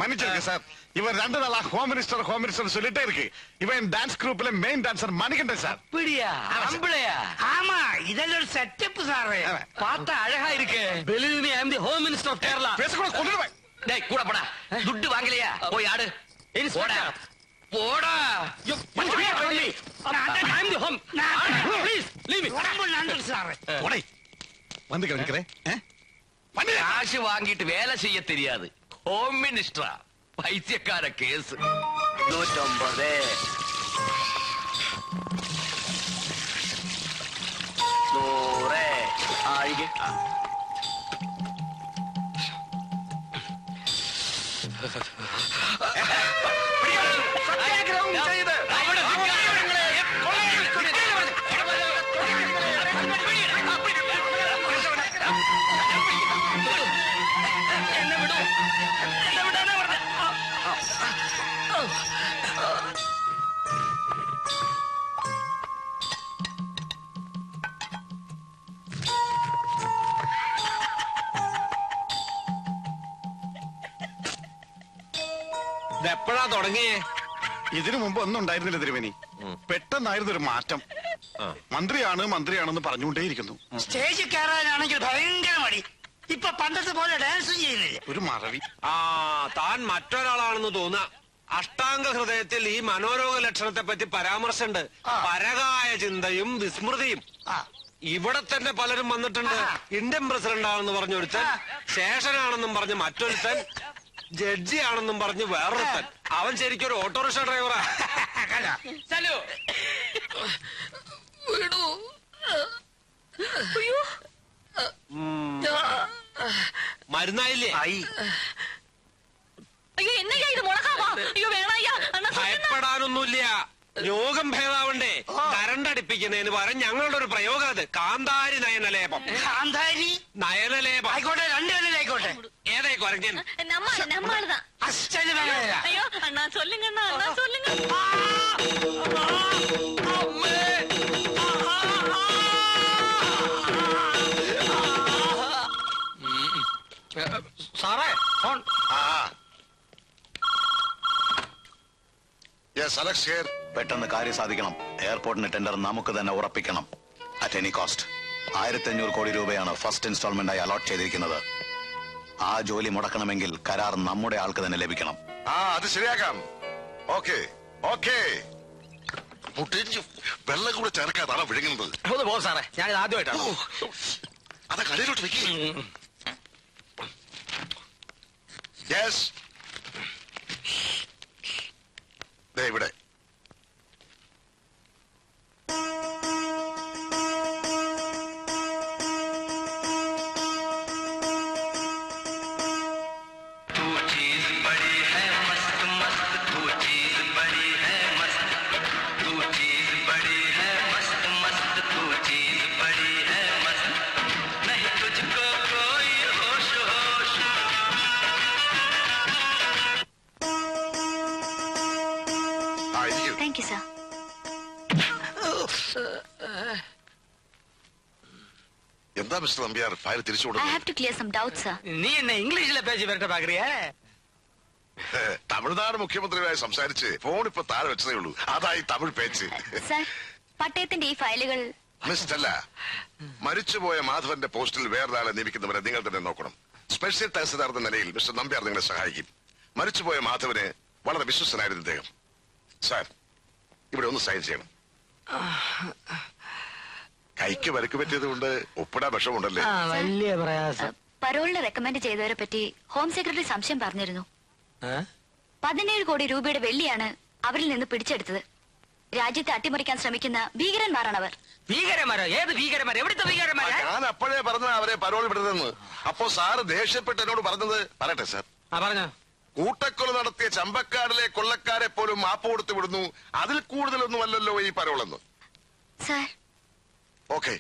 மன்னிச்சிருங்க சார், இவர் 2 நாளா ஹோம் மினிஸ்டர் சொல்லிட்டே இருக்கு. இவன் டான்ஸ் குரூப்ல மெயின் டான்சர் மணிகண்டன் சார். அப்படியா? அம்பளையா? ஆமா, இதெல்லாம் ஒரு செட்டப் சார். பார்த்தா அழகா இருக்கு. Believe me, I am the Home Minister of Kerala. பேசக்கூட கொண்டுடுவேன். டேய் கூட போடா. துட்டு வாங்கலையா? போய் ஆடு. போடா போடா. I am the home. Please leave me. நன்றி சார். போடே வந்து கிடக்கிறேன். காசு வாங்கிட்டு வேலை செய்ய தெரியாது. ஹோம் மினிஸ்டரா? பைத்தியக்கார கேஸ். 150. ചോറേ ആയിക്ക് സത്യാഗ്രഹം ചെയ്ത് ഇതെപ്പോഴാ തുടങ്ങിയേ? ഇതിനു മുമ്പ് ഒന്നും ഉണ്ടായിരുന്നില്ല തിരുമേനി. പെട്ടെന്നായിരുന്നു ഒരു മാറ്റം. മന്ത്രിയാണെന്ന് പറഞ്ഞുകൊണ്ടേയിരിക്കുന്നു. സ്റ്റേജിൽ കയറാനാണെങ്കിൽ ഭയങ്കര മടി. ഇപ്പൊ പണ്ടത്തെ പോലെ ഡാൻസും ചെയ്യുന്നില്ല. ഒരു മറവി. താൻ മറ്റൊരാളാണെന്ന് തോന്നുക. അഷ്ടാംഗ ഹൃദയത്തിൽ ഈ മനോരോഗ ലക്ഷണത്തെ പറ്റി പരാമർശമുണ്ട്. പരകായ ചിന്തയും വിസ്മൃതിയും. ഇവിടെ തന്നെ പലരും വന്നിട്ടുണ്ട്. ഇന്ത്യൻ പ്രസിഡന്റ് ആണെന്ന് പറഞ്ഞൊരുത്തൻ, ശേഷനാണെന്നും പറഞ്ഞ് മറ്റൊരുത്തൻ, ജഡ്ജിയാണെന്നും പറഞ്ഞ് വേറൊരുത്തൻ. അവൻ ശരിക്കും ഒരു ഓട്ടോറിക്ഷ ഡ്രൈവറാ. മരുന്നായില്ലേ? ഭയപ്പെടാനൊന്നുമില്ല. രോഗം ഭേദാവണ്ടേ? കരണ്ടടിപ്പിക്കുന്നതിന് പകരം ഞങ്ങളുടെ ഒരു പ്രയോഗം അത് കാന്താരി നയനലേപം. കാന്താരി നയനലേപം ആയിക്കോട്ടെ, രണ്ടുപേരിലായിക്കോട്ടെ. ഏതായിക്കോ അറിഞ്ഞൻ അയ്യോ അണ്ണാ ചൊല്ലുங்க അണ്ണാ ചൊല്ലുங்க. സാറേ ഫോൺ. പെട്ടെന്ന് കാര്യം സാധിക്കണം. എയർപോർട്ടിന് ടെൻഡർ നമുക്ക് തന്നെ ഉറപ്പിക്കണം. At any cost. 1500 കോടി രൂപയാണ് ഫസ്റ്റ് ഇൻസ്റ്റാൾമെന്റ് ആയി അലോട്ട് ചെയ്തിരിക്കുന്നത്. ആ ജോലി മുടക്കണമെങ്കിൽ കരാർ നമ്മുടെ ആൾക്ക് തന്നെ ലഭിക്കണം. അത് ശരിയാക്കാം. Okay okay. വെള്ളം കൂടെ ചേർക്കാതാണ് വിഴുങ്ങുന്നത്. ഒന്ന് പോ സാറേ, ഞാനിത് ആദ്യമായിട്ടാണ്. അത് കടയിലോട്ട് വെക്കേ. ഇവിടെ എന്താ മിസ്റ്റർ നമ്പ്യാർ ഫയൽ തിരിച്ചു കൊടുത്തു? നീ എന്നെ ഇംഗ്ലീഷിലെ പേജ് വരട്ടെ പാക്രിയേ. തമിഴ്നാട് മുഖ്യമന്ത്രിയുമായി സംസാരിച്ച് ഫോൺ ഇപ്പൊ താഴെ വെച്ചതേ ഉള്ളൂ. അതായി തമിഴ് പേജ്. പട്ടയത്തിന്റെ ഈ ഫയലുകൾ മിസ്റ്റല്ല, മരിച്ചുപോയ മാധവന്റെ പോസ്റ്റിൽ വേറൊരാളെ നിയമിക്കുന്നവരെ നിങ്ങൾ തന്നെ നോക്കണം. സ്പെഷ്യൽ തഹസിൽദാർ എന്ന നിലയിൽ മിസ്റ്റർ നമ്പ്യാർ നിങ്ങളെ സഹായിക്കും. മരിച്ചുപോയ മാധവന് വളരെ വിശ്വസനായിരുന്നു ഇദ്ദേഹം. സാർ, ഇവിടെ ഒന്ന് സൈൻ ചെയ്യണം. കൈക്ക് വരക്ക് പറ്റിയത് കൊണ്ട് ഒപ്പിടാൻ വിഷമുണ്ടല്ലേ? വലിയ പ്രയാസം. പരോളിന് റെക്കമെൻഡ് ചെയ്തവരെ പറ്റി ഹോം സെക്രട്ടറി സംശയം പറഞ്ഞിരുന്നു. 17 കോടി രൂപയുടെ വെള്ളിയാണ് അവരിൽ നിന്ന് പിടിച്ചെടുത്തത്. രാജ്യത്തെ അട്ടിമറിക്കാൻ ശ്രമിക്കുന്ന ഭീകരന്മാരാണവർ. ഭീകരന്മാരോ? ഏത് ഭീകരന്മാർ? എവിടുത്തെ ഭീകരന്മാരാ? ഞാൻ അപ്പോഴേ പറഞ്ഞ അവരെ പരോൾ വിടുന്നെന്ന്. അപ്പോ സാറ് ദേഷ്യപ്പെട്ട് എന്നോട് പറഞ്ഞത് പറയട്ടെ സാർ. പറഞ്ഞോ. കൂട്ടക്കൊല നടത്തിയ ചമ്പക്കാടിലെ കൊള്ളക്കാരെ പോലും മാപ്പ് കൊടുത്തു വിടുന്നു. അതിൽ കൂടുതലൊന്നുമല്ലല്ലോ ഈ പരോളെന്ന്. സാർ, ഓക്കെ,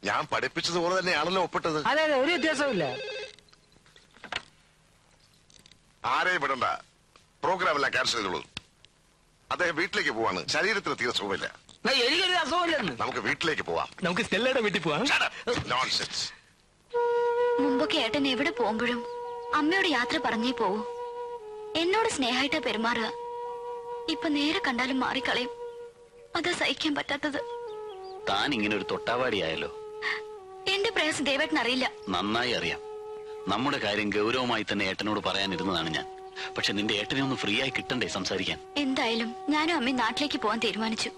ഞാൻ പഠിപ്പിച്ചതുപോലെ തന്നെയാണല്ലോ ഒപ്പിട്ടത്. അതെ അതെ, ഒരു വ്യത്യാസമില്ല. ആരെയും വിടണ്ട. പ്രോഗ്രാം എല്ലാം ക്യാൻസൽ ചെയ്തോളൂ. അദ്ദേഹം വീട്ടിലേക്ക് പോവാണ്. ശരീരത്തിന് തീരെ സുഖമില്ല. എനിക്കൊരു അസുഖമില്ലെന്ന്. നമുക്ക് വീട്ടിലേക്ക് പോവാം. നമുക്ക് സ്റ്റെല്ലയുടെ വീട്ടിൽ പോവാം. നോൺസെൻസ്. മുമ്പൊക്കെ ഏട്ടൻ എവിടെ പോകുമ്പോഴും അമ്മയോട് യാത്ര പറഞ്ഞേ പോവൂ. എന്നോട് സ്നേഹമായിട്ടാ പെരുമാറുക. ഇപ്പൊ നേരെ കണ്ടാലും മാറിക്കളയും. അതാ സഹിക്കാൻ പറ്റാത്തത്. താൻ ഇങ്ങനെ ഒരു തൊട്ടാവാടിയായല്ലോ. എന്റെ പ്രയാസം ദേവേട്ടൻ അറിയില്ല. നന്നായി അറിയാം. നമ്മുടെ കാര്യം ഗൗരവമായി തന്നെ ഏട്ടനോട് പറയാനിരുന്നതാണ് ഞാൻ. പക്ഷെ നിന്റെ ഏട്ടനെ ഒന്ന് ഫ്രീ ആയി കിട്ടണ്ടേ സംസാരിക്കാൻ? എന്തായാലും ഞാനും അമ്മയും നാട്ടിലേക്ക് പോകാൻ തീരുമാനിച്ചു.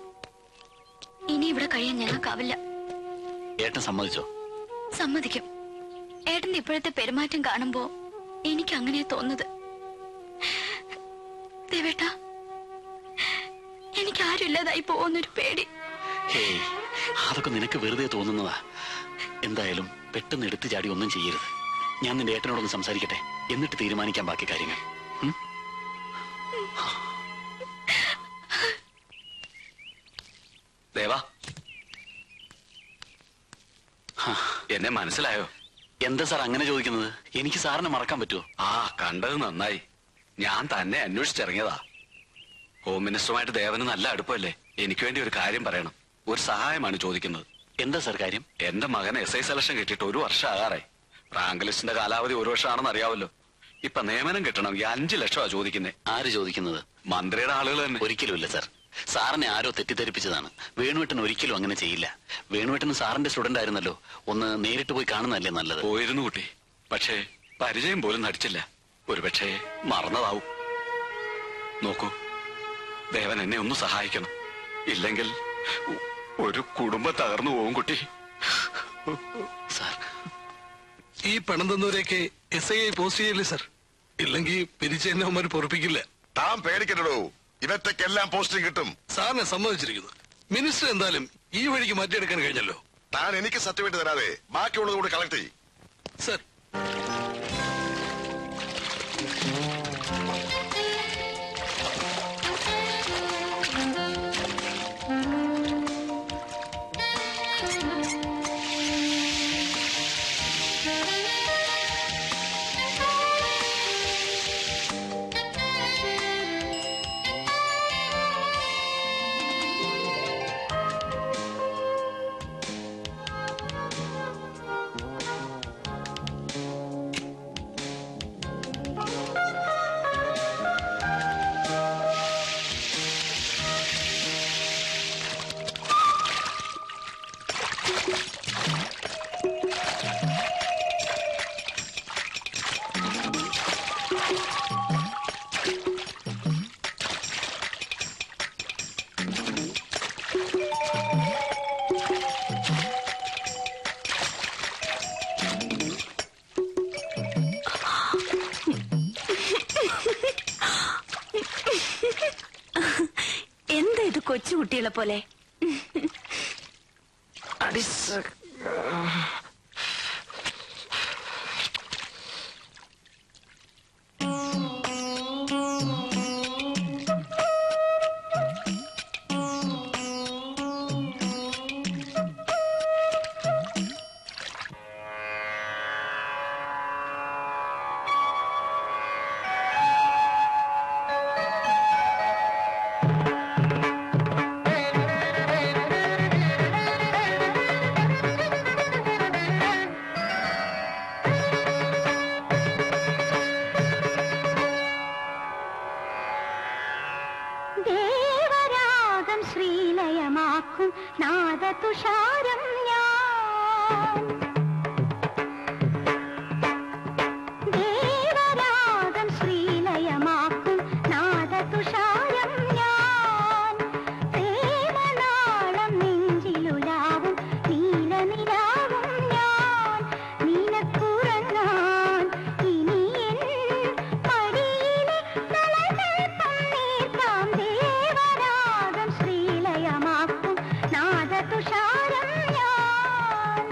ഇനി ഇവിടെ കഴിയാൻ ഞങ്ങൾക്കാവില്ല. ഏട്ടൻ സമ്മതിച്ചോ? സമ്മതിക്കും. ഏട്ടന്റെ ഇപ്പോഴത്തെ പെരുമാറ്റം കാണുമ്പോ എനിക്ക് അങ്ങനെയാ തോന്നുന്നത്. ദേവേട്ടാ, എനിക്ക് ആരുമില്ല ഇല്ലാതായി പോകുന്നൊരു പേടി. ഹേയ്, അതൊക്കെ നിനക്ക് വെറുതെ തോന്നുന്നതാ. എന്തായാലും പെട്ടെന്ന് എടുത്തു ചാടി ഒന്നും ചെയ്യരുത്. ഞാൻ നിന്റെ ഏട്ടനോടൊന്ന് സംസാരിക്കട്ടെ, എന്നിട്ട് തീരുമാനിക്കാൻ ബാക്കി കാര്യങ്ങൾ. ദേവാ, എന്നെ മനസ്സിലായോ? എന്താ സാർ അങ്ങനെ ചോദിക്കുന്നത്? എനിക്ക് സാറിനെ മറക്കാൻ പറ്റുമോ? ആ, കണ്ടത് നന്നായി. ഞാൻ തന്നെ അന്വേഷിച്ചിറങ്ങിയതാ. ഹോം മിനിസ്റ്ററുമായിട്ട് ദേവന് നല്ല അടുപ്പമല്ലേ? എനിക്ക് വേണ്ടി ഒരു കാര്യം പറയണം. ഒരു സഹായമാണ് ചോദിക്കുന്നത്. എന്താ സാർ കാര്യം? എന്റെ മകൻ SI സെലക്ഷൻ കിട്ടിയിട്ട് 1 വർഷം ആകാറായി. റാങ്ക് ലിസ്റ്റിന്റെ കാലാവധി 1 വർഷമാണെന്ന് അറിയാവല്ലോ. ഇപ്പൊ നിയമനം കിട്ടണമെങ്കിൽ 5 ലക്ഷമാ ചോദിക്കുന്നത്. ആര് ചോദിക്കുന്നത്? മന്ത്രിയുടെ ആളുകൾ തന്നെ. ഒരിക്കലുമില്ല സാർ. സാറിനെ ആരോ തെറ്റിദ്ധരിപ്പിച്ചതാണ്. വേണുവേട്ടൻ ഒരിക്കലും അങ്ങനെ ചെയ്യില്ല. വേണുവേട്ടൻ സാറിന്റെ സ്റ്റുഡന്റ് ആയിരുന്നല്ലോ. ഒന്ന് നേരിട്ട് പോയി കാണുന്നതല്ലേ നല്ലത്? പോയിരുന്നു കുട്ടി, പക്ഷേ പരിചയം പോലും നടിച്ചില്ല. ഒരുപക്ഷെ മറന്നതാവും. നോക്കൂ, ദേവൻ എന്നെ ഒന്ന് സഹായിക്കണം. ഇല്ലെങ്കിൽ ഒരു കുടുംബം തകർന്നു പോകും കുട്ടി. സാർ, ഈ പണം തന്നവരെയൊക്കെ SI പോസ്റ്റ് ചെയ്യല്ലേ സാർ? ഇല്ലെങ്കിൽ പിരിച്ച് എന്നെ അവന്മാർ പൊറപ്പിക്കില്ല. താൻ പേടിക്കണ്ടോ, ഇവറ്റക്കെല്ലാം പോസ്റ്റിംഗ് കിട്ടും. സാറിനെ സമ്മതിച്ചിരിക്കുന്നു. മിനിസ്റ്റർ എന്തായാലും ഈ വഴിക്ക് മാറ്റിയെടുക്കാൻ കഴിഞ്ഞല്ലോ. താൻ എനിക്ക് സർട്ടിഫിക്കറ്റ് തരാതെ ബാക്കിയുള്ളത് കൂടി കളക്ട് ചെയ്യും. സർ, എന്താ ഇത് കൊച്ചുകുട്ടികളെ പോലെ? നാദതുഷാരം ഞാൻ ദേവരാഗം ശ്രീലയമാക്കും നാദതുഷാരം ഞാൻ പ്രേമനാളം നെഞ്ചിലുലാവും നീലനിലാവും ഞാൻ നിനക്കുറങ്ങാൻ ഇനി എൻ പടിയിലെ തലകൽപ്പം നീർക്കാം ദേവരാഗം ശ്രീലയമാക്കും നാദതുഷാരം ഞാൻ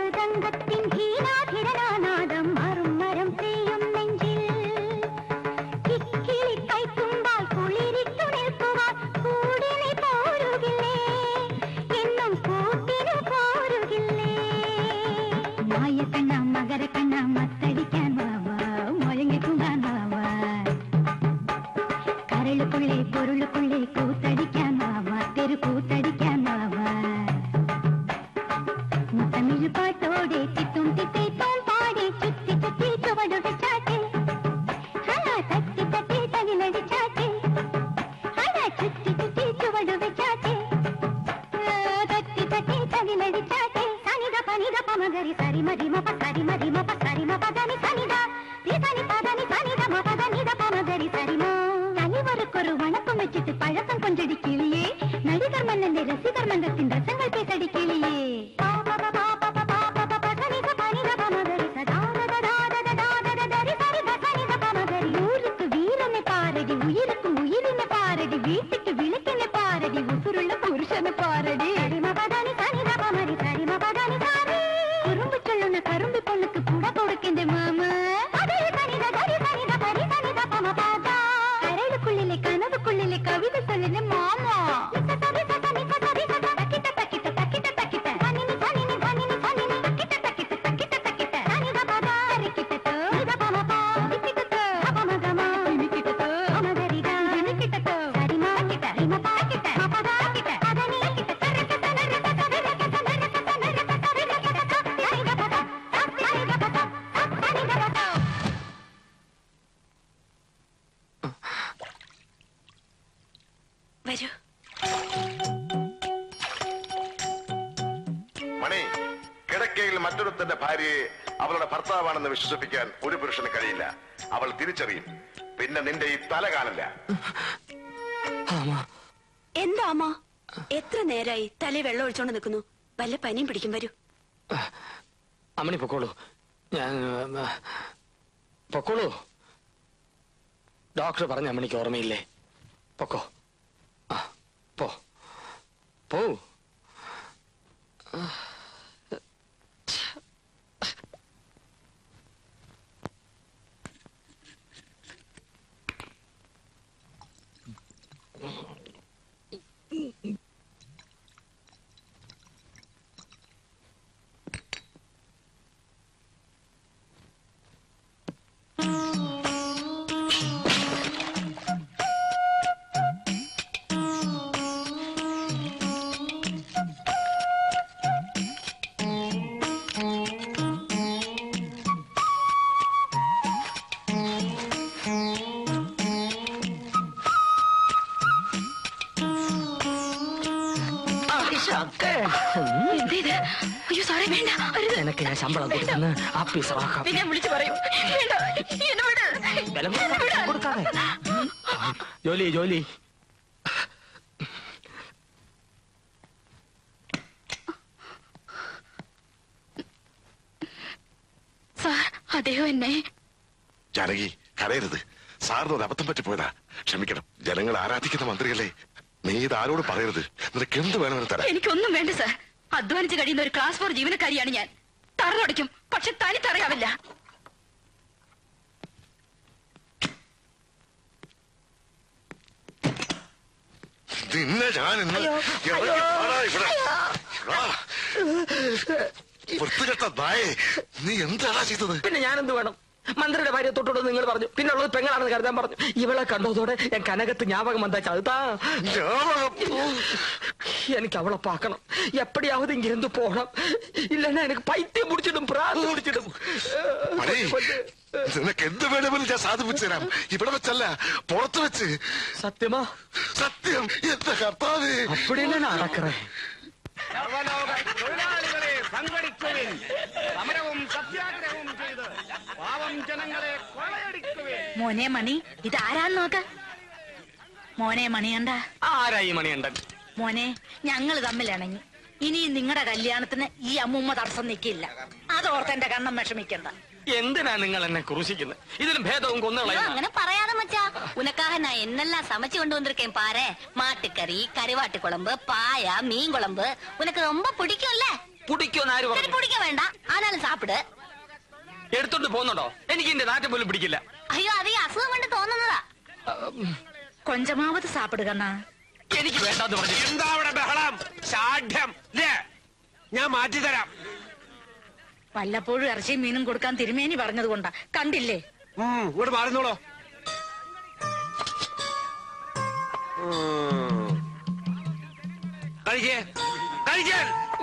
മൃദംഗത്തിൻ ധീരാധിരനാനാദം മറും മരം പെയ്യും നെഞ്ചിൽ കിക്കിളി കൈക്കുമ്പാൽ കുളിരിട്ടു നിൽക്കുവാൻ കൂടിനി പോരുകില്ലേ എന്നും കൂട്ടിനു പോരുകില്ലേ മായക്കണ്ണ മകരക്കണ്ണ മത്തടിക്കാൻ വാവാ മുഴങ്ങിക്കുങ്ങാൻ വാവാ കരളുക്കുള്ളേ പൊരുളുക്കുള്ളേ കൂത്തടിക്കാൻ വാവാ തെരു കൂത്തടിക്കാൻ വാവാ മുത്തമിഴ് പാട്ടോടെ ചിത്തും തിത്തേത്തും പാടി ചുറ്റി ചുറ്റി ചുവടുടെ ചാട്ടെ തട്ടി തട്ടി തകിലടി ചാട്ടെ ചുറ്റി ചുറ്റി ചുവടുടെ ചാട്ടെ തട്ടി തട്ടി തകിലടി ചാട്ടെ സനിത പനിത പമഗരി സരി മരി മപ സരി മരി മപ സരി മപ ധനി സനിത ധനി പദനി സനിത മപ ധനിത പമഗരി സരിമോ തനിവരക്കൊരു വണക്കം വെച്ചിട്ട് പഴക്കം കൊണ്ടടിക്കിളിയേ നടികർ മന്നന്റെ രസികർ മംഗത്തിൻ രസങ്ങൾ പേസടിക്കിളിയേ ഉയർക്കും ഉയിരിനെ പാരടി വീട്ടിട്ട് വിളിക്കനെ പാരടി ഉസുരുള്ള പുരുഷനെ പാരടി കുറുമ്പ് ചൊല്ലുന്ന കറുമ്പി പൊണ്ണുക്ക് പുട കൊടുക്കന്റെ മാമ കരടുക്കുള്ളിലെ കനവുക്കുള്ളിലെ കവിത ചൊല്ലുന്ന മാമ വരൂ. മണി, കിടക്കയിൽ മറ്റൊരുത്തന്റെ ഭാര്യയെ അവളുടെ ഭർത്താവാണെന്ന് വിശ്വസിപ്പിക്കാൻ ഒരു പുരുഷന് കഴിയില്ല. അവൾ തിരിച്ചറിയും. പിന്നെ നിന്റെ ഈ തല കാണില്ല. എന്താ അമ്മ, എത്ര നേരായി തലേ വെള്ളം ഒഴിച്ചോണ്ട് നിൽക്കുന്നു? വല്ല പനിയും പിടിക്കും. വരൂ. അമ്മണി പൊക്കോളൂ. ഞാൻ പൊക്കോളൂ. ഡോക്ടർ പറഞ്ഞ അമ്മണിക്ക് ഓർമ്മയില്ലേ? പൊക്കോ. പോ പോ. നിനക്ക് ഞാൻ ശമ്പളം കൊടുക്കുന്ന ആഫീസറാക്കാം. വിളിച്ചു പറയൂ. ജോലി ജോലി. സാർ, അദ്ദേഹം എന്നെ ജാനകി, കരയരുത്. സാറിന് ഒരു അബദ്ധം പറ്റിപ്പോയതാ. ക്ഷമിക്കണം. ജനങ്ങൾ ആരാധിക്കുന്ന മന്ത്രിയല്ലേ. നീ ഇത് ആരോട് പറയരുത്. നിനക്ക് എന്ത് വേണമെന്ന് തരാം. എനിക്കൊന്നും വേണ്ട സാർ. അധ്വാനിച്ച് കഴിയുന്ന ഒരു ക്ലാസ് 4 ജീവനക്കാരിയാണ് ഞാൻ. തറന്നടിക്കും, പക്ഷെ തനി തറയാവില്ല. നിന്നെ ഞാൻ വൃത്തികെട്ട നായേ, നീ എന്താണാ ചെയ്തത്? പിന്നെ ഞാനെന്ത് വേണം? മന്ത്രിയുടെ ഭാര്യ തൊട്ടോട് നിങ്ങൾ പറഞ്ഞു. പിന്നെ ഉള്ളത് പെങ്ങളാണെന്ന് കരുതാൻ പറഞ്ഞു. ഇവളെ കണ്ടതോടെ ഞാൻ കനകത്ത് ஞாபகம் വന്നാ ചതുത്താ. എനിക്ക് അവളെ പാക്കണം. എപ്പടിയാവത് ഇങ്ങിരുന്ന് പോകണം. ഇല്ലെന്നാ എനിക്ക് പൈത്യം പിടിച്ചിടും, പ്രാന്ത് പിടിച്ചിടും. നിനക്ക് എന്ത് വേണമെങ്കിലും ഞാൻ സാധിപ്പിച്ചു തരാം. ഇവിടെ വെച്ചല്ല, പുറത്ത് വെച്ച്. സത്യമാ? സത്യം. എന്റെ കർത്താവേ, അപ്പടിയല്ലേ നടക്കറേ. തൊഴിലാളികളെ സംഘടിക്കുവിൻ. സമരവും സത്യാഗ്രഹവും ചെയ്ത് പാവം ജനങ്ങളെ കൊള്ളയടിക്കുവിൻ. മോനെ മണി, ഇതാരാന്ന് നോക്ക. മോനെ മണിയണ്ട. ആരായി മണിയണ്ടൻ? മോനെ, ഞങ്ങൾ തമ്മിലിണങ്ങി. ഇനി നിങ്ങളുടെ കല്യാണത്തിന് ഈ അമ്മൂമ്മ തടസ്സം നിൽക്കില്ല. അതോർത്ത് എന്റെ കണ്ണം വിഷമിക്കണ്ട. എന്തിനാ നിങ്ങൾ എന്നെ ക്രൂശിക്കുന്നത്? ഇതിലും ഭേദവും കൊന്നുകളയും. അങ്ങനെ പറയാതെ മച്ചാ. ഉനക്കാக நான் என்னெல்லாம் சமைச்சு கொண்டு வந்திருக்கேன் பாரு. மாட்டுக்கறி, கருவாட்டு குழம்பு, பாயா, மீன் குழம்பு. உனக்கு ரொம்ப பிடிக்கும்ல? പിടിക്കുമെന്ന് ആര് പറഞ്ഞു? പിടിക്കാൻ വേണ്ട, ആനാലും സാപ്പിട്. എടുത്തോണ്ട് പോകുന്നുണ്ടോ? എനിക്ക് എന്റെ നാറ്റം പോലും പിടിക്കില്ല. അയ്യോ, അത് ഈ അസുഖം കൊണ്ട് തോന്നുന്നതാ. കൊഞ്ചമാവത് സാപ്പിടുക. എനിക്ക് വേണ്ടെന്ന് പറഞ്ഞു. എന്താ അവിടെ ബഹളം? ഷാഠ്യം ഇല്ലേ? ഞാൻ മാറ്റിത്തരാം. വല്ലപ്പോഴും ഇറച്ചിയും മീനും കൊടുക്കാൻ തിരുമേനി പറഞ്ഞത് കൊണ്ടാ. കണ്ടില്ലേ? ഇങ്ങോട്ട് മാറുന്നോളോ.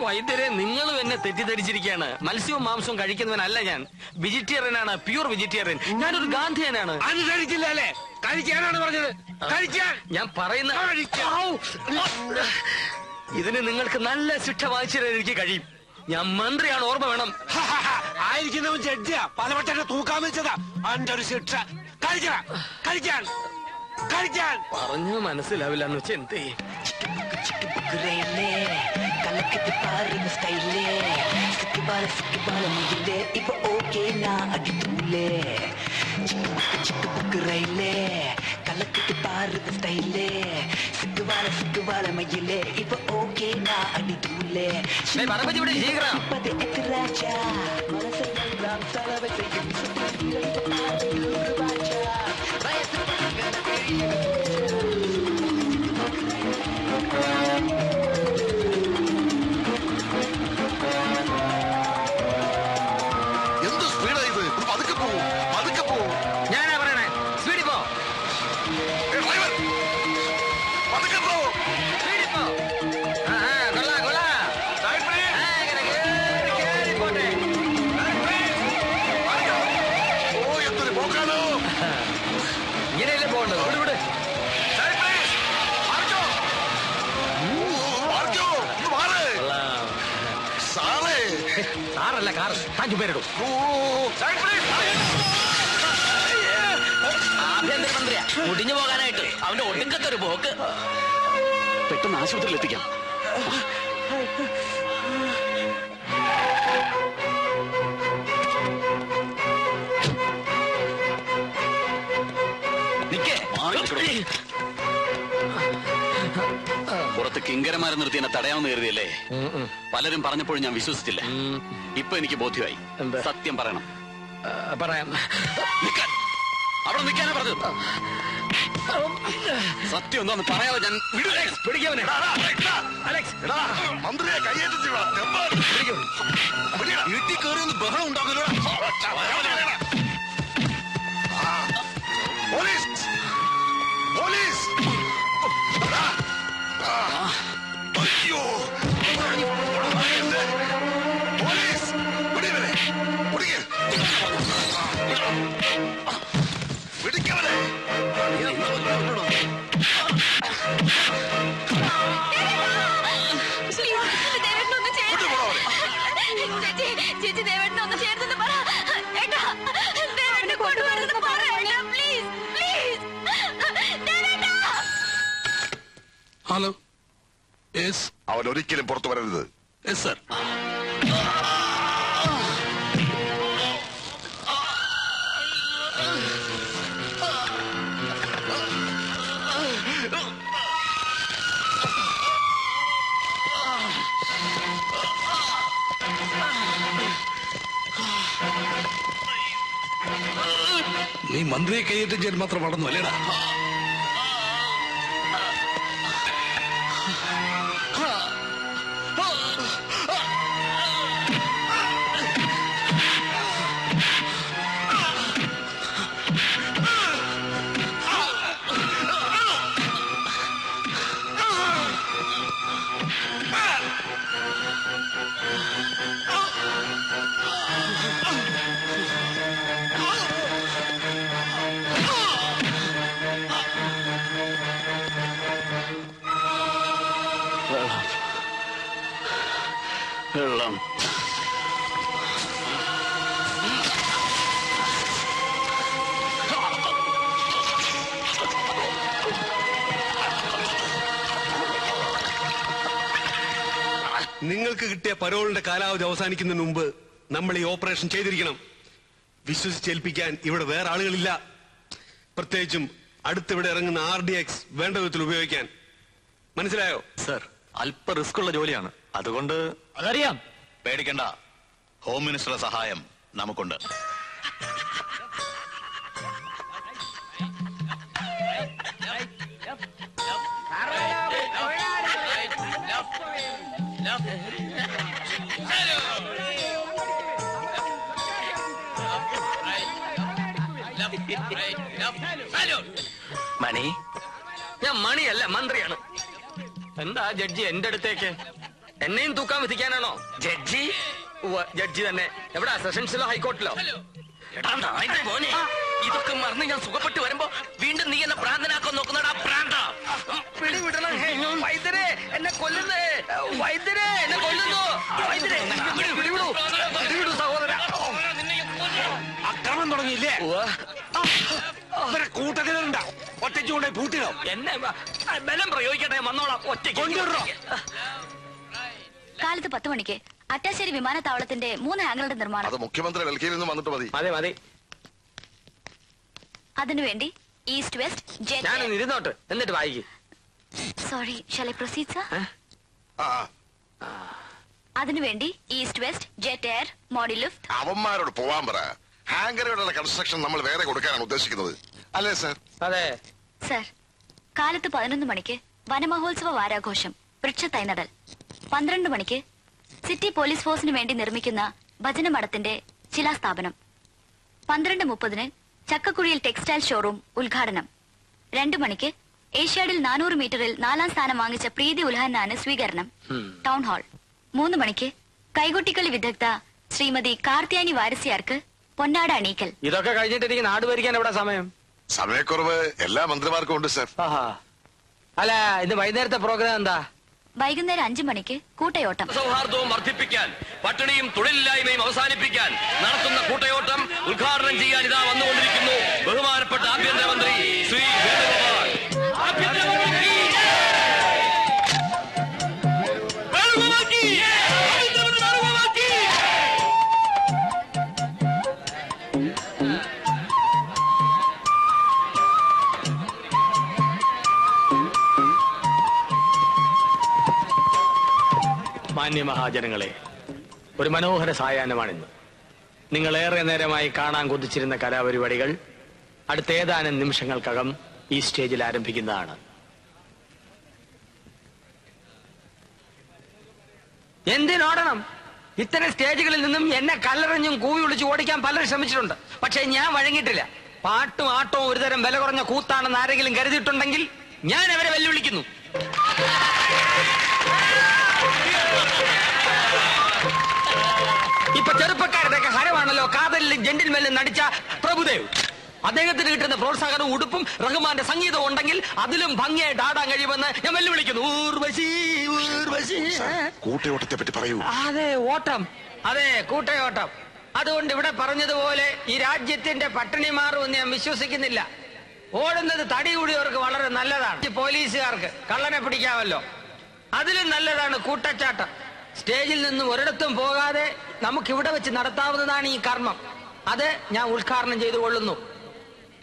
വൈദ്യരെ, നിങ്ങളും എന്നെ തെറ്റിദ്ധരിച്ചിരിക്കുകയാണ്. മത്സ്യവും മാംസവും കഴിക്കുന്നവനല്ല ഞാൻ. വെജിറ്റേറിയൻ ആണ്, പ്യൂർ വെജിറ്റേറിയൻ. ഞാനൊരു ഗാന്ധിയനാണ്. അനുസരിച്ചില്ല അല്ലേ? കഴിക്കാനാണ് പറഞ്ഞത്. കഴിക്കാൻ ഞാൻ പറയുന്ന ഇതിന് നിങ്ങൾക്ക് നല്ല ശിക്ഷ വാങ്ങിച്ചു തരാൻ എനിക്ക് കഴിയും. ഞാൻ മന്ത്രിയാണ്, ഓർമ്മ വേണം. ആയിരിക്കുന്നവൻ ജഡ്ജിയാ, പലവട്ടെ തൂക്കാൻ വെച്ചതാ. അവന്റെ ഒരു ശിക്ഷ. കഴിക്കാൻ കഴിക്കാൻ കഴിക്കാൻ പറഞ്ഞു മനസ്സിലാവില്ല എന്ന് വെച്ചാൽ എന്ത് ചെയ്യും? എന്ത് സ്പീഡാ ഇത്? പതുക്കെ പോവും, പതുക്കെ പോവും. ഞാനാ പറയണേ, സ്പീഡിൽ പോ. പതുക്കെ പോ. സ്പീഡിൽ പോ. കൊള്ളാ കൊള്ളാ. ഓ, എന്തൊരു പോക്കാണോ. ഇങ്ങനെയല്ലേ പോകണ്ടത്? ഇവിടെ ഇവിടെ കാറല്ല, കാർ. അഞ്ചു പേരിടും. ആഭ്യന്തരമന്ത്രിയാ, മുടിഞ്ഞു പോകാനായിട്ട് അവന്റെ ഒടുക്കത്തെ ഒരു പോക്ക്. പെട്ടെന്ന് ആശുപത്രിയിൽ എത്തിക്കാം. പുറത്ത് കിങ്കരന്മാരെ നിർത്തി എന്നെ തടയാമെന്ന് കരുതിയല്ലേ? പലരും പറഞ്ഞപ്പോഴും ഞാൻ വിശ്വസിച്ചില്ല. ഇപ്പൊ എനിക്ക് ബോധ്യമായി. സത്യം പറയണം. പറയാം. അവിടെ നിൽക്കാനാ പറഞ്ഞത്. സത്യം എന്താന്ന് പറയാതെ ഞാൻ പിടിക്കവനെ. മന്ത്രിയെ കയ്യേറ്റി വീട്ടിൽ കയറി ഒന്ന് ബഹളം ഉണ്ടാകുമല്ലോ. Police police. അയ്യോ, പോലീസ് പിടിവരെ പിടിക്കവരെ. ചേച്ചി ദേവേട്ടനൊന്ന് ചേർത്തെന്ന് പറ. ഏട്ടാ, ദേവേട്ടനെ കൊണ്ടുവരുന്നത് പറ. Please please. ഹലോ. യെസ്. അവൻ ഒരിക്കലും പുറത്തു വരരുത്. Yes sir. നീ മന്ത്രിയെ കൈയേറ്റം ചെയ്യാൻ മാത്രം വളർന്നു അല്ലേടാ? വെള്ളം. നിങ്ങൾക്ക് കിട്ടിയ പരോളിന്റെ കാലാവധി അവസാനിക്കുന്നതിന് മുമ്പ് നമ്മൾ ഈ ഓപ്പറേഷൻ ചെയ്തിരിക്കണം. വിശ്വസിച്ചേൽപ്പിക്കാൻ ഇവിടെ വേറെ ആളുകളില്ല. പ്രത്യേകിച്ചും അടുത്തിവിടെ ഇറങ്ങുന്ന RDX വേണ്ട വിധത്തിൽ ഉപയോഗിക്കാൻ. മനസ്സിലായോ? സർ, അല്പ റിസ്ക് ഉള്ള ജോലിയാണ്. അതുകൊണ്ട് അതറിയാം. പേടിക്കണ്ട, ഹോം മിനിസ്റ്ററുടെ സഹായം നമുക്കുണ്ട്. മണി, ഞാൻ മണിയല്ല മന്ത്രിയാണ്. എന്താ ജഡ്ജി എന്റെ അടുത്തേക്ക്? എന്നെയും തൂക്കാൻ വിധിക്കാനാണോ? ജഡ്ജി? ജഡ്ജി തന്നെ. എവിടാ, സെഷൻസിലോ ഹൈക്കോർട്ടിലോ? ഇതൊക്കെ മറന്ന് ഞാൻ സുഖപ്പെട്ട് വരുമ്പോ വീണ്ടും നീ എന്നെ പ്രാന്തനാക്കാൻ നോക്കുന്നടാ പ്രാന്ത. പിടിവിടണം വൈദ്യരെ, എന്നെ കൊല്ലുന്നേ. വൈദ്യരെ, എന്നെ കൊല്ലുന്നു. വൈദ്യരെ, പിടിവിടൂ, പിടിവിടൂ സഹോദര. അക്രമം തുടങ്ങിയില്ലേ? കൂട്ടത്തിലുണ്ട ഒറ്റയ്ക്ക് കൊണ്ടേ പൂട്ടിനോ? എന്നെ ബലം പ്രയോഗിക്കട്ടെ, വന്നോളാം. ഒറ്റയ്ക്ക് കാലത്ത് 10 മണിക്ക് അറ്റാശ്ശേരി വിമാനത്താവളത്തിന്റെ 3 ഹാങ്ങറുടെ നിർമ്മാണം. അത് മുഖ്യമന്ത്രി ഡൽഹിയിൽ നിന്ന് വന്നിട്ട് മതി. മതി മതി. അതിനുവേണ്ടി ഈസ്റ്റ് വെസ്റ്റ് ജെറ്റ്. ഞാനൊന്ന് ഇരുന്നോട്ട്, എന്നിട്ട് വായിക്കും. Sorry, shall I proceed sir? അതിനുവേണ്ടി East West Jet Air Modi Luft. അവന്മാരോട് പോവാൻ പറ. ഹാങ്കറുകളുടെ കൺസ്ട്രക്ഷൻ നമ്മൾ വേറെ കൊടുക്കാനാണ് ഉദ്ദേശിക്കുന്നത്, അല്ലേ സർ? അതെ സർ. കാലത്ത് 11 മണിക്ക് വനമഹോത്സവ വാരാഘോഷം, വൃക്ഷത്തൈ നടൽ. 12 മണിക്ക് സിറ്റി പോലീസ് ഫോഴ്സിന് വേണ്ടി നിർമ്മിക്കുന്ന ഭജനമഠത്തിന്റെ ശിലാസ്ഥാപനം. 12:30 ചക്കക്കുഴിയിൽ ടെക്സ്റ്റൈൽ ഷോറൂം ഉദ്ഘാടനം. 2 മണിക്ക് ഏഷ്യാഡിൽ 400 മീറ്ററിൽ 4ാം സ്ഥാനം വാങ്ങിച്ച പ്രീതി ഉൽഹന്നാന് സ്വീകരണം, ടൗൺ ഹാൾ. 3 മണിക്ക് കൈകൊട്ടിക്കളി വിദഗ്ധ ശ്രീമതി കാർത്തിയാനി വാരസ്യാർക്ക് പൊന്നാട അണീക്കൽ. ഇതൊക്കെ കഴിഞ്ഞിട്ട് എനിക്ക് നാട് ഭരിക്കാൻ എവിടെ സമയം? സമയക്കുറവ് എല്ലാ മന്ത്രിമാർക്കും ഉണ്ട് സർ. അല്ല, ഇത് വൈകുന്നേരത്തെ പ്രോഗ്രാം എന്താ? വൈകുന്നേരം 5 മണിക്ക് കൂട്ടയോട്ടം. സൗഹാർദ്ദവും വർദ്ധിപ്പിക്കാൻ, പട്ടിണിയും തൊഴിലില്ലായ്മയും അവസാനിപ്പിക്കാൻ നടത്തുന്ന കൂട്ടയോട്ടം ഉദ്ഘാടനം ചെയ്യാൻ ഇതാ വന്നുകൊണ്ടിരിക്കുന്നു ബഹുമാനപ്പെട്ട ആഭ്യന്തരമന്ത്രി ശ്രീ വേണുഗോപാൽ. മാന്യമഹാജനങ്ങളെ, ഒരു മനോഹര സായാഹ്നമാണിന്ന്. നിങ്ങളേറെ നേരമായി കാണാൻ കൊതിച്ചിരുന്ന കലാപരിപാടികൾ അടുത്ത ഏതാനും നിമിഷങ്ങൾക്കകം ഈ സ്റ്റേജിൽ ആരംഭിക്കുന്നതാണ്. എന്തിനോടണം? ഇത്തരം സ്റ്റേജുകളിൽ നിന്നും എന്നെ കല്ലെറിഞ്ഞും കൂവി വിളിച്ച് ഓടിക്കാൻ പലരും ശ്രമിച്ചിട്ടുണ്ട്. പക്ഷേ ഞാൻ വഴങ്ങിയിട്ടില്ല. പാട്ടും ആട്ടവും ഒരുതരം വില കുറഞ്ഞ കൂത്താണെന്ന് ആരെങ്കിലും കരുതിയിട്ടുണ്ടെങ്കിൽ ഞാൻ അവരെ വെല്ലുവിളിക്കുന്നു. ഇപ്പൊ ചെറുപ്പക്കാരുടെയൊക്കെ ഹരമാണല്ലോ കാതലിലും ജെന്റിൽമെല്ലും നടിച്ച പ്രഭുദേവ്. അദ്ദേഹത്തിന് കിട്ടുന്ന പ്രോത്സാഹനവും ഉടുപ്പും റഹ്മാന്റെ സംഗീതവും ഉണ്ടെങ്കിൽ അതിലും ഭംഗിയായിട്ട് ആടാൻ കഴിയുമെന്ന് ഞാൻ വെല്ലുവിളിക്കുന്നു. ഊർവശി ഊർവശി. കൂട്ടയോട്ടത്തെ പറ്റി പറയൂ. അതെ, ഓട്ടം. അതെ, കൂട്ടയോട്ടം. അതുകൊണ്ട് ഇവിടെ പറഞ്ഞതുപോലെ ഈ രാജ്യത്തിന്റെ പട്ടിണി മാറുമെന്ന് ഞാൻ വിശ്വസിക്കുന്നില്ല. ഓടുന്നത് തടി കൂടിയവർക്ക് വളരെ നല്ലതാണ്. പോലീസുകാർക്ക് കള്ളനെ പിടിക്കാമല്ലോ. അതിലും നല്ലതാണ് കൂട്ടച്ചാട്ടം. സ്റ്റേജിൽ നിന്ന് ഒരിടത്തും പോകാതെ നമുക്കിവിടെ വെച്ച് നടത്താവുന്നതാണ് ഈ കർമ്മം. അത് ഞാൻ ഉദ്ഘാടനം ചെയ്തു കൊള്ളുന്നു.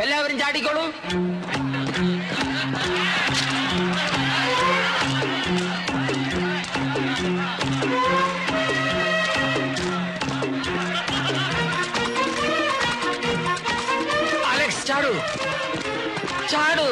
എല്ലാവരും ചാടിക്കോളൂ. അലക്സ്, ചാടൂ ചാടൂ.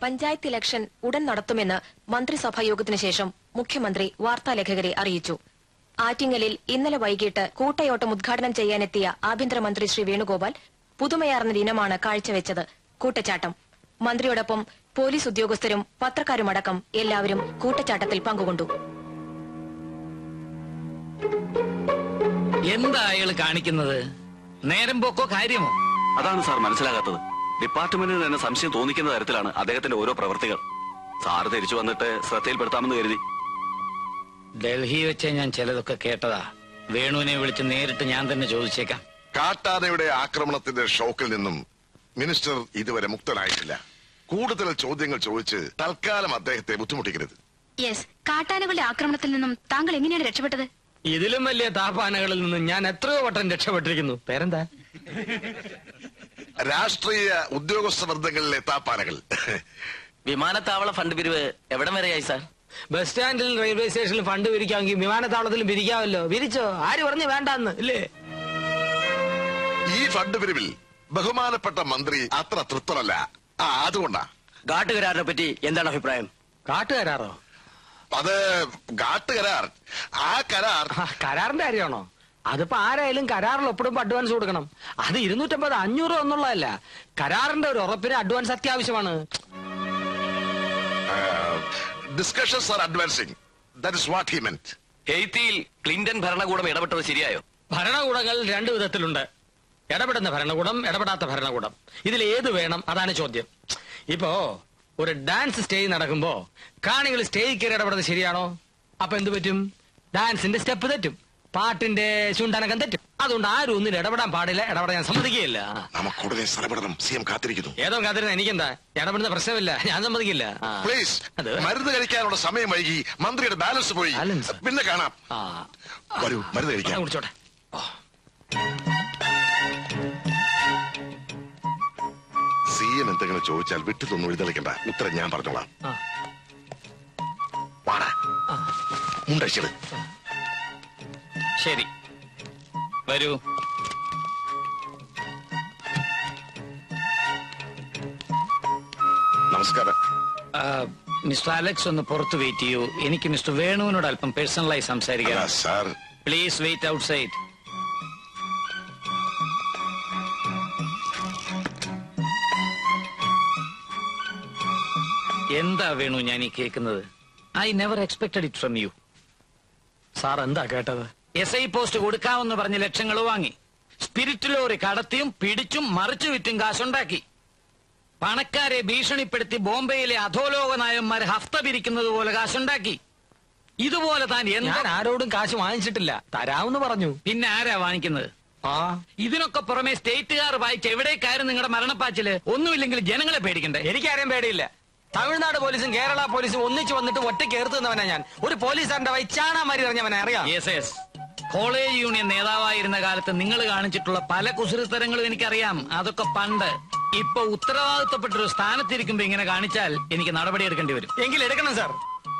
പഞ്ചായത്ത് ഇലക്ഷൻ ഉടൻ നടത്തുമെന്ന് മന്ത്രിസഭാ യോഗത്തിനു ശേഷം മുഖ്യമന്ത്രി വാർത്താലേഖകരെ അറിയിച്ചു. ആറ്റിങ്ങലിൽ ഇന്നലെ വൈകിട്ട് കൂട്ടയോട്ടം ഉദ്ഘാടനം ചെയ്യാനെത്തിയ ആഭ്യന്തരമന്ത്രി ശ്രീ വേണുഗോപാൽ പുതുമയാർന്ന ദിനമാണ് കാഴ്ചവെച്ചത്. കൂട്ടച്ചാട്ടം. മന്ത്രിയോടൊപ്പം പോലീസ് ഉദ്യോഗസ്ഥരും പത്രക്കാരുമടക്കം എല്ലാവരും കൂട്ടച്ചാട്ടത്തിൽ പങ്കുകൊണ്ടു. എന്താ അയാൾ കാണിക്കുന്നത്? നേരം പോക്കോ കാര്യമോ? അതാണ് സാർ മനസ്സിലാകാത്തത്. ഡിപ്പാർട്ട്മെന്റിന് തന്നെ സംശയം തോന്നിക്കുന്ന തരത്തിലാണ് അദ്ദേഹത്തിന്റെ ഓരോ പ്രവൃത്തികൾ. സാറ് തിരിച്ചു വന്നിട്ട് ശ്രദ്ധയിൽപ്പെടുത്താമെന്ന് കരുതി. ഡൽഹി വെച്ച് ഞാൻ ചിലതൊക്കെ കേട്ടതാ. വേണുവിനെ വിളിച്ച് നേരിട്ട് ഞാൻ തന്നെ ചോദിച്ചേക്കാം. കാട്ടാനയുടെ ആക്രമണത്തിന്റെ ഷോക്കിൽ നിന്നും മിനിസ്റ്റർ ഇതുവരെ മുക്തനായിട്ടില്ല. കൂടുതൽ ചോദ്യങ്ങൾ ചോദിച്ച് തൽക്കാലം അദ്ദേഹത്തെ ബുദ്ധിമുട്ടിക്കരുത്. യെസ്, കാട്ടാനകളുടെ ആക്രമണത്തിൽ നിന്നും താങ്കൾ എങ്ങനെയാണ് രക്ഷപ്പെട്ടത്? ഇതിലും വലിയ താപാനകളിൽ നിന്നും ഞാൻ എത്രയോ വട്ടം രക്ഷപ്പെട്ടിരിക്കുന്നു. പേരെന്താ? രാഷ്ട്രീയ ഉദ്യോഗസ്ഥ വൃന്ദങ്ങളിലെ താപ്പാനകൾ. വിമാനത്താവള ഫണ്ട് പിരിവ് എവിടം വരെയായി സാർ? ബസ് സ്റ്റാൻഡിൽ റെയിൽവേ സ്റ്റേഷനിൽ ഫണ്ട് പിരിക്കാമെങ്കിൽ വിമാനത്താവളത്തിലും പിരിക്കാമല്ലോ. പിരിച്ചോ? ആര് പറഞ്ഞു വേണ്ടെന്ന്? ഇല്ലേ? ഈ ഫണ്ട് പിരിവിൽ ബഹുമാനപ്പെട്ട മന്ത്രി അത്ര തൃപ്തനല്ല. അതുകൊണ്ടാ. കാട്ടുകരാറിനെ പറ്റി എന്താണ് അഭിപ്രായം? കാട്ടുകരാറോ? അത് കാട്ടുകരാർ. ആ കരാറിന്റെ കാര്യമാണോ? അതിപ്പോ ആരായാലും കരാറിൽ ഒപ്പിടുമ്പോ അഡ്വാൻസ് കൊടുക്കണം. അത് 250, 500 എന്നുള്ളതല്ല. കരാറിന്റെ ഒരു ഉറപ്പിന് അഡ്വാൻസ് അത്യാവശ്യമാണ്. Discussions are advancing. That is what he meant. ഹെയ്ത്തിയിൽ ക്ലിന്റൺ ഭരണകൂടം ഇടപെട്ടത് ശരിയായോ? ഭരണകൂടങ്ങൾ 2 വിധത്തിലുണ്ട്. ഇടപെടുന്ന ഭരണകൂടം, ഇടപെടാത്ത ഭരണകൂടം. ഇതിൽ ഏത് വേണം? അതാണ് ചോദ്യം. ഇപ്പോ ഒരു ഡാൻസ് സ്റ്റേജ് നടക്കുമ്പോ കാണികൾ സ്റ്റേജ് കയറി ഇടപെടുന്നത് ശരിയാണോ? അപ്പൊ എന്ത് പറ്റും? ഡാൻസിന്റെ സ്റ്റെപ്പ് തെറ്റും, പാട്ടിന്റെ ചുണ്ടനക്കം തെറ്റും. അതുകൊണ്ട് ആരും ഒന്നിനും ഇടപെടാൻ പാടില്ല. ഇടപെടാൻ ഞാൻ സമ്മതിക്കുകയില്ല. നമുക്കുടനെ സ്ഥലപ്പെടണം. സിഎം കാത്തിരിക്കുന്നു. ഏതോ കാത്തിരുന്ന എനിക്കെന്താ? ഇടപെടുന്ന പ്രശ്നമില്ല, ഞാൻ സമ്മതിക്കില്ല. പ്ലീസ്. മരുന്ന് കഴിക്കാനുള്ള സമയം വൈകി. മന്ത്രിയുടെ ബാലൻസ് പോയി. പിന്നെ കാണാം. വരൂ, മരുന്ന് കഴിക്കാം. കുടിച്ചോട്ടെ. സിഎം എന്തെങ്കിലും ചോദിച്ചാൽ വിട്ടുതൊന്നും എഴുന്നള്ളിക്കണ്ട. ഉത്തരം ഞാൻ പറഞ്ഞോളാം. വാടാ, മുണ്ടടിച്ചത്. ശരി, വരൂ. നമസ്കാരം. മിസ്റ്റർ അലക്സ് ഒന്ന് പുറത്ത് വെയിറ്റ് ചെയ്യൂ. എനിക്ക് മിസ്റ്റർ വേണുവിനോട് അല്പം പേഴ്സണലായി സംസാരിക്കാം. Sir, please wait outside. എന്താ വേണു ഞാൻ ഈ കേൾക്കുന്നത്? I never expected it from you. Sir എന്താ കേട്ടത്? SI പോസ്റ്റ് കൊടുക്കാമെന്ന് പറഞ്ഞ് ലക്ഷങ്ങൾ വാങ്ങി. സ്പിരിറ്റ് ലോറി കടത്തിയും പിടിച്ചും മറിച്ചു വിറ്റും കാശുണ്ടാക്കി. പണക്കാരെ ഭീഷണിപ്പെടുത്തി ബോംബെയിലെ അധോലോക നായന്മാർ ഹഫ്ത പിരിക്കുന്നത് പോലെ കാശുണ്ടാക്കി. ഇതുപോലെ താൻ ഞാൻ ആരോടും കാശ് വാങ്ങിച്ചിട്ടില്ല. തരാമെന്ന് പറഞ്ഞു. പിന്നെ ആരാ വാങ്ങിക്കുന്നത്? ഇതിനൊക്കെ പുറമെ സ്റ്റേറ്റുകാർ വായിച്ച് എവിടേക്കാരും നിങ്ങളുടെ മരണപ്പാച്ചില്? ഒന്നുമില്ലെങ്കിൽ ജനങ്ങളെ പേടിക്കണ്ടേ? എനിക്കാരെയും പേടിയില്ല. തമിഴ്നാട് പോലീസും കേരള പോലീസും ഒന്നിച്ചു വന്നിട്ട് ഒറ്റയ്ക്ക് ഏർത്തുന്നവനാ ഞാൻ. ഒരു പോലീസുകാരന്റെ വൈച്ചാണാമാരി അറിഞ്ഞവനെ അറിയാം. കോളേജ് യൂണിയൻ നേതാവായിരുന്ന കാലത്ത് നിങ്ങൾ കാണിച്ചിട്ടുള്ള പല കുസൃത്തരങ്ങളും എനിക്കറിയാം. അതൊക്കെ പണ്ട്. ഇപ്പൊ ഉത്തരവാദിത്തപ്പെട്ടൊരു സ്ഥാനത്തിരിക്കുമ്പോ ഇങ്ങനെ കാണിച്ചാൽ എനിക്ക് നടപടി എടുക്കേണ്ടി വരും. എങ്കിൽ എടുക്കണം സാർ.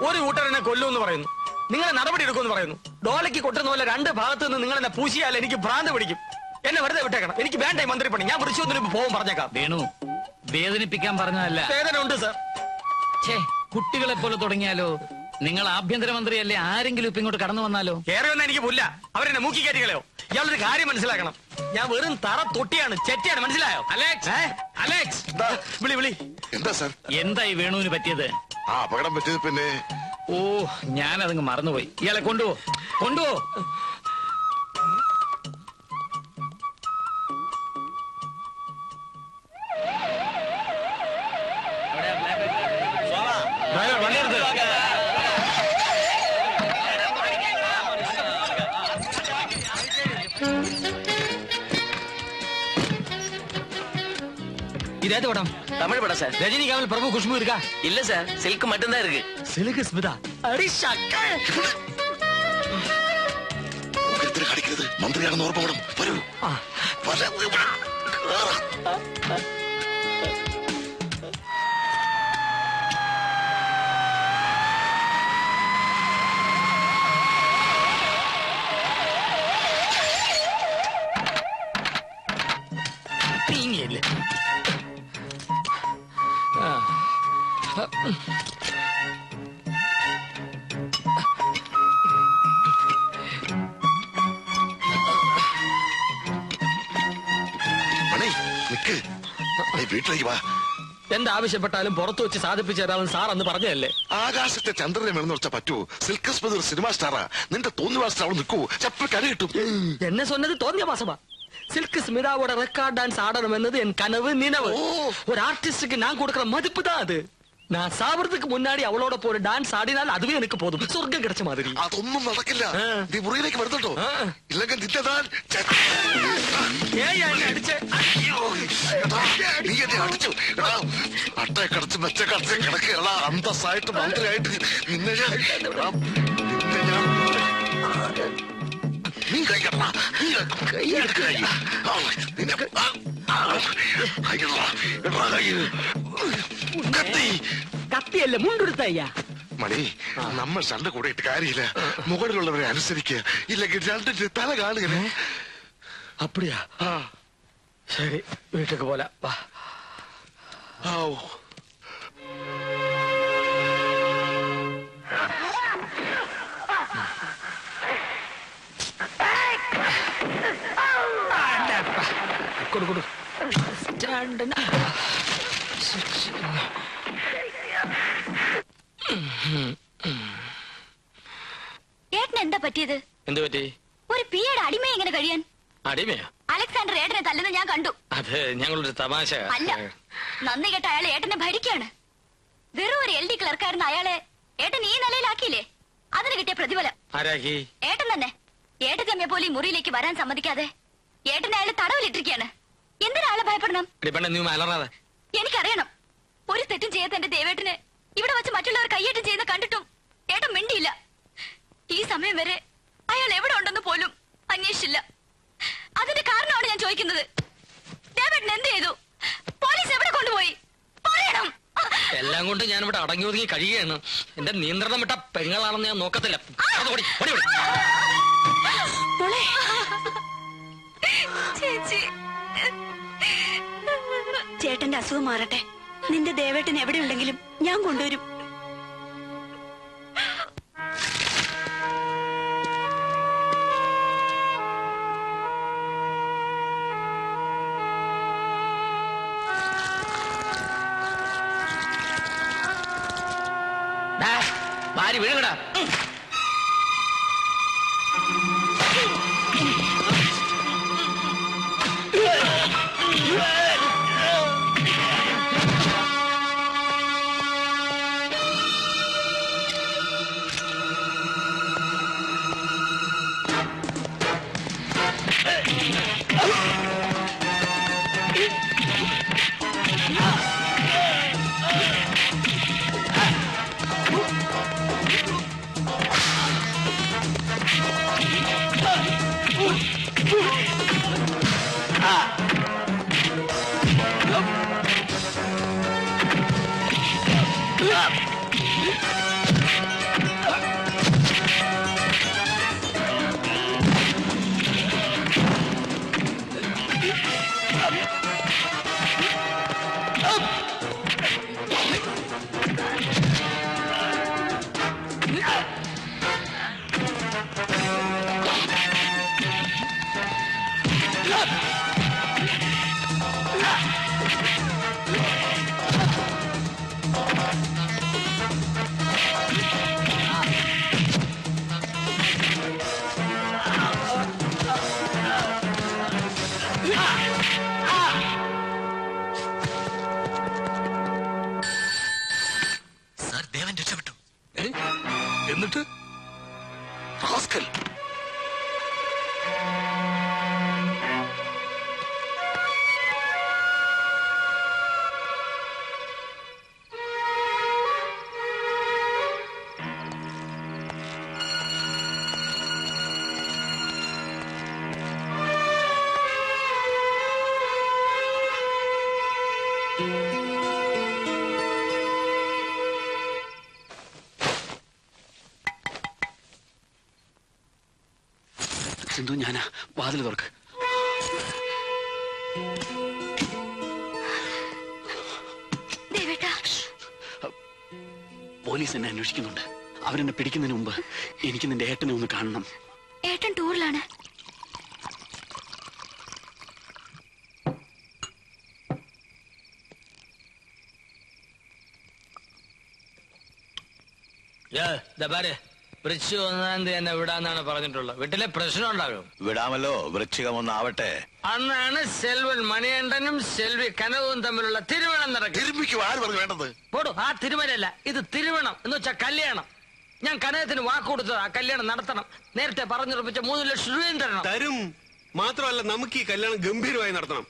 ഒരു കൂട്ടരെന്നെ കൊല്ലുമെന്ന് പറയുന്നു, നിങ്ങൾ നടപടി എടുക്കുമെന്ന് പറയുന്നു. ഡോലയ്ക്ക് കൊട്ടുന്ന പോലെ 2 ഭാഗത്ത് നിന്ന് നിങ്ങൾ എന്നെ പൂശിയാൽ എനിക്ക് ഭ്രാന്ത് പിടിക്കും. എന്നെ വെറുതെ വിട്ടേക്കണം. എനിക്ക് വേണ്ട മന്ത്രി പണി. ഞാൻ വൃശ്ചികത്തിന് പോകും. പറഞ്ഞേക്കാം. വേണു, വേദനിപ്പിക്കാൻ പറഞ്ഞതല്ല. വേദന ഉണ്ട് സാർ. കുട്ടികളെ പോലെ തുടങ്ങിയാലോ? നിങ്ങൾ ആഭ്യന്തരമന്ത്രിയല്ലേ? ആരെങ്കിലും ഇപ്പൊ ഇങ്ങോട്ട് കടന്നു വന്നാലോ? കയറി വന്നാൽ എനിക്ക് പുല്ല. അവരെന്നെ മൂക്കി കയറ്റികളയോ? ഇയാളൊരു കാര്യം മനസ്സിലാക്കണം. ഞാൻ വെറും തറ തൊട്ടിയാണ്, ചെറ്റിയാണ്. മനസ്സിലായോ? അലക്സ്, വിളി വിളി. എന്താ സാർ? എന്തായി വേണുവിന് പറ്റിയത്? അപകടം പറ്റിയത് പിന്നെ ഞാനതങ്ങ് മറന്നുപോയി. ഇയാളെ കൊണ്ടുപോ. இதாது படம்? தமிழ் படம் சார். ரஜினிகாவில் பிரபு குஷ்பு இருக்கா? இல்ல சார், சில்க் மட்டும்தான் இருக்கு. சில்க் ஸ்மிதா? அடி ஷக்கா. അടിക്കരുത്. മന്ത്രിയാണെന്ന് ഓർമ്മ വേണം. വരൂ. നീങ്ങിയല്ലേ? വീട്ടിലേക്ക് വാ. എന്താവശ്യപ്പെട്ടാലും പുറത്തു വെച്ച് സാധിപ്പിച്ചു തരാമെന്ന് സാർ അന്ന് പറഞ്ഞതല്ലേ? ആകാശത്തെ ചന്ദ്രനെ വേണമെന്ന് വെച്ചാൽ പറ്റുമോ? സിൽക്ക് സ്മിത ഒരു സിനിമ സ്റ്റാറാ. നിന്റെ തോന്നിവാസത്തിൽ അവൾ നിൽക്കൂ. ചപ്പ കരി കിട്ടും. എന്നെ சொன்னது തോന്നിയ മാസമാ. சில்க் ஸ்மிதாவோட ரெக்கார்ட் டான்ஸ் ஆடணும் என்னது என் கனவு, நினைவு. ஒரு ஆர்டிஸ்டுக்கு நான் கொடுக்கிற மதிப்பு தான் அது. நான் சாவறதுக்கு முன்னாடி அவளோட போற டான்ஸ் ஆடினால் அதுவே எனக்கு போதும், சொர்க்கம் கிடைச்ச மாதிரி. അതൊന്നും നടക്കില്ല. നീ മുറിയിലേക്ക് വരുന്നുണ്ടോ? ഇല്ലെങ്കിൽ നിത്യതാൻ നീ എന്നെ അടിച്ചു. അട്ടയെ കടച്ച് മെച്ച കടച്ച് കിടക്കുകയാണ് അന്തസ്സായിട്ട് മന്ത്രിയായിട്ട്. നിന്നെ ഞാൻ നീ കൈ കടണ, നീ എടുക്ക കൈ. കത്തിയല്ല മുണ്ടെടുത്തയ്യ. മണി, നമ്മൾ സണ്ട കൂടെ ഇട്ട് കാര്യമില്ല. മുകളിലുള്ളവരെ അനുസരിക്കുക, ഇല്ലെങ്കിൽ രണ്ടിന്റെ തല കാണുക. അപ്പടിയാ? ശരി, വീട്ടിലേക്ക് പോലെ. കൊടു സ്റ്റാൻഡ്. ഏട്ടന് എന്താ പറ്റിയത്? എന്ത് പറ്റി? ഒരു പിയുടെ അടിമയെ എങ്ങനെ കഴിയാൻ? അടിമയോ? അലക്സാണ്ടർ ഏട്ടനെ തല്ലുന്നത് ഞാൻ കണ്ടു. അത് ഞങ്ങളൊരു തമാശ. അല്ല, നന്ദി കേട്ട അയാളെ ഏട്ടനെ ഭരിക്കാണ്. വെറും ഒരു LD ക്ലർക്കായിരുന്ന അയാളെ ഏട്ടൻ ഈ നിലയിലാക്കിയില്ലേ? അതിന് കിട്ടിയ പ്രതിഫലം ആരാക്കി? ഏട്ടൻ തന്നെ. ഏട്ടത്തമ്മയെ പോലെ ഈ മുറിയിലേക്ക് വരാൻ സമ്മതിക്കാതെ ഏട്ടനെ അയാളെ തടവിലിട്ടിരിക്കുകയാണ്. എന്തിനാ ആളെ ഭയപ്പെടണം? എനിക്കറിയണം. ഒരു തെറ്റും ചെയ്യാത്ത എന്റെ ദേവേട്ടന് ഇവിടെ വെച്ച് മറ്റുള്ളവർ കയ്യേറ്റം ചെയ്യുന്ന കണ്ടിട്ടും ഏട്ടൻ മിണ്ടിയില്ല. ഈ സമയം വരെ അയാൾ എവിടെ ഉണ്ടെന്ന് പോലും അന്വേഷിച്ചില്ല. അതിന്റെ കാരണമാണ് ഞാൻ ചോദിക്കുന്നത്. ദേവേട്ടൻ എന്ത് ചെയ്തു? പോലീസ് എവിടെ കൊണ്ടുപോയി? പറയണം. എല്ലാം കൊണ്ട് ഞാൻ ഇവിടെ അടങ്ങി ഒതുങ്ങി കഴിയുകയാണ്. എന്റെ നിയന്ത്രണം വിട്ട പെങ്ങളാണെന്ന് ഞാൻ നോക്കത്തില്ല. ചേച്ചി, ചേട്ടന്റെ അസുഖം മാറട്ടെ. നിന്റെ ദേവേട്ടൻ എവിടെയുണ്ടെങ്കിലും ഞാൻ കൊണ്ടുവരും. ഭാര്യ വീഴുകടാ. എന്നിട്ട് റാസ്കൽ സിന്ധു, ഞാനാ. വാതിൽ തുറക്ക്. പോലീസ് എന്നെ അന്വേഷിക്കുന്നുണ്ട്. അവരെന്നെ പിടിക്കുന്നതിന് മുമ്പ് എനിക്ക് നിന്റെ ഏട്ടനെ ഒന്ന് കാണണം. ഏട്ടൻ ടൂറിലാണ്. பாரு, വൃശ്ചിക 1-ാം തീയതി എന്നെ വിടാന്നാണ് പറഞ്ഞിട്ടുള്ളത്. വീട്ടിലെ പ്രശ്നം ഉണ്ടാകും. വിടാമല്ലോ, വൃശ്ചികം 1 ആവട്ടെ. അന്നാണ് സെൽവൻ മണികണ്ഠനും സെൽവി കനകവും തമ്മിലുള്ള തിരുവണം നടക്കും. പോടൂ, ആ തിരുമലല്ല, ഇത് തിരുവണം എന്ന് വെച്ചാൽ കല്യാണം. ഞാൻ കനകത്തിന് വാക്ക് കൊടുത്തത് ആ കല്യാണം നടത്തണം. നേരത്തെ പറഞ്ഞുറപ്പിച്ച 3 ലക്ഷം രൂപയും തരണം. തരും. മാത്രമല്ല, നമുക്ക് ഈ കല്യാണം ഗംഭീരമായി നടത്തണം.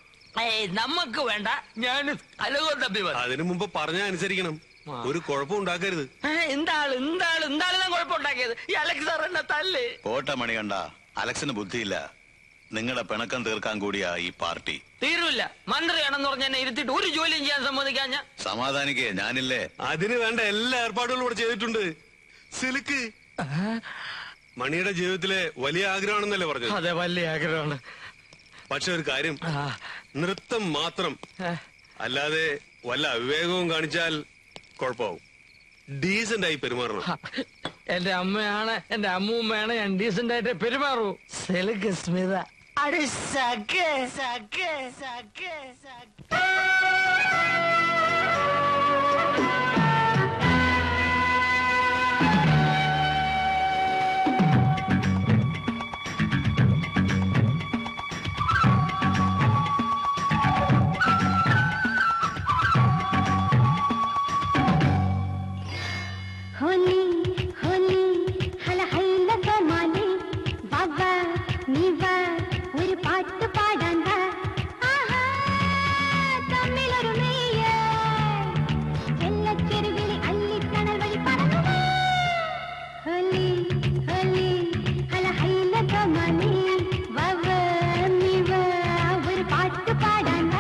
നമുക്ക് വേണ്ട, ഞാൻ അലകോ തപ്പി. അതിനു മുമ്പ് പറഞ്ഞ അനുസരിക്കണം. ഒരു കുഴപ്പം ഉണ്ടാക്കരുത്. എന്താണ് കുഴപ്പമുണ്ടാക്കിയത്? ഈ അലക്സ് സാർ എന്നെ തല്ലേ. പോട്ടെ മണികണ്ഠ, അലക്സിന് ബുദ്ധിയില്ല. നിങ്ങളുടെ പിണക്കം തീർക്കാൻ കൂടിയാ ഈ പാർട്ടി. തീരൂല്ല. മന്ത്രിയാണെന്ന് പറഞ്ഞ എന്നെ ഇരുത്തിട്ട് ഒരു ജോലിയും ചെയ്യാൻ സമ്മതിക്കാൻ ഞാൻ. സമാധാനിക്കേ, ഞാനില്ലേ. അതിന് വേണ്ട എല്ലാ ഏർപ്പാടുകളും ഇവിടെ ചെയ്തിട്ടുണ്ട്. സിൽക്ക് മണിയുടെ ജീവിതത്തിലെ വലിയ ആഗ്രഹമാണെന്നല്ലേ പറഞ്ഞത്? അതെ, വലിയ ആഗ്രഹമാണ്. പക്ഷെ ഒരു കാര്യം, നൃത്തം മാത്രം. അല്ലാതെ വല്ല അവിവേകവും കാണിച്ചാൽ കുഴപ്പമാവും. ഡീസന്റ് ആയി പെരുമാറണം. എന്റെ അമ്മയാണ്, എന്റെ അമ്മൂമ്മയാണ്, ഞാൻ ഡീസന്റ് ആയിട്ട് പെരുമാറൂ. സിൽക്ക് സ്മിത അടി സഖേ സഖേ സഖേ സഖേ. होली होली हल हल्ल कमाली बाबा नीवा ഒരു പാട്ട് പാടാണ്ട ആഹാ തമ്മിലൊരു മെയ്യ ചെല്ലച്ചെരുവിളി അല്ലിത്തണൽ വഴി പറന്നു ഹോലി ഹോലി ഹല ഹൈല കമാലി ബാബാ नीवा ഒരു പാട്ട് പാടാണ്ട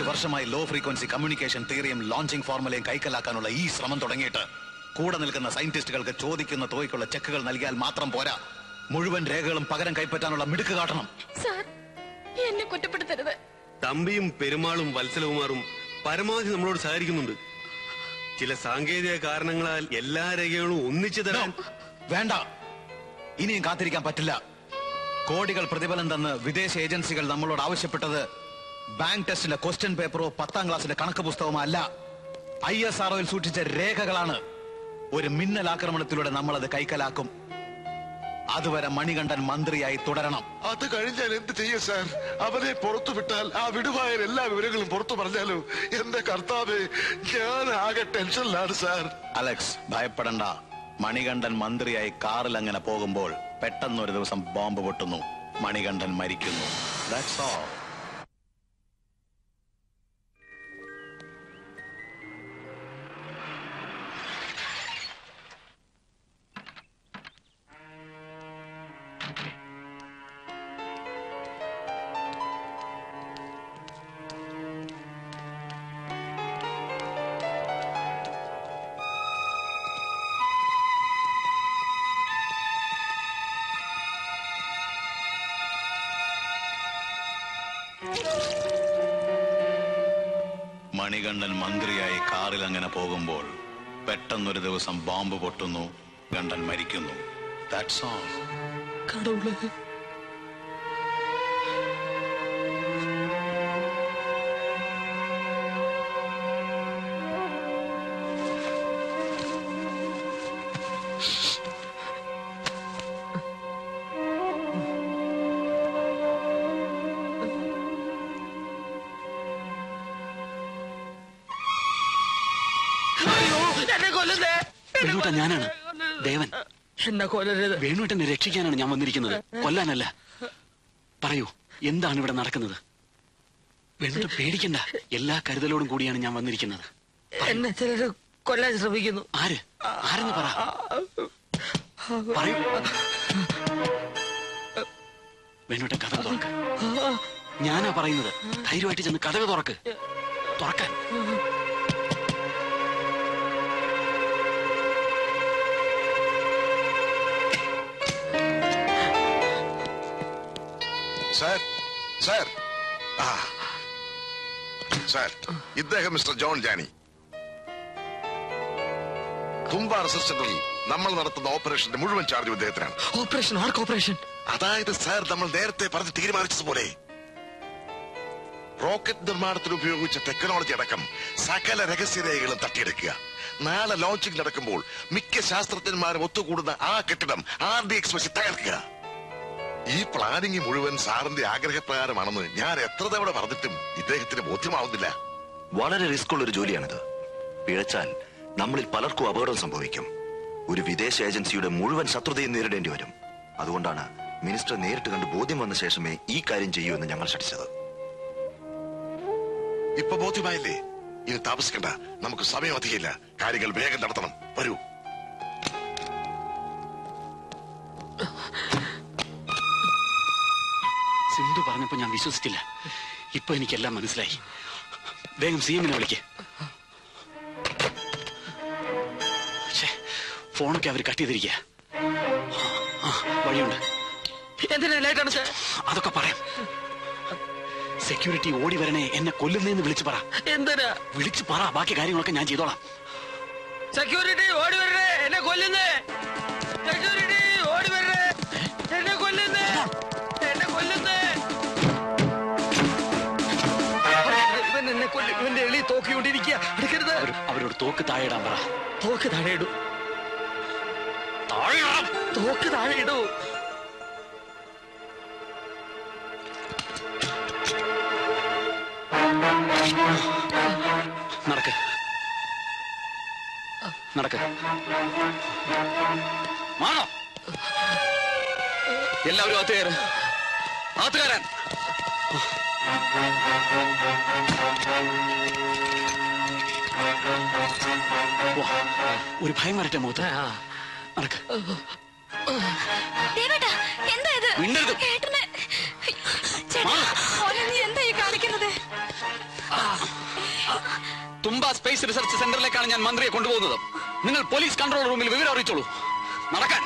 വർഷമായി ലോ ഫ്രീക്വൻസി കമ്മ്യൂണിക്കേഷൻ തിയറിയും ലോഞ്ചിങ് ഫോർമുലയും കൈക്കലാക്കാനുള്ള ഈ ശ്രമം തുടങ്ങിയിട്ട് കൂടെ നിൽക്കുന്ന സയന്റിസ്റ്റുകൾക്ക് ചോദിക്കുന്ന തുകയ്ക്കുള്ള ചെക്കുകൾ നൽകിയാൽ മാത്രം പോരാ, മുഴുവൻ രേഖകളും പകരം കൈപ്പറ്റാനുള്ള മിടുക്ക് കാട്ടണം. സാർ, എന്നെ കുറ്റപ്പെടുത്തരുത്. തമ്പിയും പെരുമാളും വത്സലകുമാറും പരമാവധി നമ്മളോട് സഹകരിക്കുന്നുണ്ട്. ചില സാങ്കേതിക കാരണങ്ങളാൽ എല്ലാ രേഖകളും ഒന്നിച്ചു തരാൻ വേണ്ട, ഇനിയും കാത്തിരിക്കാൻ പറ്റില്ല. കോടികൾ പ്രതിഫലം തന്ന് വിദേശ ഏജൻസികൾ നമ്മളോട് ആവശ്യപ്പെട്ടത് ബാങ്ക് ടെസ്റ്റിലെ ക്വസ്റ്റ്യൻ പേപ്പറോ 10ാം ക്ലാസ്സിലെ കണക്ക് പുസ്തകമോ അല്ല, ISROയിൽ സൂക്ഷിച്ച രേഖകളാണ്. ഒരു മിന്നൽ ആക്രമണത്തിലൂടെ നമ്മളത് കൈക്കലാക്കും. അതുവരെ മണികണ്ഠൻ മന്ത്രിയായി തുടരണം. അത് കഴിഞ്ഞാൽ എന്ത് ചെയ്യും സാർ? അവരെ പുറത്തു വിട്ടാൽ ആ വിടുവായ എല്ലാ വിവരങ്ങളും പുറത്തു പറഞ്ഞാലോ? എന്റെ കർത്താവേ, ഞാൻ ആകെ ടെൻഷനിലാണ് സാർ. അലക്സ്, ഭയപ്പെടണ്ട. മണികണ്ഠൻ മന്ത്രിയായി കാറിൽ അങ്ങനെ പോകുമ്പോൾ പെട്ടെന്നൊരു ദിവസം ബോംബ് പൊട്ടുന്നു, മണികണ്ഠൻ മരിക്കുന്നു. That's all. മണികണ്ഠൻ മന്ത്രിയായി കാറിൽ അങ്ങനെ പോകുമ്പോൾ പെട്ടെന്നൊരു ദിവസം ബോംബ് പൊട്ടുന്നു, ഗണ്ഠൻ മരിക്കുന്നു. That's all. വേണുട്ടൻ, ഞാനാണ് ദേവൻ. വേണുട്ടനെ രക്ഷിക്കാനാണ് ഞാൻ വന്നിരിക്കുന്നത്, കൊല്ലാനല്ല. പറയൂ, എന്താണ് ഇവിടെ നടക്കുന്നത്? വേണുട്ടൻ പേടിക്കണ്ട, എല്ലാ കരുതലോടും കൂടിയാണ് ഞാൻ വന്നിരിക്കുന്നത്. എന്നെ ചിലര് കൊല്ലാൻ ശ്രമിക്കുന്നു. ആരെന്ന് പറ. പറയൂ. വേണുട്ടൻ, കഥ തുറക്ക്. ഞാനാ പറയുന്നത്, ധൈര്യമായിട്ട് ചെന്ന് കഥകൾ തുറക്കാൻ. സാർ, സാർ, സാർ, ഇദ്ദേഹം മിസ്റ്റർ ജോൺ ജാനി. തുമ്പ റെസിസ്റ്റന്റിൽ നമ്മൾ നടത്തുന്ന ഓപ്പറേഷന്റെ മുഴുവൻ ചാർജ് ഇദ്ദേഹത്തിനാണ്. ഓപ്പറേഷൻ? അതായത് സാർ, നമ്മൾ നേരത്തെ പറഞ്ഞ് തീരുമാനിച്ചതുപോലെ റോക്കറ്റ് നിർമ്മാണത്തിന് ഉപയോഗിച്ച ടെക്നോളജി അടക്കം സകല രഹസ്യരേഖകളും തട്ടിയെടുക്കുക. നാളെ ലോഞ്ചിങ് നടക്കുമ്പോൾ മിക്ക ശാസ്ത്രജ്ഞന്മാരും ഒത്തുകൂടുന്ന ആ കെട്ടിടം RDX വെച്ച് തകർക്കുക. ഈ പ്ലാനിങ് മുഴുവൻ സാറിന്റെ ആഗ്രഹപ്രകാരമാണെന്ന് ഞാൻ എത്ര തവണ പറഞ്ഞിട്ടും ഇദ്ദേഹത്തിന് ബോധ്യമാവുന്നില്ല. വളരെ റിസ്ക് ഉള്ള ഒരു ജോലിയാണിത്. പിഴച്ചാൽ നമ്മളിൽ പലർക്കും അപകടം സംഭവിക്കും. ഒരു വിദേശ ഏജൻസിയുടെ മുഴുവൻ ശത്രുതയും നേരിടേണ്ടി വരും. അതുകൊണ്ടാണ് മിനിസ്റ്റർ നേരിട്ട് കണ്ട് ബോധ്യം വന്ന ശേഷമേ ഈ കാര്യം ചെയ്യൂ എന്ന് ഞങ്ങൾ ശഠിച്ചത്. ഇപ്പൊ ബോധ്യമായില്ലേ? ഇനി താമസിക്കണ്ട, നമുക്ക് സമയം അധികമില്ല. കാര്യങ്ങൾ വേഗം നടത്തണം. വരൂ. സിന്ധു പറഞ്ഞപ്പോ ഞാൻ വിശ്വസിച്ചില്ല. ഇപ്പൊ എനിക്കെല്ലാം മനസ്സിലായി. വേഗം CM വിളിക്ക്. ഫോണൊക്കെ അവർ കട്ട് ചെയ്തിരിക്കുക. വഴിയുണ്ട്. അതൊക്കെ പറയാം. സെക്യൂരിറ്റി ഓടി വരണേ, എന്നെ കൊല്ലുന്നേന്ന് വിളിച്ചു പറ. വിളിച്ചു പറ, ബാക്കി കാര്യങ്ങളൊക്കെ ഞാൻ ചെയ്തോളാം. സെക്യൂരിറ്റി ഓടി വരണേ, എന്നെ കൊല്ലുന്നേ. സെക്യൂരിറ്റി ഓടി വരണേ, എന്നെ കൊല്ലുന്നേ. ഇവന്റെ എളി തോക്കിക്കൊണ്ടിരിക്കുക. അടുക്കരുത്. അവരോട് തോക്ക് താഴെയിടാൻ പറ. തോക്ക് താഴെ ഇടൂ. തോക്ക് താഴെ ഇടൂ. നടക്ക്. മാണോ? എല്ലാവരും അകത്തുകയറാൻ. ഒരു ഭയം വരട്ടെ മുഖത്ത്. നടക്ക്. തുമ്പ സ്പേസ് റിസർച്ച് സെന്ററിലേക്കാണ് ഞാൻ മന്ത്രിയെ കൊണ്ടുപോകുന്നത്. നിങ്ങൾ പോലീസ് കൺട്രോൾ റൂമിൽ വിവരം അറിയിച്ചോളൂ. നടക്കാൻ.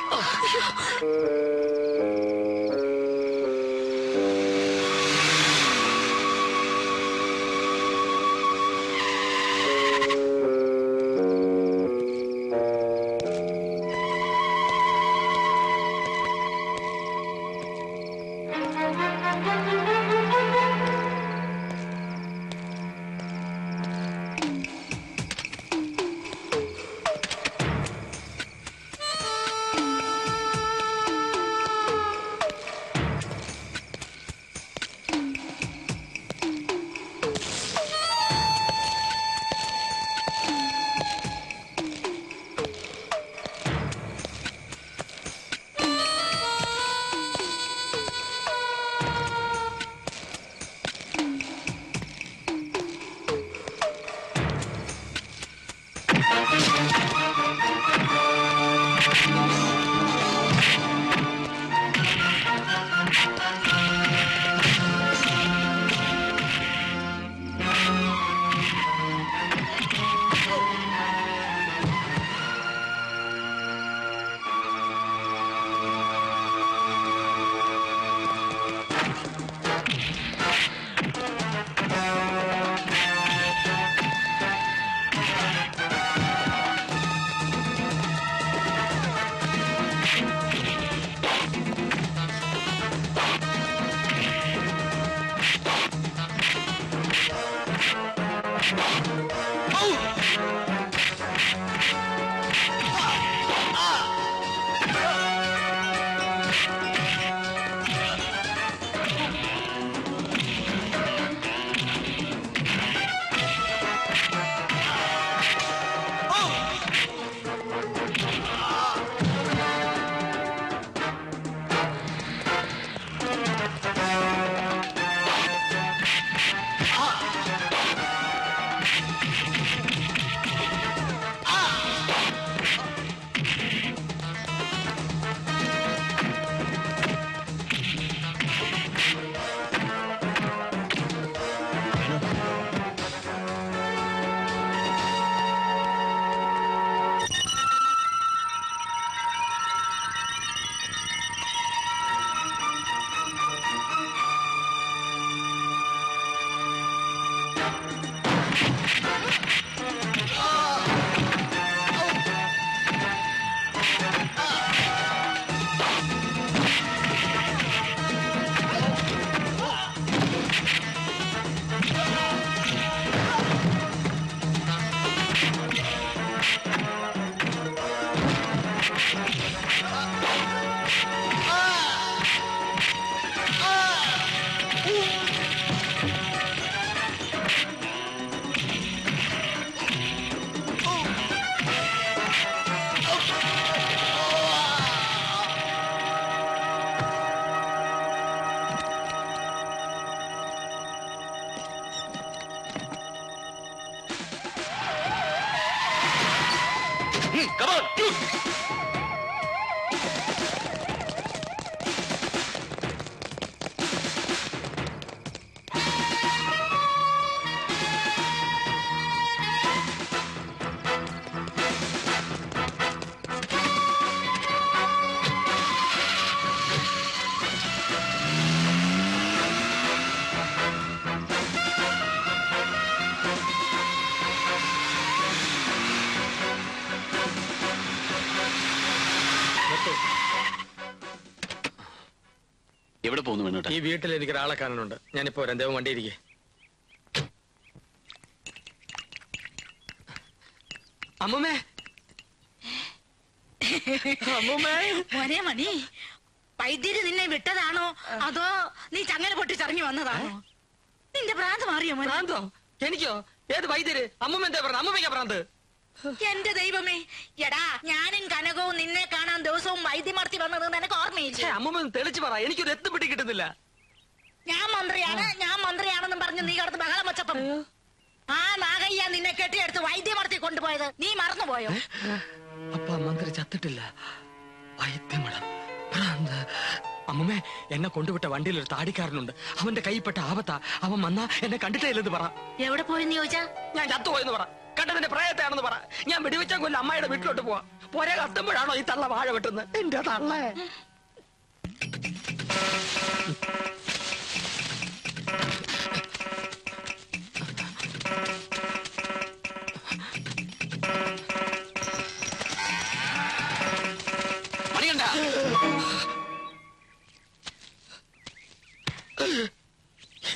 എവിടെ പോകുന്നു വേണോട്ടാ? ഈ വീട്ടിൽ എനിക്ക് ഒരാളെ കാണാനുണ്ട്. ഞാനിപ്പോ വരാം. ദേവം വണ്ടി ഇരിക്കേ. അമ്മൂമ്മേ, മോനെ മണി, വൈദ്യര് നിന്നെ വിട്ടതാണോ അതോ നീ ചങ്ങല പൊട്ടിച്ചിറങ്ങി വന്നതാണോ? നിന്റെ ഭ്രാന്ത് മാറിയോ? ഭ്രാന്തോ? എനിക്കോ? ഏത് വൈദ്യര്? അമ്മൂമ്മ എന്താ പറഞ്ഞ? അമ്മൂമ്മയ്ക്കാ ഭ്രാന്ത്? എന്റെ ദൈവമേ, എടാ ഞാനും കനകവും നിന്നെ കാണാൻ ദിവസവും വൈദ്യമർത്തി വന്നത് നിനക്ക് ഓർമ്മയില്ല? അമ്മൂമ്മ തെളിച്ചു പറ, എനിക്കൊരു എത്തും പിടി കിട്ടുന്നില്ല. ഞാൻ മന്ത്രിയാണെന്നും പറഞ്ഞ് നീ കിടന്ന് ബഹളം വെച്ചപ്പം ആ നാഗയ്യ നിന്നെ കെട്ടിയെടുത്ത് വൈദ്യമർത്തി കൊണ്ടുപോയത് നീ മറന്നുപോയോ? അപ്പ മന്ത്രി ചത്തിട്ടില്ല. വൈദ്യമളം ഭ്രാന്ത്. അമ്മൂമ്മേ, എന്നെ കൊണ്ടുവിട്ട വണ്ടിയിൽ ഒരു താടിക്കാരനുണ്ട്. അവന്റെ കൈപ്പെട്ട ആപത്താ. അവൻ വന്നാ എന്നെ കണ്ടിട്ടേ ഇല്ലെന്ന് പറ. എവിടെ പോയെന്ന് ചോദിച്ചാ? ഞാൻ ചത്തുപോയെന്ന് പറ. കണ്ടതിന്റെ പ്രയത്താണെന്ന് പറ. ഞാൻ വെടിവെച്ചാൽ കൊല്ലം അമ്മയുടെ വീട്ടിലോട്ട് പോവാ. പോരെ കത്തുമ്പോഴാണോ ഈ തള്ള വാഴ വെട്ടുന്നത്? എന്റെ തള്ളേ.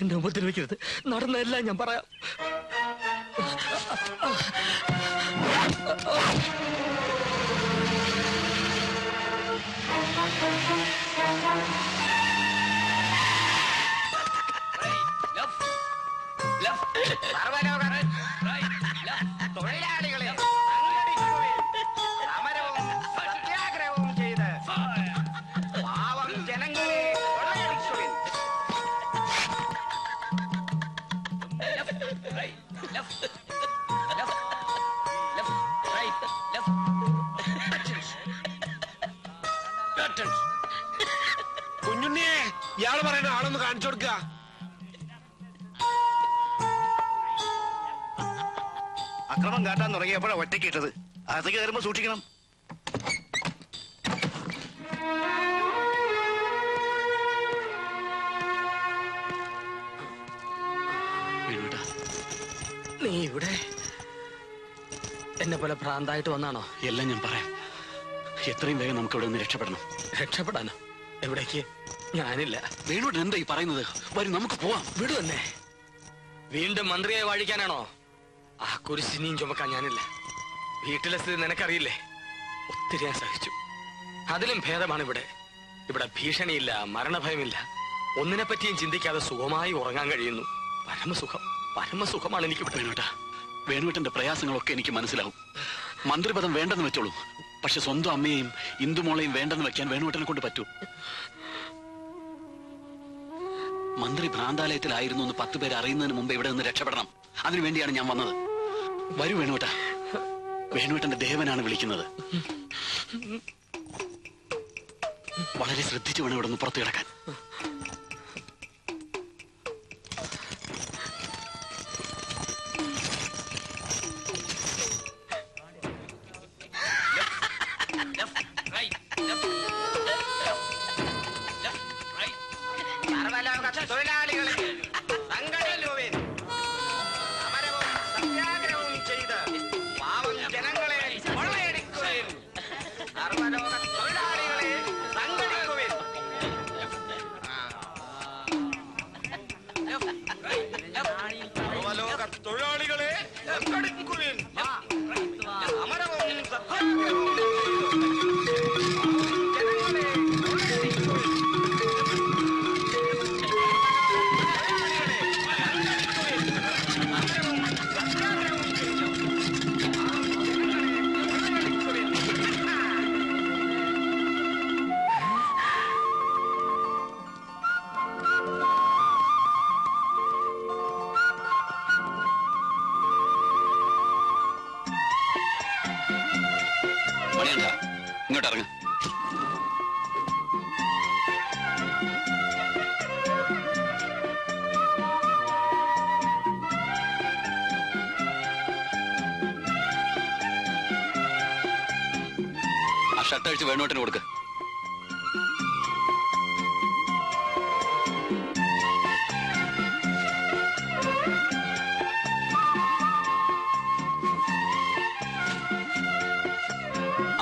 എന്നെ ഉപദ്രവിക്കരുത്. നടന്നെല്ലാം ഞാൻ പറയാം. തൊഴിലാളികളെ സമരവും സത്യാഗ്രഹവും ചെയ്ത് പാവം ജനങ്ങളെ കൊള്ളയടിക്കുവിൻ. കുഞ്ഞുണ്ണിയെ, ഇയാള് പറയുന്ന ആളൊന്ന് കാണിച്ചു കൊടുക്ക. അക്രമം കാട്ടാൻ തുടങ്ങിയപ്പോഴാണ് ഒറ്റയ്ക്കിട്ടത്. അകത്തേക്ക് കയറുമ്പോ സൂക്ഷിക്കണം. നീ ഇവിടെ എന്നെ പോലെ ഭ്രാന്തായിട്ട് വന്നാണോ? എല്ലാം ഞാൻ പറയാം. എത്രയും വേഗം നമുക്ക് ഇവിടെ നിന്ന് രക്ഷപ്പെടണം. രക്ഷപ്പെടാനോ? എവിടേക്ക്? ഞാനില്ല. വേണോട്ട് എന്താ ഈ പറയുന്നത്? വരും, നമുക്ക് പോവാം. വിടുവന്നെ. വീണ്ടും മന്ത്രിയെ വാഴിക്കാനാണോ? ആ കുരിശിനിയും ചുമക്കാൻ ഞാനില്ല. വീട്ടിലെ സ്ഥിതി നിനക്കറിയില്ലേ? ഒത്തിരി ഞാൻ സഹിച്ചു. അതിലും ഭേദമാണ് ഇവിടെ. ഇവിടെ ഭീഷണിയില്ല, മരണഭയമില്ല. ഒന്നിനെ പറ്റിയും ചിന്തിക്കാതെ സുഖമായി ഉറങ്ങാൻ കഴിയുന്നു. പരമസുഖം, പരമസുഖമാണ് എനിക്ക് ഇവിടെ. വേണോട്ടാ, വേണുവേട്ടന്റെ പ്രയാസങ്ങളൊക്കെ എനിക്ക് മനസ്സിലാവും. മന്ത്രിപദം വേണ്ടെന്ന് വെച്ചോളൂ. പക്ഷെ സ്വന്തം അമ്മയെയും ഇന്ദുമോളെയും വേണ്ടെന്ന് വെക്കാൻ വേണുവേട്ടനെ കൊണ്ട് പറ്റൂ. മന്ത്രി ഭ്രാന്താലയത്തിലായിരുന്നു എന്ന് 10 പേര് അറിയുന്നതിന് മുമ്പ് ഇവിടെ നിന്ന് രക്ഷപ്പെടണം. അതിനുവേണ്ടിയാണ് ഞാൻ വന്നത്. വരൂ വേണുവേട്ടാ. വേണുവേട്ടന്റെ ദേവനാണ് വിളിക്കുന്നത്. വളരെ ശ്രദ്ധിച്ചു വേണം ഇവിടെ നിന്ന് പുറത്തു കിടക്കാൻ. തൊഴിലാളികളെ സംഘടിക്കുവിൻ. സമരവും സത്യാഗ്രഹവും ചെയ്ത് പാവം ജനങ്ങളെ കൊള്ളയടിക്കുവിൻ. സർവലോക തൊഴിലാളികളെ സംഘടിക്കുവിൻ. സർവലോക തൊഴിലാളികളെ സംഘടിക്കുവിൻ. സമരവും സത്യാഗ്രഹവും ഇങ്ങോട്ട് ഇറങ്ങ. ആ ഷർട്ട് അഴിച്ച് വേണോട്ടിന് കൊടുക്ക്.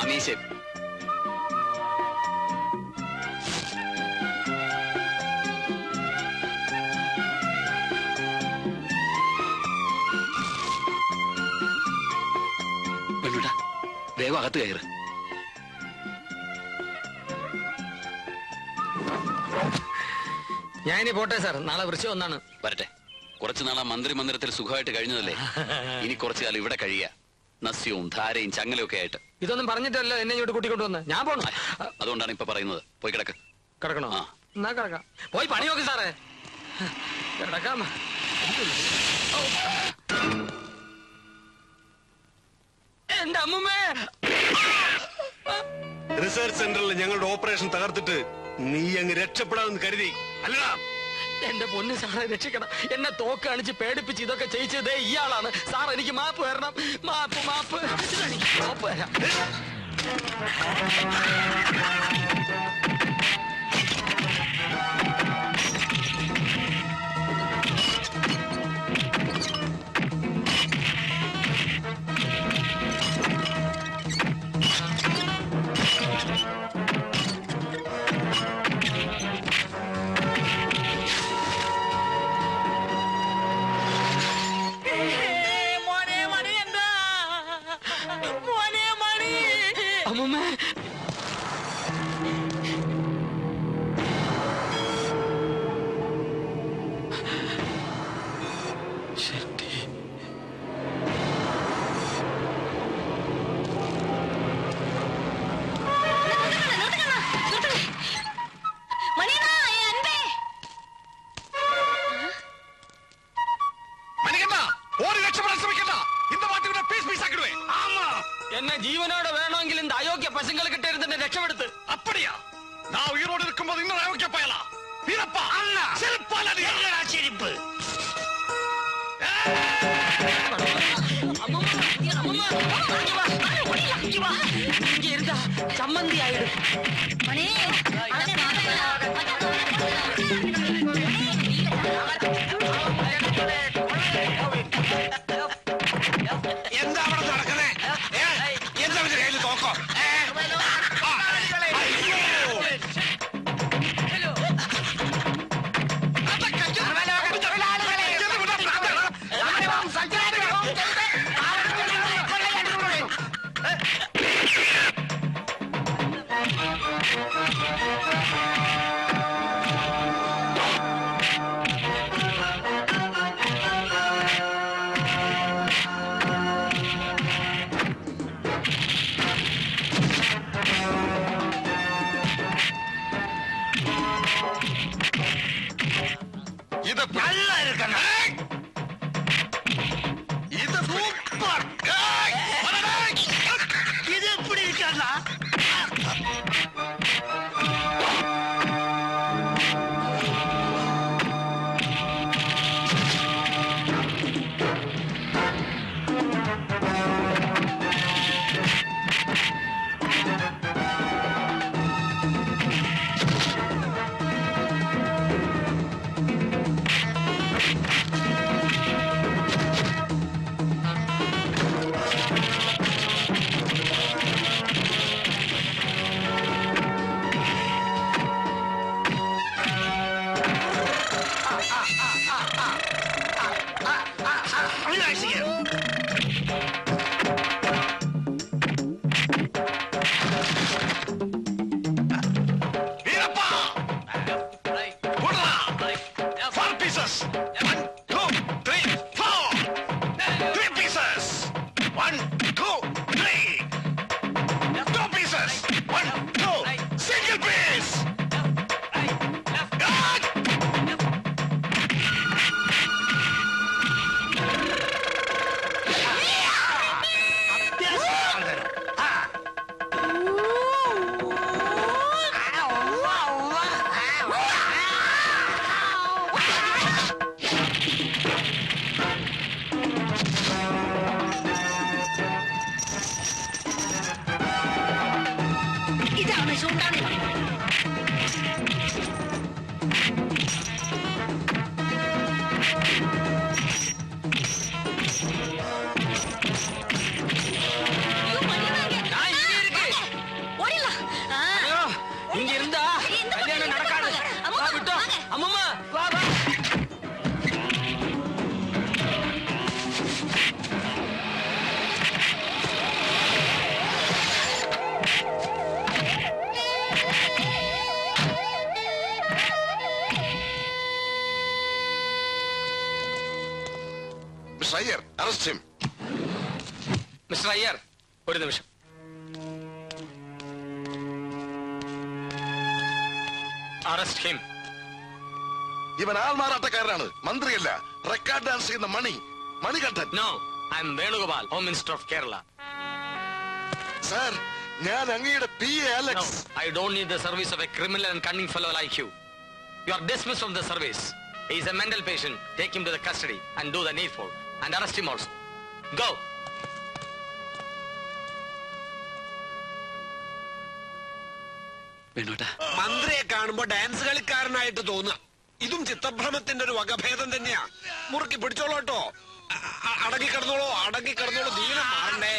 അമീശ വേഗം അകത്ത് കയറ്. ഞാനിനി പോട്ടെ സാർ, നാളെ വൃശ്ചികം ഒന്നാണ്. വരട്ടെ. കുറച്ചു നാളാ മന്ത്രിമന്ദിരത്തിൽ സുഖമായിട്ട് കഴിഞ്ഞതല്ലേ, ഇനി കുറച്ചു കാലം ഇവിടെ കഴിയുക. നസ്യവും ധാരയും ചങ്ങലയും ഒക്കെ ആയിട്ട്. ഇതൊന്നും പറഞ്ഞിട്ടല്ലോ എന്നെ ഇങ്ങോട്ട് കൂട്ടിക്കൊണ്ടുവന്ന്. ഞാൻ പോണു. അതുകൊണ്ടാണ് ഇപ്പൊ പറയുന്നത്, പോയി കിടക്ക്. കിടക്കണോ? എന്നാ കിടക്കാം. പോയി പണി നോക്ക് സാറേ. കിടക്കാം. എന്റെ അമ്മൂമ്മേ. റിസർച്ച് സെന്ററിൽ ഞങ്ങളുടെ ഓപ്പറേഷൻ തകർത്തിട്ട് നീ അങ്ങ് രക്ഷപ്പെടാമെന്ന് കരുതി അല്ലടാ? എന്റെ പൊന്ന് സാറെ, രക്ഷിക്കണം. എന്നെ തോക്ക് കാണിച്ച് പേടിപ്പിച്ച് ഇതൊക്കെ ചെയ്യിച്ചതേ ഇയാളാണ് സാർ. എനിക്ക് മാപ്പ് തരണം. മാപ്പ് മാപ്പ് മാപ്പ് തരാം. എന്നെ ജീവനോടെ വേണമെങ്കിൽ இந்த அயோக்கிய பசங்களை கிட்ட இருந்து என்ன ரட்சப்படுத்து. அப்படியா? நான் உயிரோடு இருக்கும்போது இன்னொரு அயோக்கிய பயலா? வீரப்பா அண்ணா செருப்பால என்னடா செருப்பு? இங்க இருந்தா சம்மந்தி ஆயிடும். എന്താ അവിടെ നടക്കുന്നേ? എന്താ കയ്യിൽ നോക്കോ? Arrest him. മിസ്റ്റർ അയ്യർ, ഒരു നിമിഷം. Arrest him. ഇവൻ ആൾമാറാട്ടക്കാരനാണ്, മന്ത്രിയല്ല. റെക്കോർഡ് ഡാൻസ് ചെയ്യുന്ന Manikandan. No, I am Venugopal, home minister of Kerala. Sir, ഞാൻ അങ്ങയുടെ PA Alex. No, I don't need the service of a criminal and cunning fellow like you. You are dismissed from the service. He is a mental patient. Take him to the custody and do the needful and arrest him also. Go. മന്ത്രിയെ കാണുമ്പോ dance കളിക്കാരനായിട്ട് തോന്നുക. ഇതും ചിത്തഭ്രമത്തിന്റെ ഒരു വകഭേദം തന്നെയാ. മുറുക്കി പിടിച്ചോളൂട്ടോ. അടങ്ങി കിടന്നോളൂ, ദീനം മാറണ്ടേ.